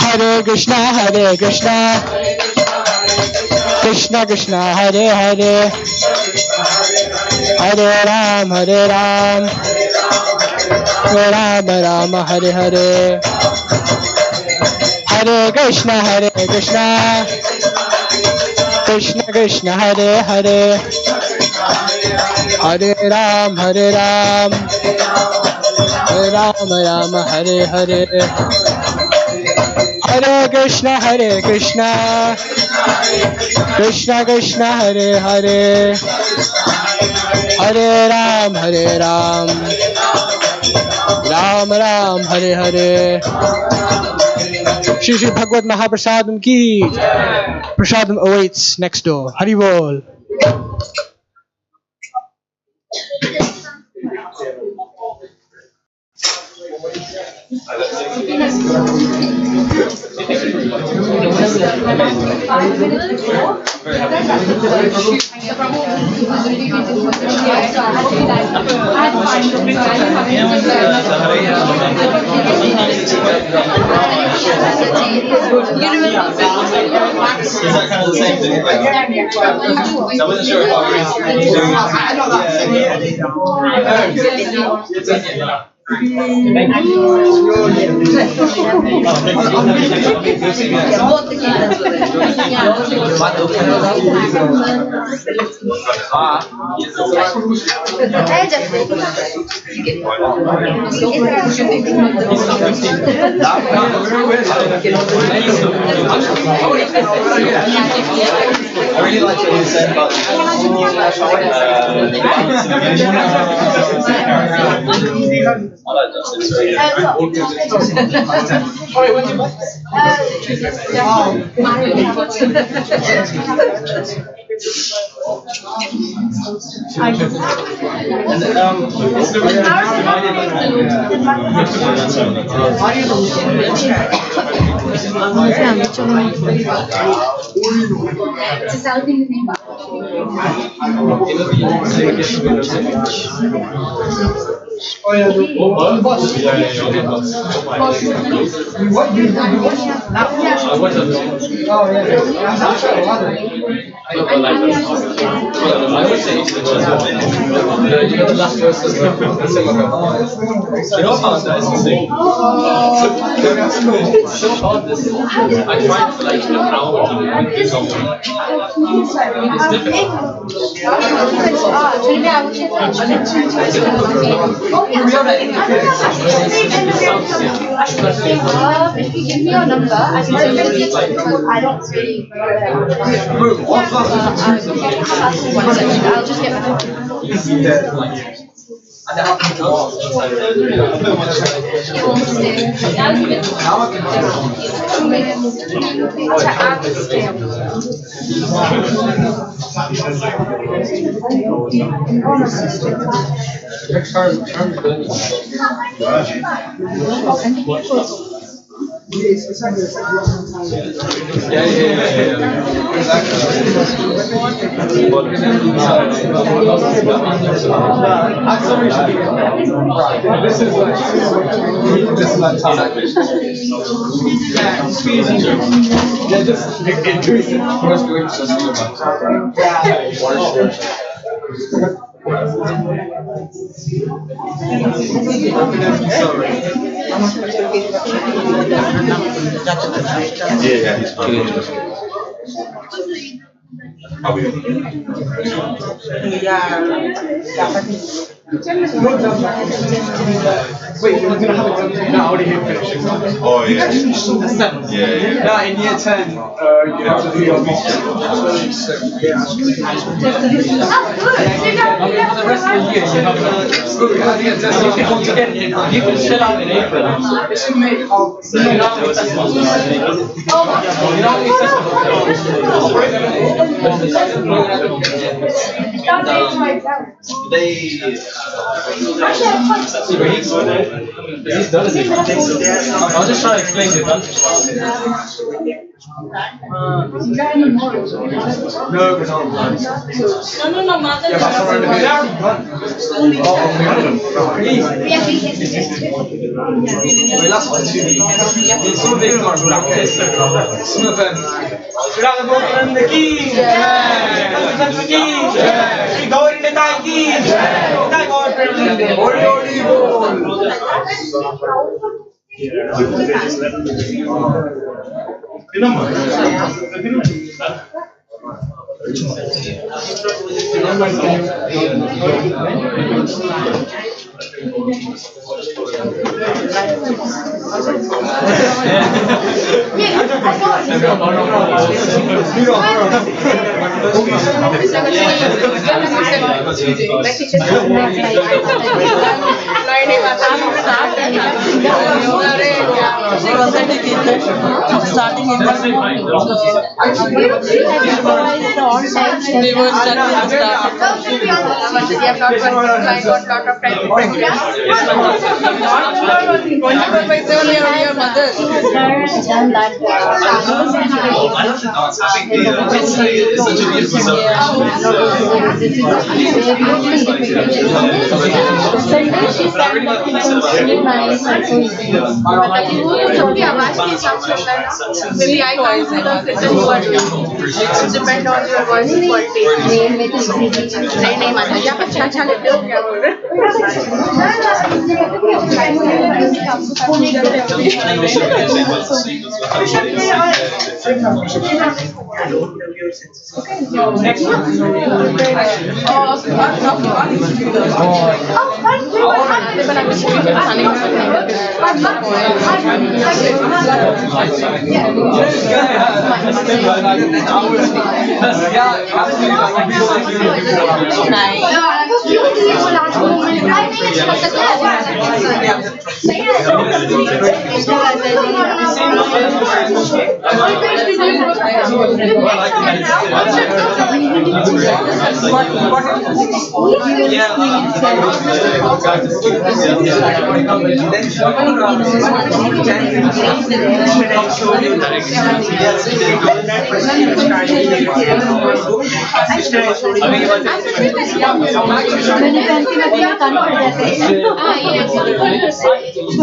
हरे Krishna Krishna Krishna Hare Hare Hare Ram Ram Ram Hare Hare Hare Krishna Krishna Krishna Hare Hare Hare Ram Ram Ram Hare Hare Hare Krishna Krishna Krishna Hare Hare Hare Ram Ram Ram Hare Hare. Shri Shri Bhagavad Mahaprasadam ki. Prasadam awaits next door. Hari Bol.
Is that kind of the same thing? Like, I wasn't sure if I I really like what you said about I like that. It's very
If you give me your number, I can send you the I don't really. I'll just get back to you.
This is like time. Yeah, just increase it. Wait, you're going to have it now, already here finishing. Oh, yeah. Yeah. In year 10, you have to do your for the rest of the year, you have you can fill out in April. It's in May. I'll just try to explain the advantage. No, we're not. No, mother. Yeah, last one too. Some of it's not practice. Some of them.
Maybe I can't do the fitness quality. It depends on your voice quality. नहीं माता जी आप अच्छा लेते हो क्या बोल रहे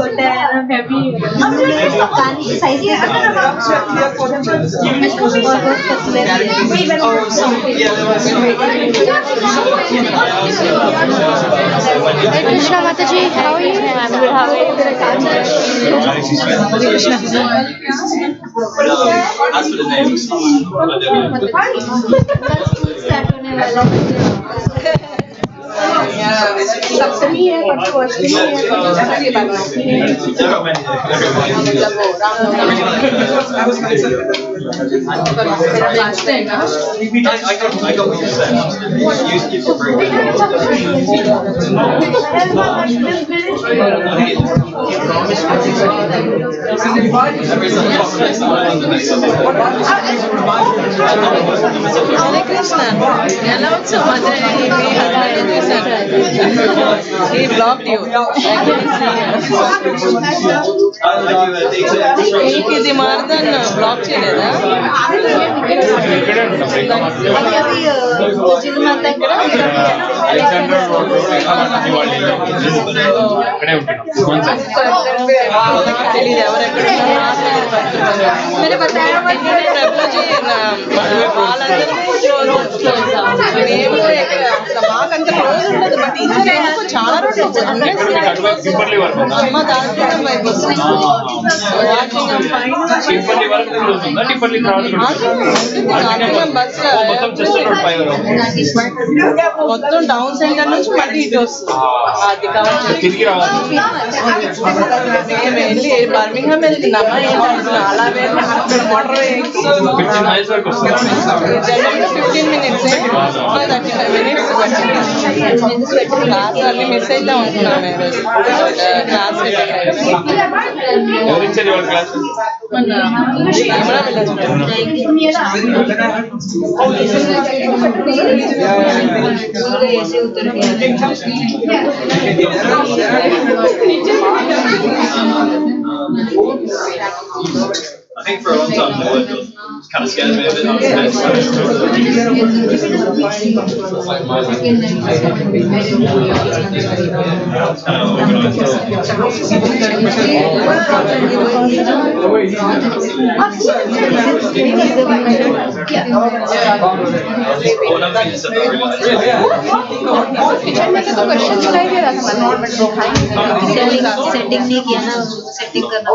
छोटा heavy size
Krishna Mataji, how are you? I'm good. How are you?
As for the names,
सप्तमी है परसों अष्टमी है परसों छठी है
Hare Krishna. Hello, so much. He blocked you. ఇది మారదాన్ బ్లాక్ చేయలేదా తెలీదు ఎవరెక్కడ మాకంత క్లోజ్ ఉండదు బట్ ఇంకా చాలా రోజులు అమ్మ దాంట్లో మొత్తం టౌన్ సెంటర్ నుంచి మళ్ళీ ఇటు వస్తుంది అది కాబట్టి మేము వెళ్ళి బర్మింగ్హామ్ వెళ్తున్నామా అలా వెళ్ళి అక్కడ మోటార్ 15 minutes 35 minutes క్లాస్ అన్ని మిస్ అయితే ఉంటున్నాం class
I think for a long time the word kind of scares me a bit.
Setting नहीं किया ना सेटिंग करना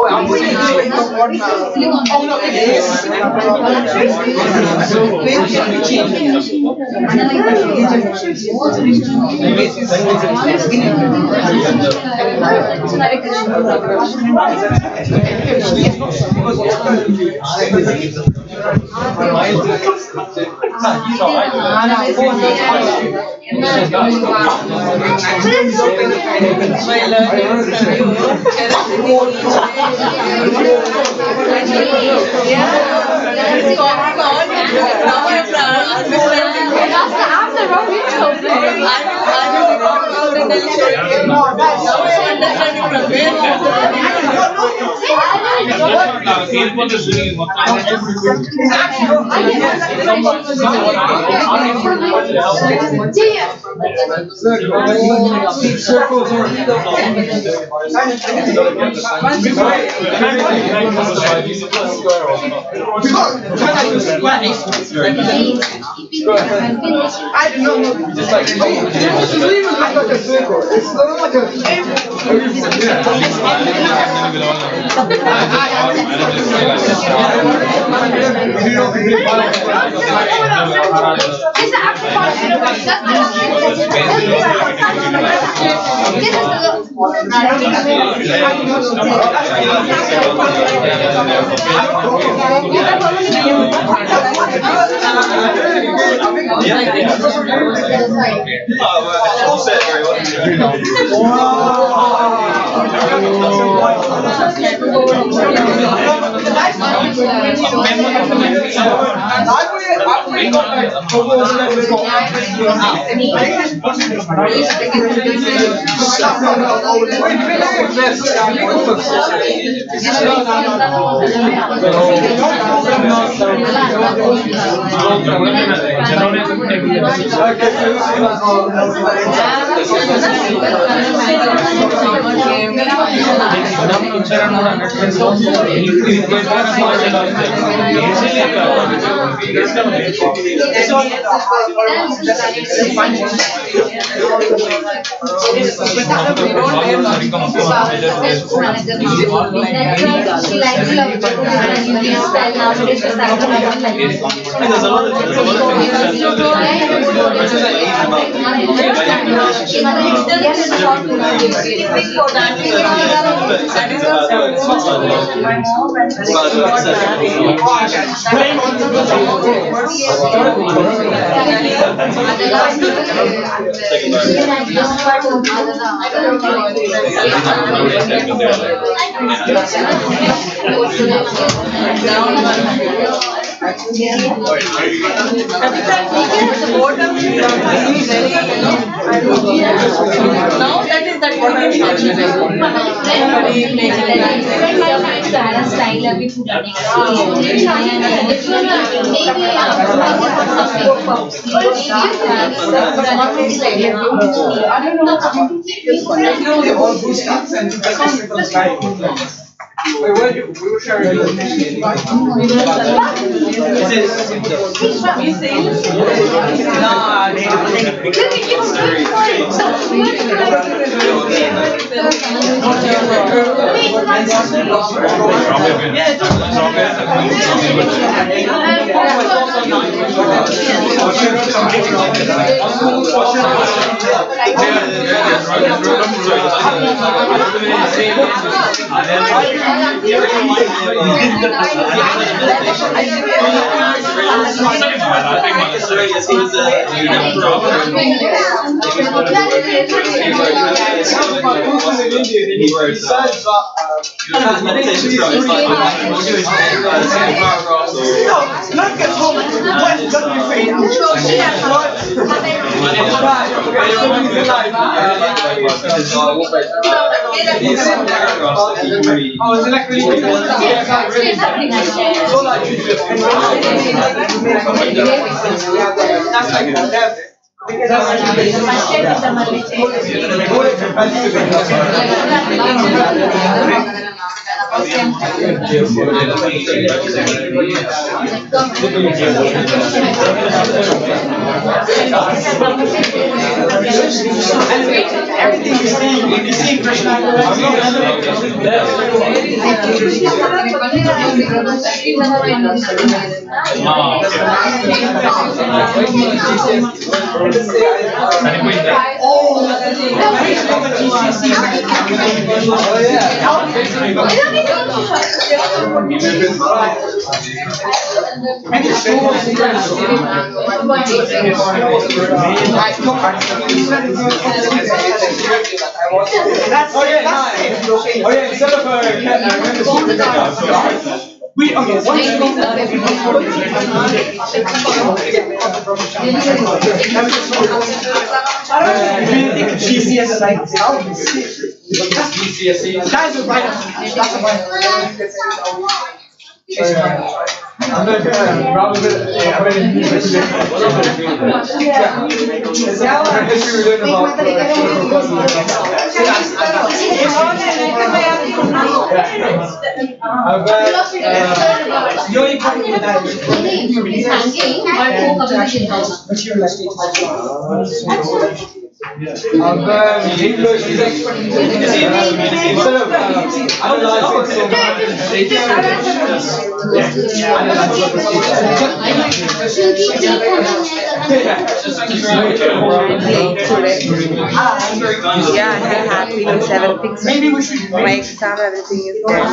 Yeah, I have had 7 things. Maybe we should. My exam, everything is there.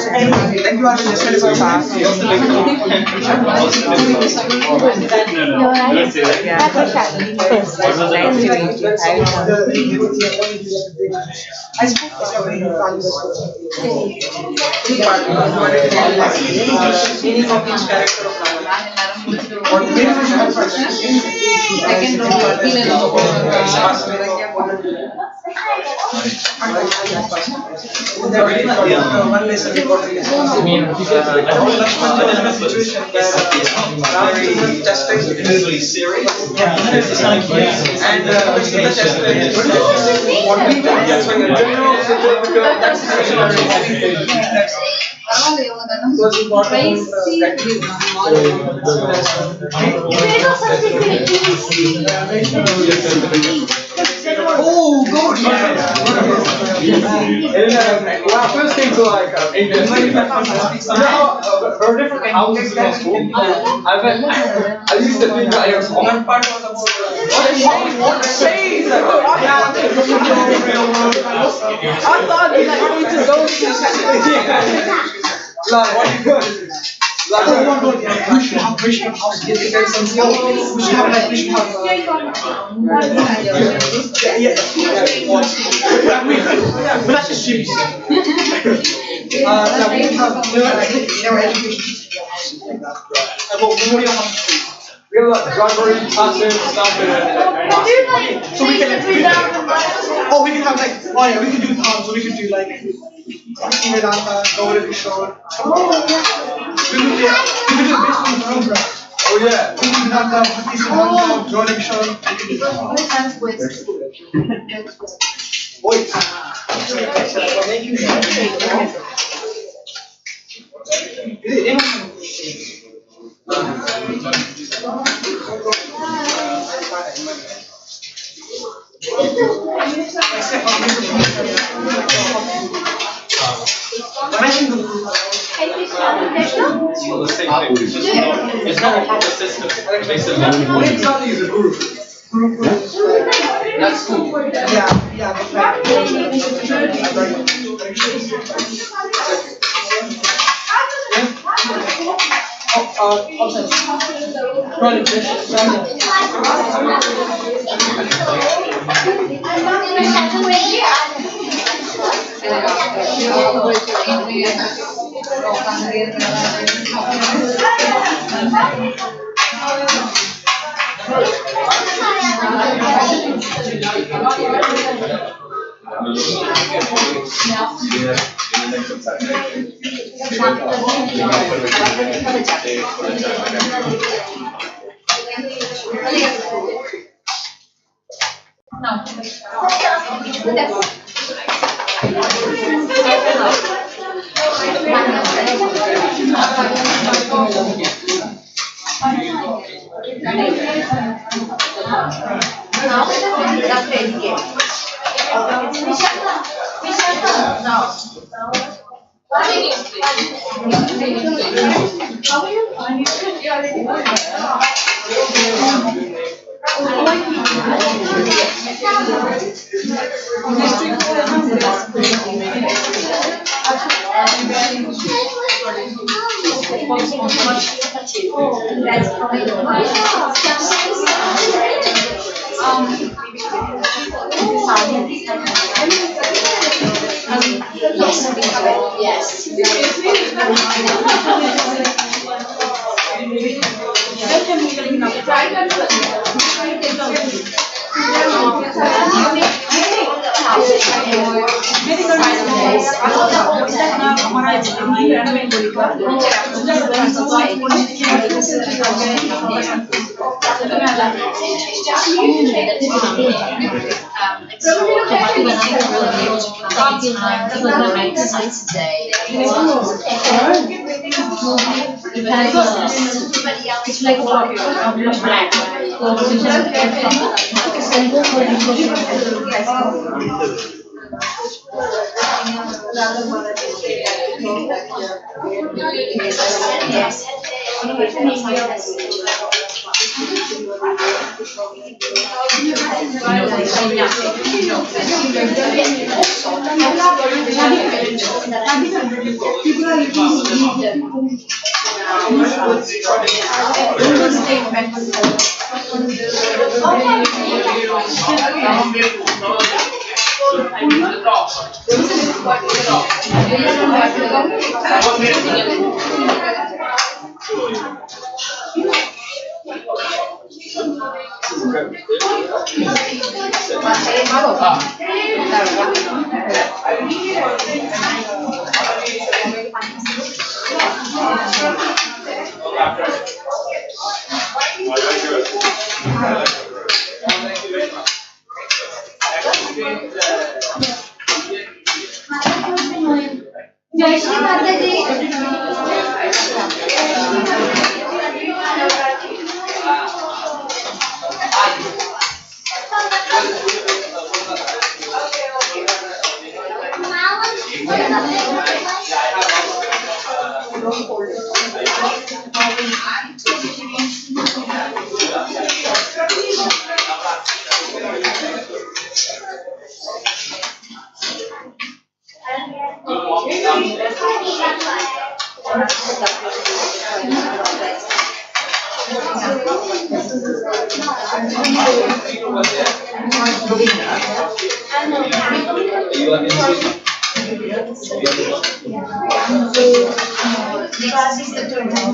Then you are just so fast. Nice to meet you. I
situation where very testing visually serious. And the test what we do is like a general certificate exhibition or oh, good. When I first came to like India, there were different houses in school. I used to think that one part was about what shades. I thought we like going to go to we should have Krishna house. We should have like Krishna house. But that's just cheap. We have never education. We have like library classes stuff. So we can we can have like we can do so we can do like Vedanta, Gaura Kishore. We can do basically program. Oh yeah. We can do Vedanta, Gaura Kishore. Wait. It's not a proper system. What exactly is a guru? That's cool. Yeah.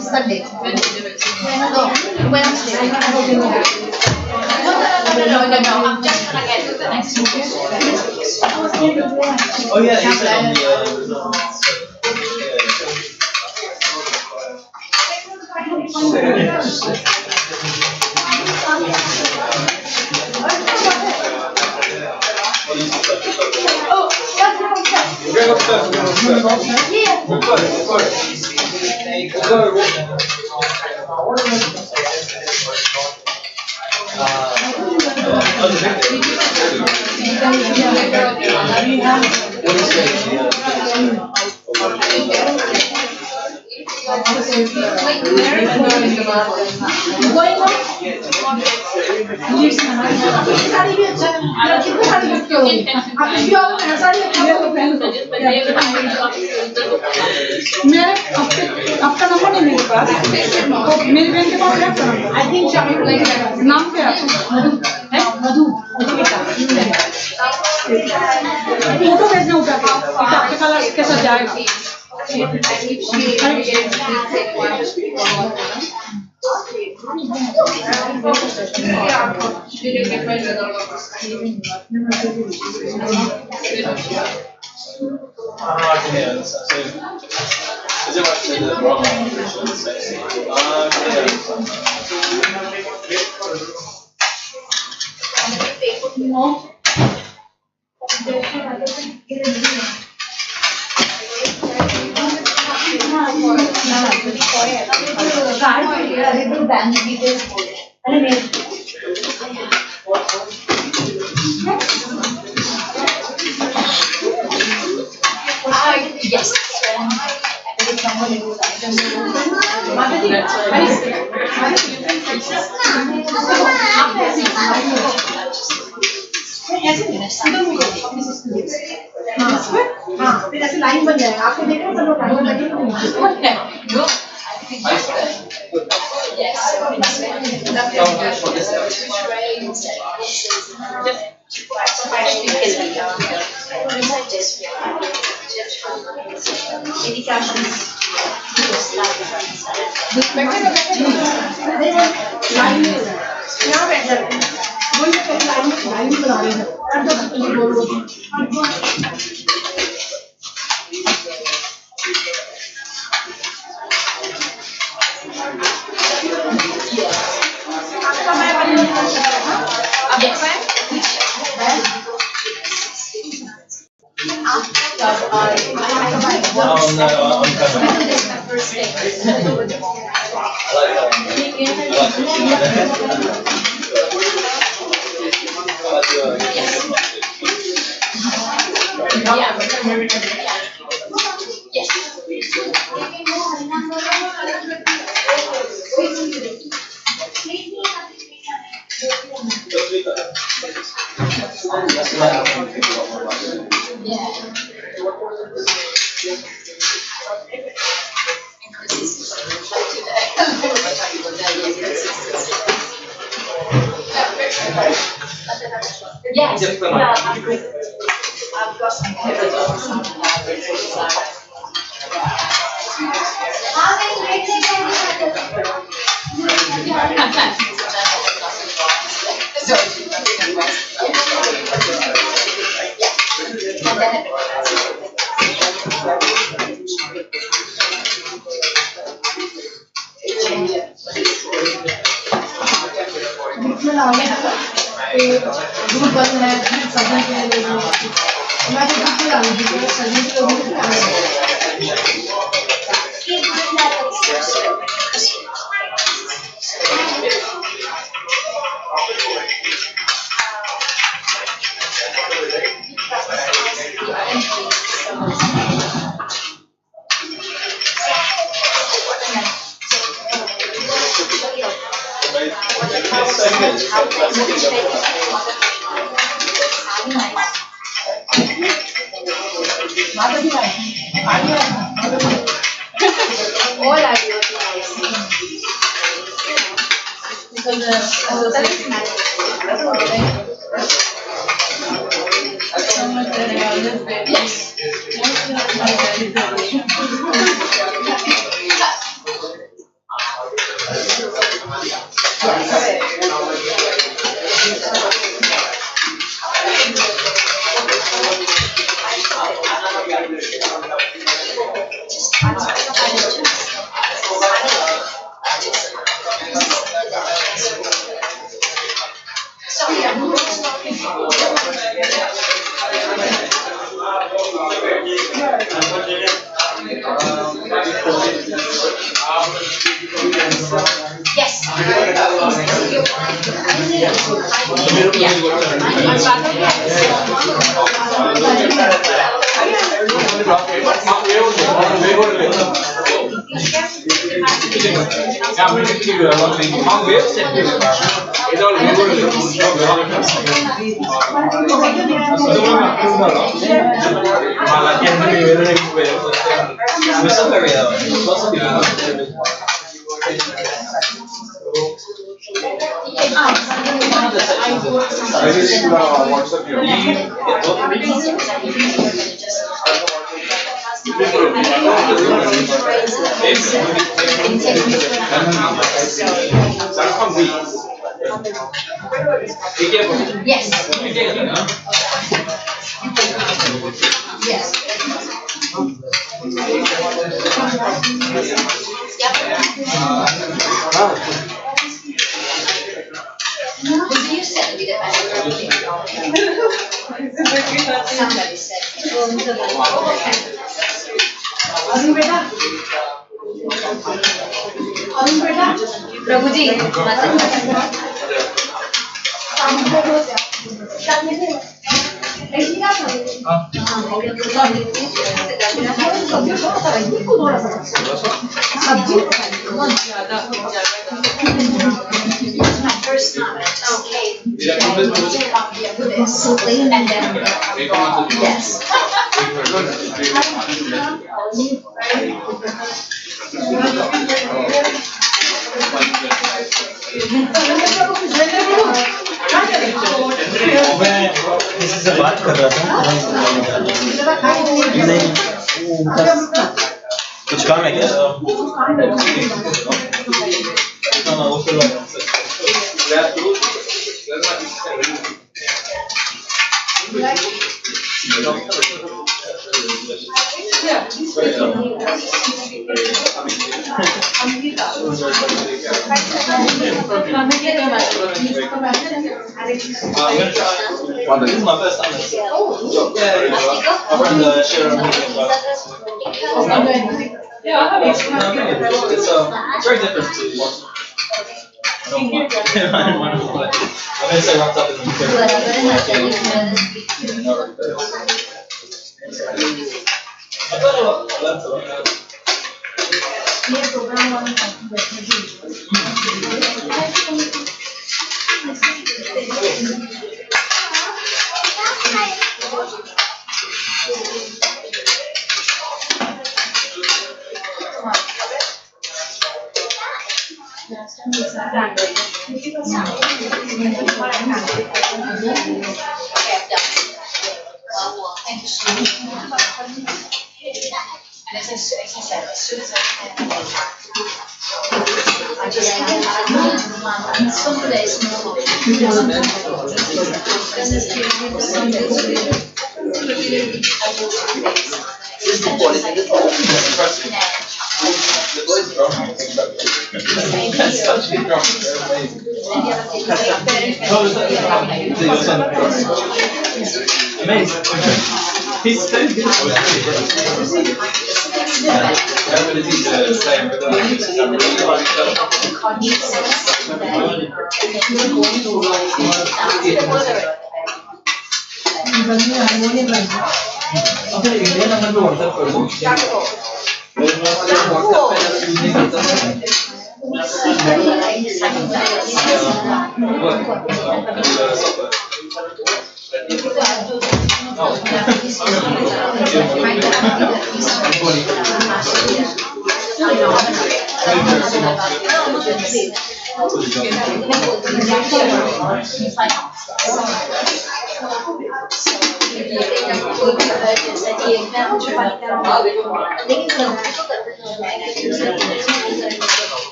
Sunday. Wednesday. No, I'm just gonna get to the next one.
Oh yeah, you said on
आपका number नहीं मेरे पास मेरी बहन के पास है आपका number I think नाम क्या है मधु फोटो भेजना उठा के आपके कलर के साथ जाएगा
Yes.
फिर ऐसे लाइन बन जाएगा आपको देखना सब लोग लाइन लगे
Because प्रभु जी
किसी से बात कर रहा था नहीं कुछ काम है क्या This is my first time. Yeah. My friend shared a meeting about this. Yeah, it's very different to watch. I don't want to play. I'm going to say wrapped up in Amazing. He's so good.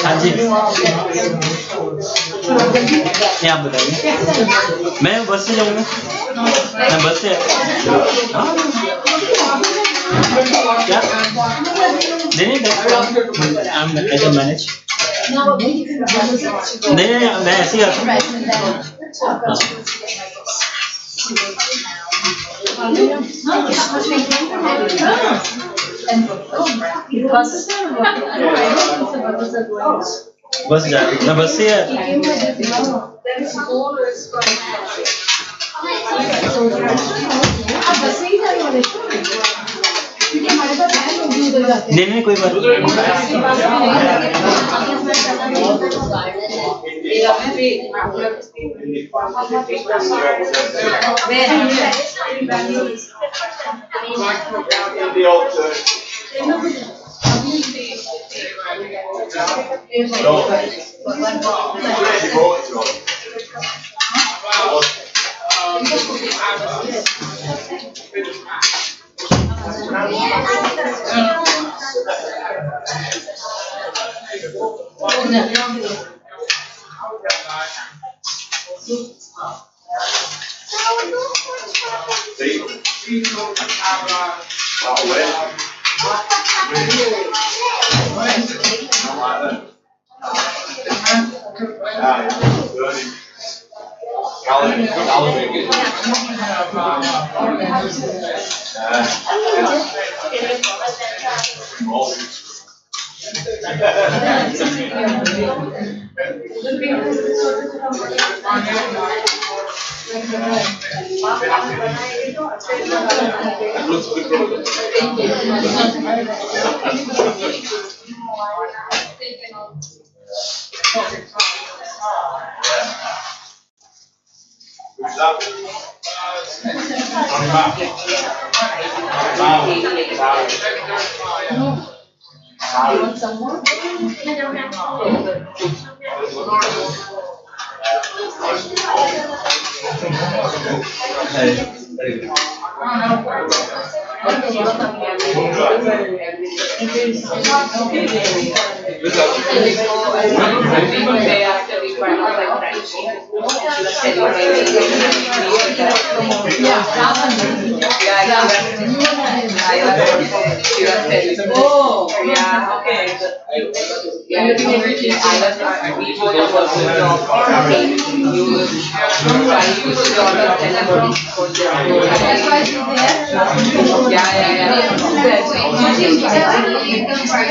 हाँ जी आप बताइए मैं बस से जाऊँगा मैं बस से क्या नहीं I can manage नहीं मैं ऐसे ही आता हूँ बस जा मैं बस से नहीं कोई बात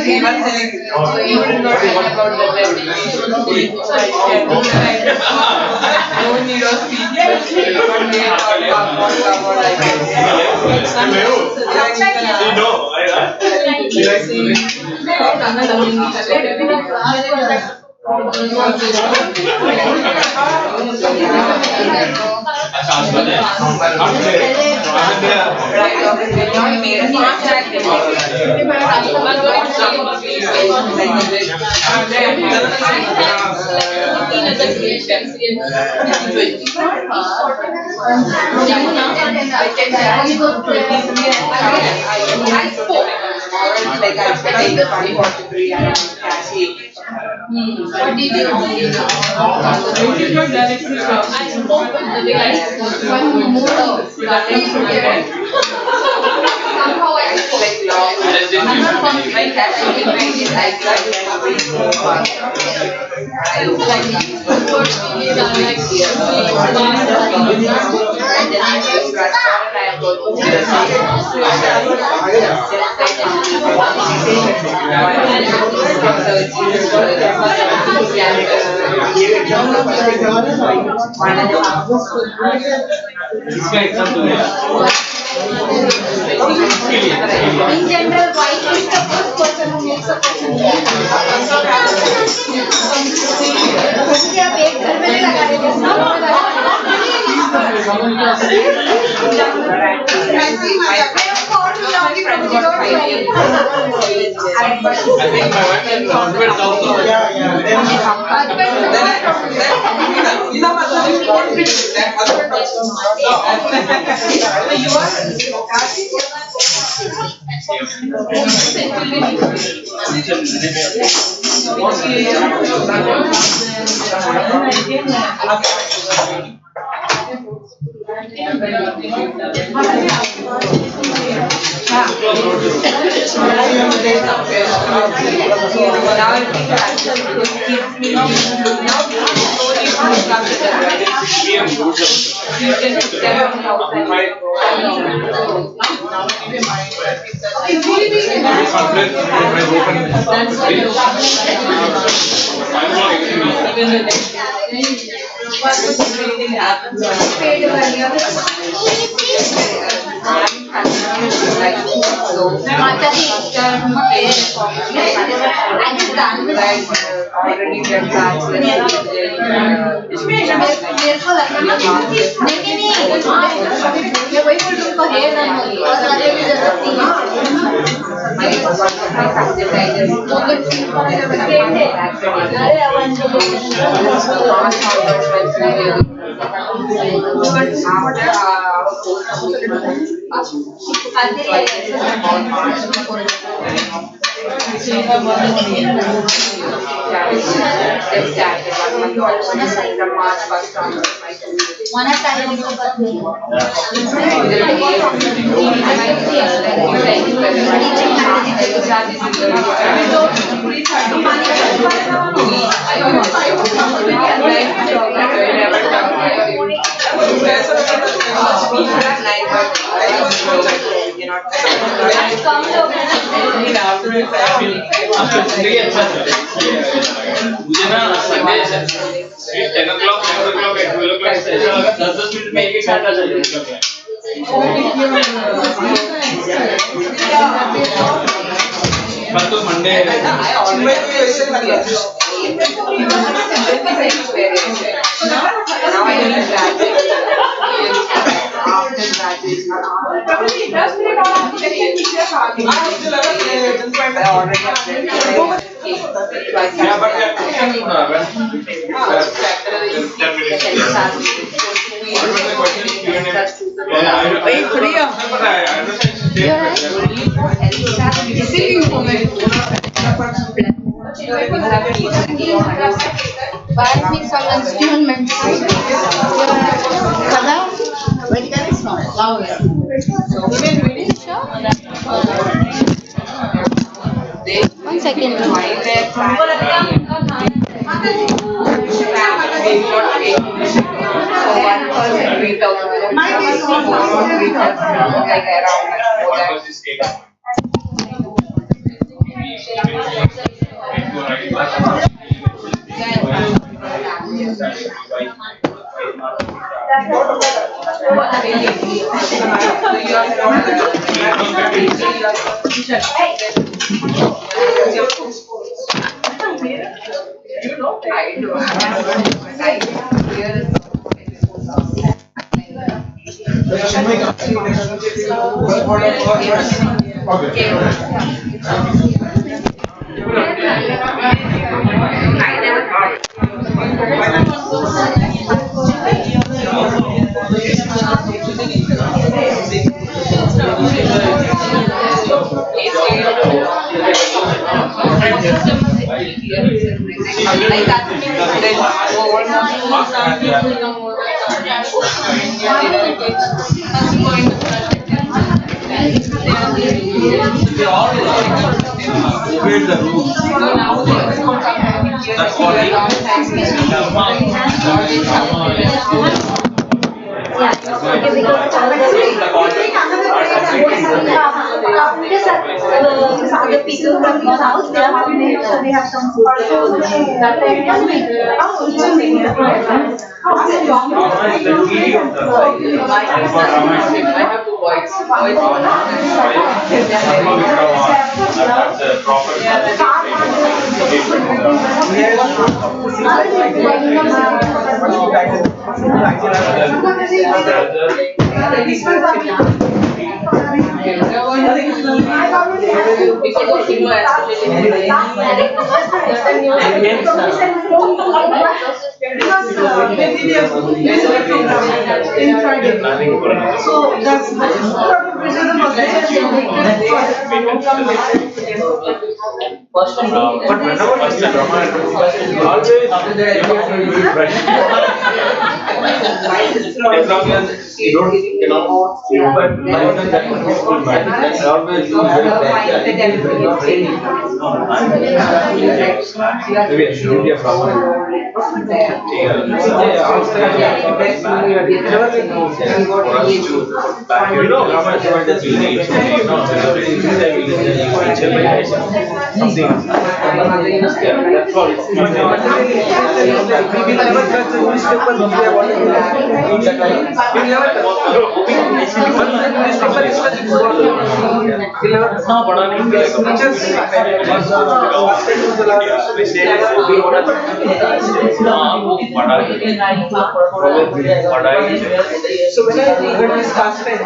he was telling you did not tell about the wedding. No need of speech.
What did you do? I spoke with the guy. Somehow I spoke. In general, white is the first person who makes a person
मुझे ना Sunday 10 o'clock, 11 o'clock, 12 o'clock ऐसा 10 minute में एक घंटा चलेगा कल तो Monday
One second.
Other people from your house, they have to make sure they have some food. So that's
but whenever it's a Ramayana, always after that you do it right. As long as you don't, but more than that one is good, but always you very bad. Maybe I should be a problem. You know, Ramayana is really, something. That's all. We will never touch the newspaper. We have already we never so when I heard this last time, I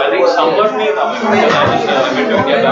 think somewhat me that way we will get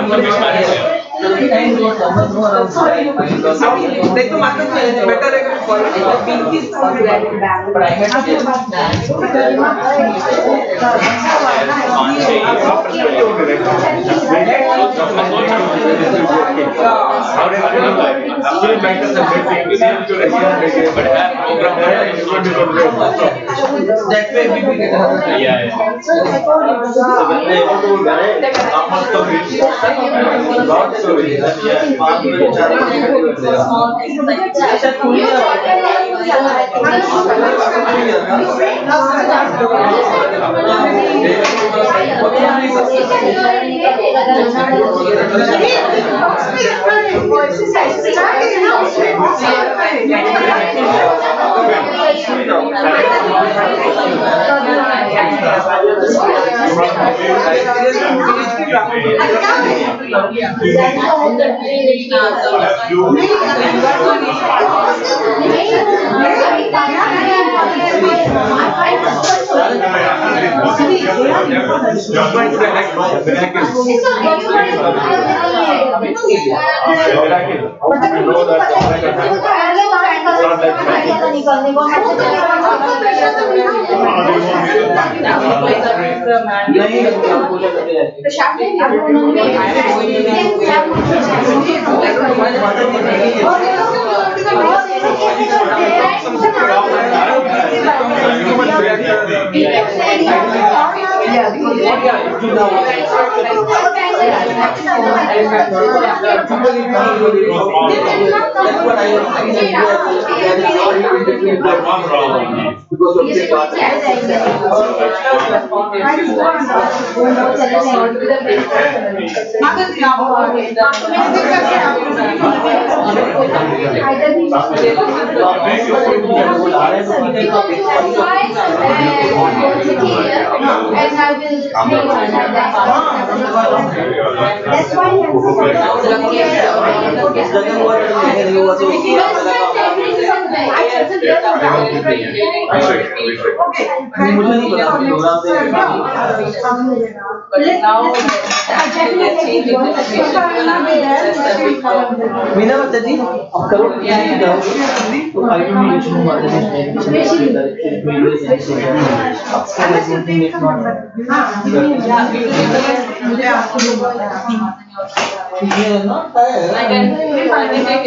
That's why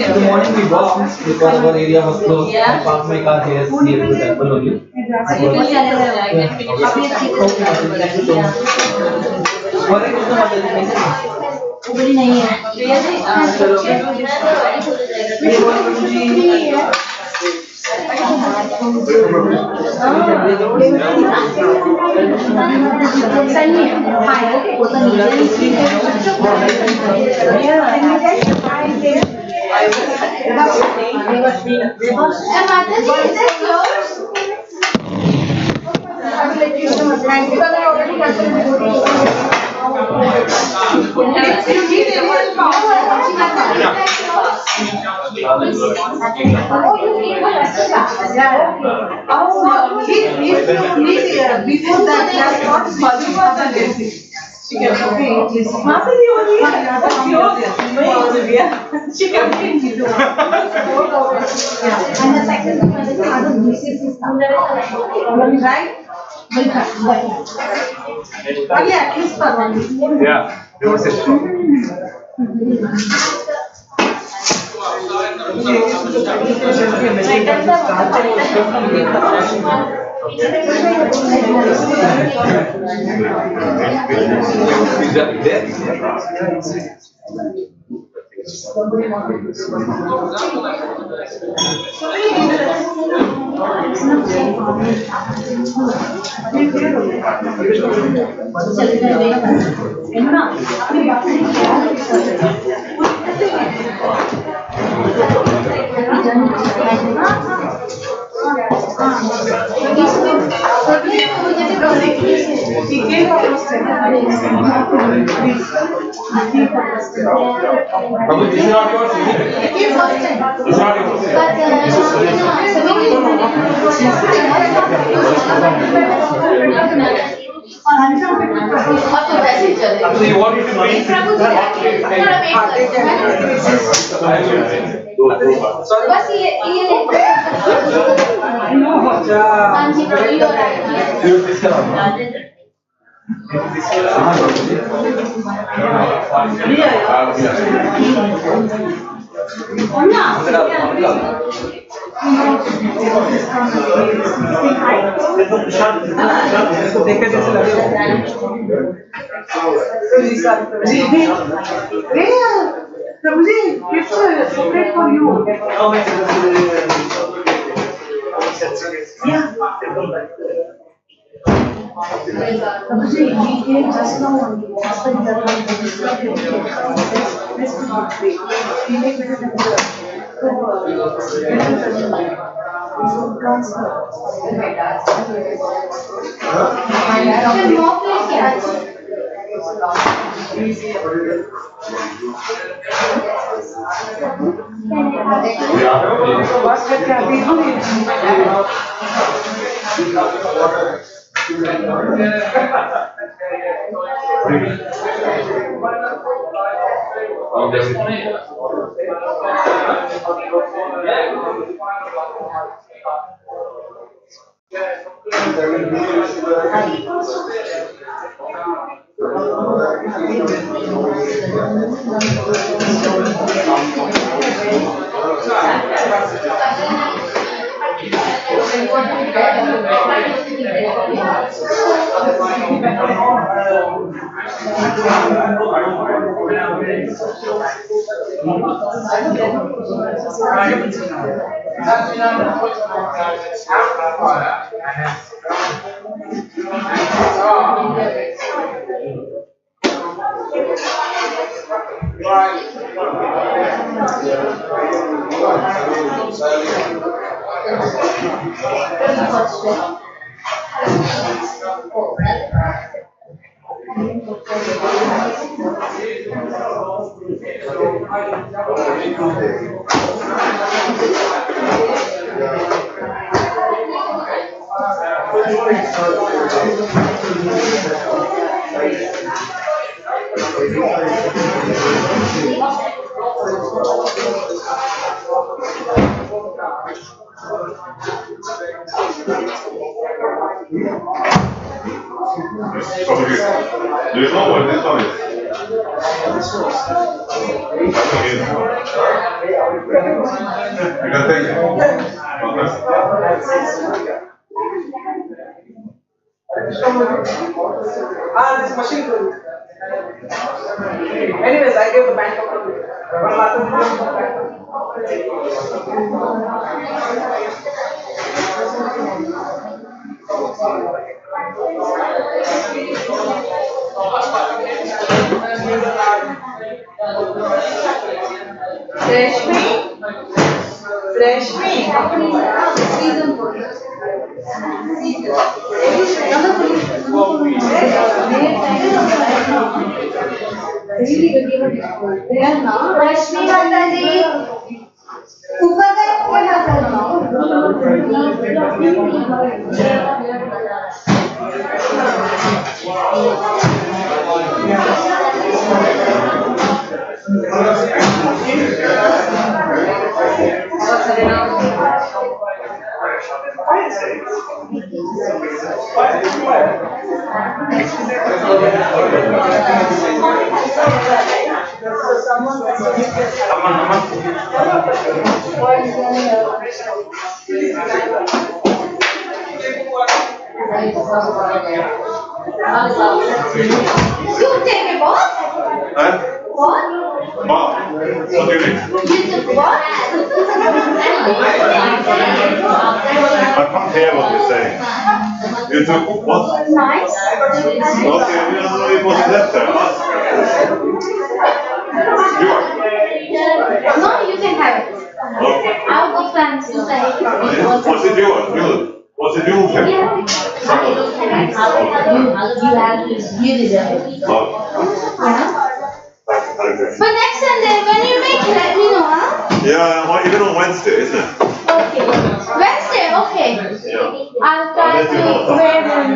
In the morning we walked because our area was closed. I parked my car here near to the temple only. Thank you so much. Hare Krishna Mataji.
उबली नहीं है
Prabhu, this is not yours. It's not yours. So you want it to be?
बस ये Prabhuji, it's separate for you. Yeah. Prabhuji, we came just now only.
Do you know what this one is? You can take it.
This machine. Anyways, I gave the bank
Rashmi Mataji, ऊपर का कोई हाथ You take a bath? What?
What do you mean?
You took what?
I can't hear what you're saying. You took what?
Nice.
Okay, it wasn't left there. Yours.
No, you can have it.
Okay.
I'll go fancy side.
Was it yours? Good. Was it yours?
You deserve it.
Oh.
Yeah.
Okay.
But next Sunday, when you make it, let me know, huh?
Yeah, well, even on Wednesday, isn't it?
Okay. Wednesday, okay.
Yeah.
I'll try to wear them.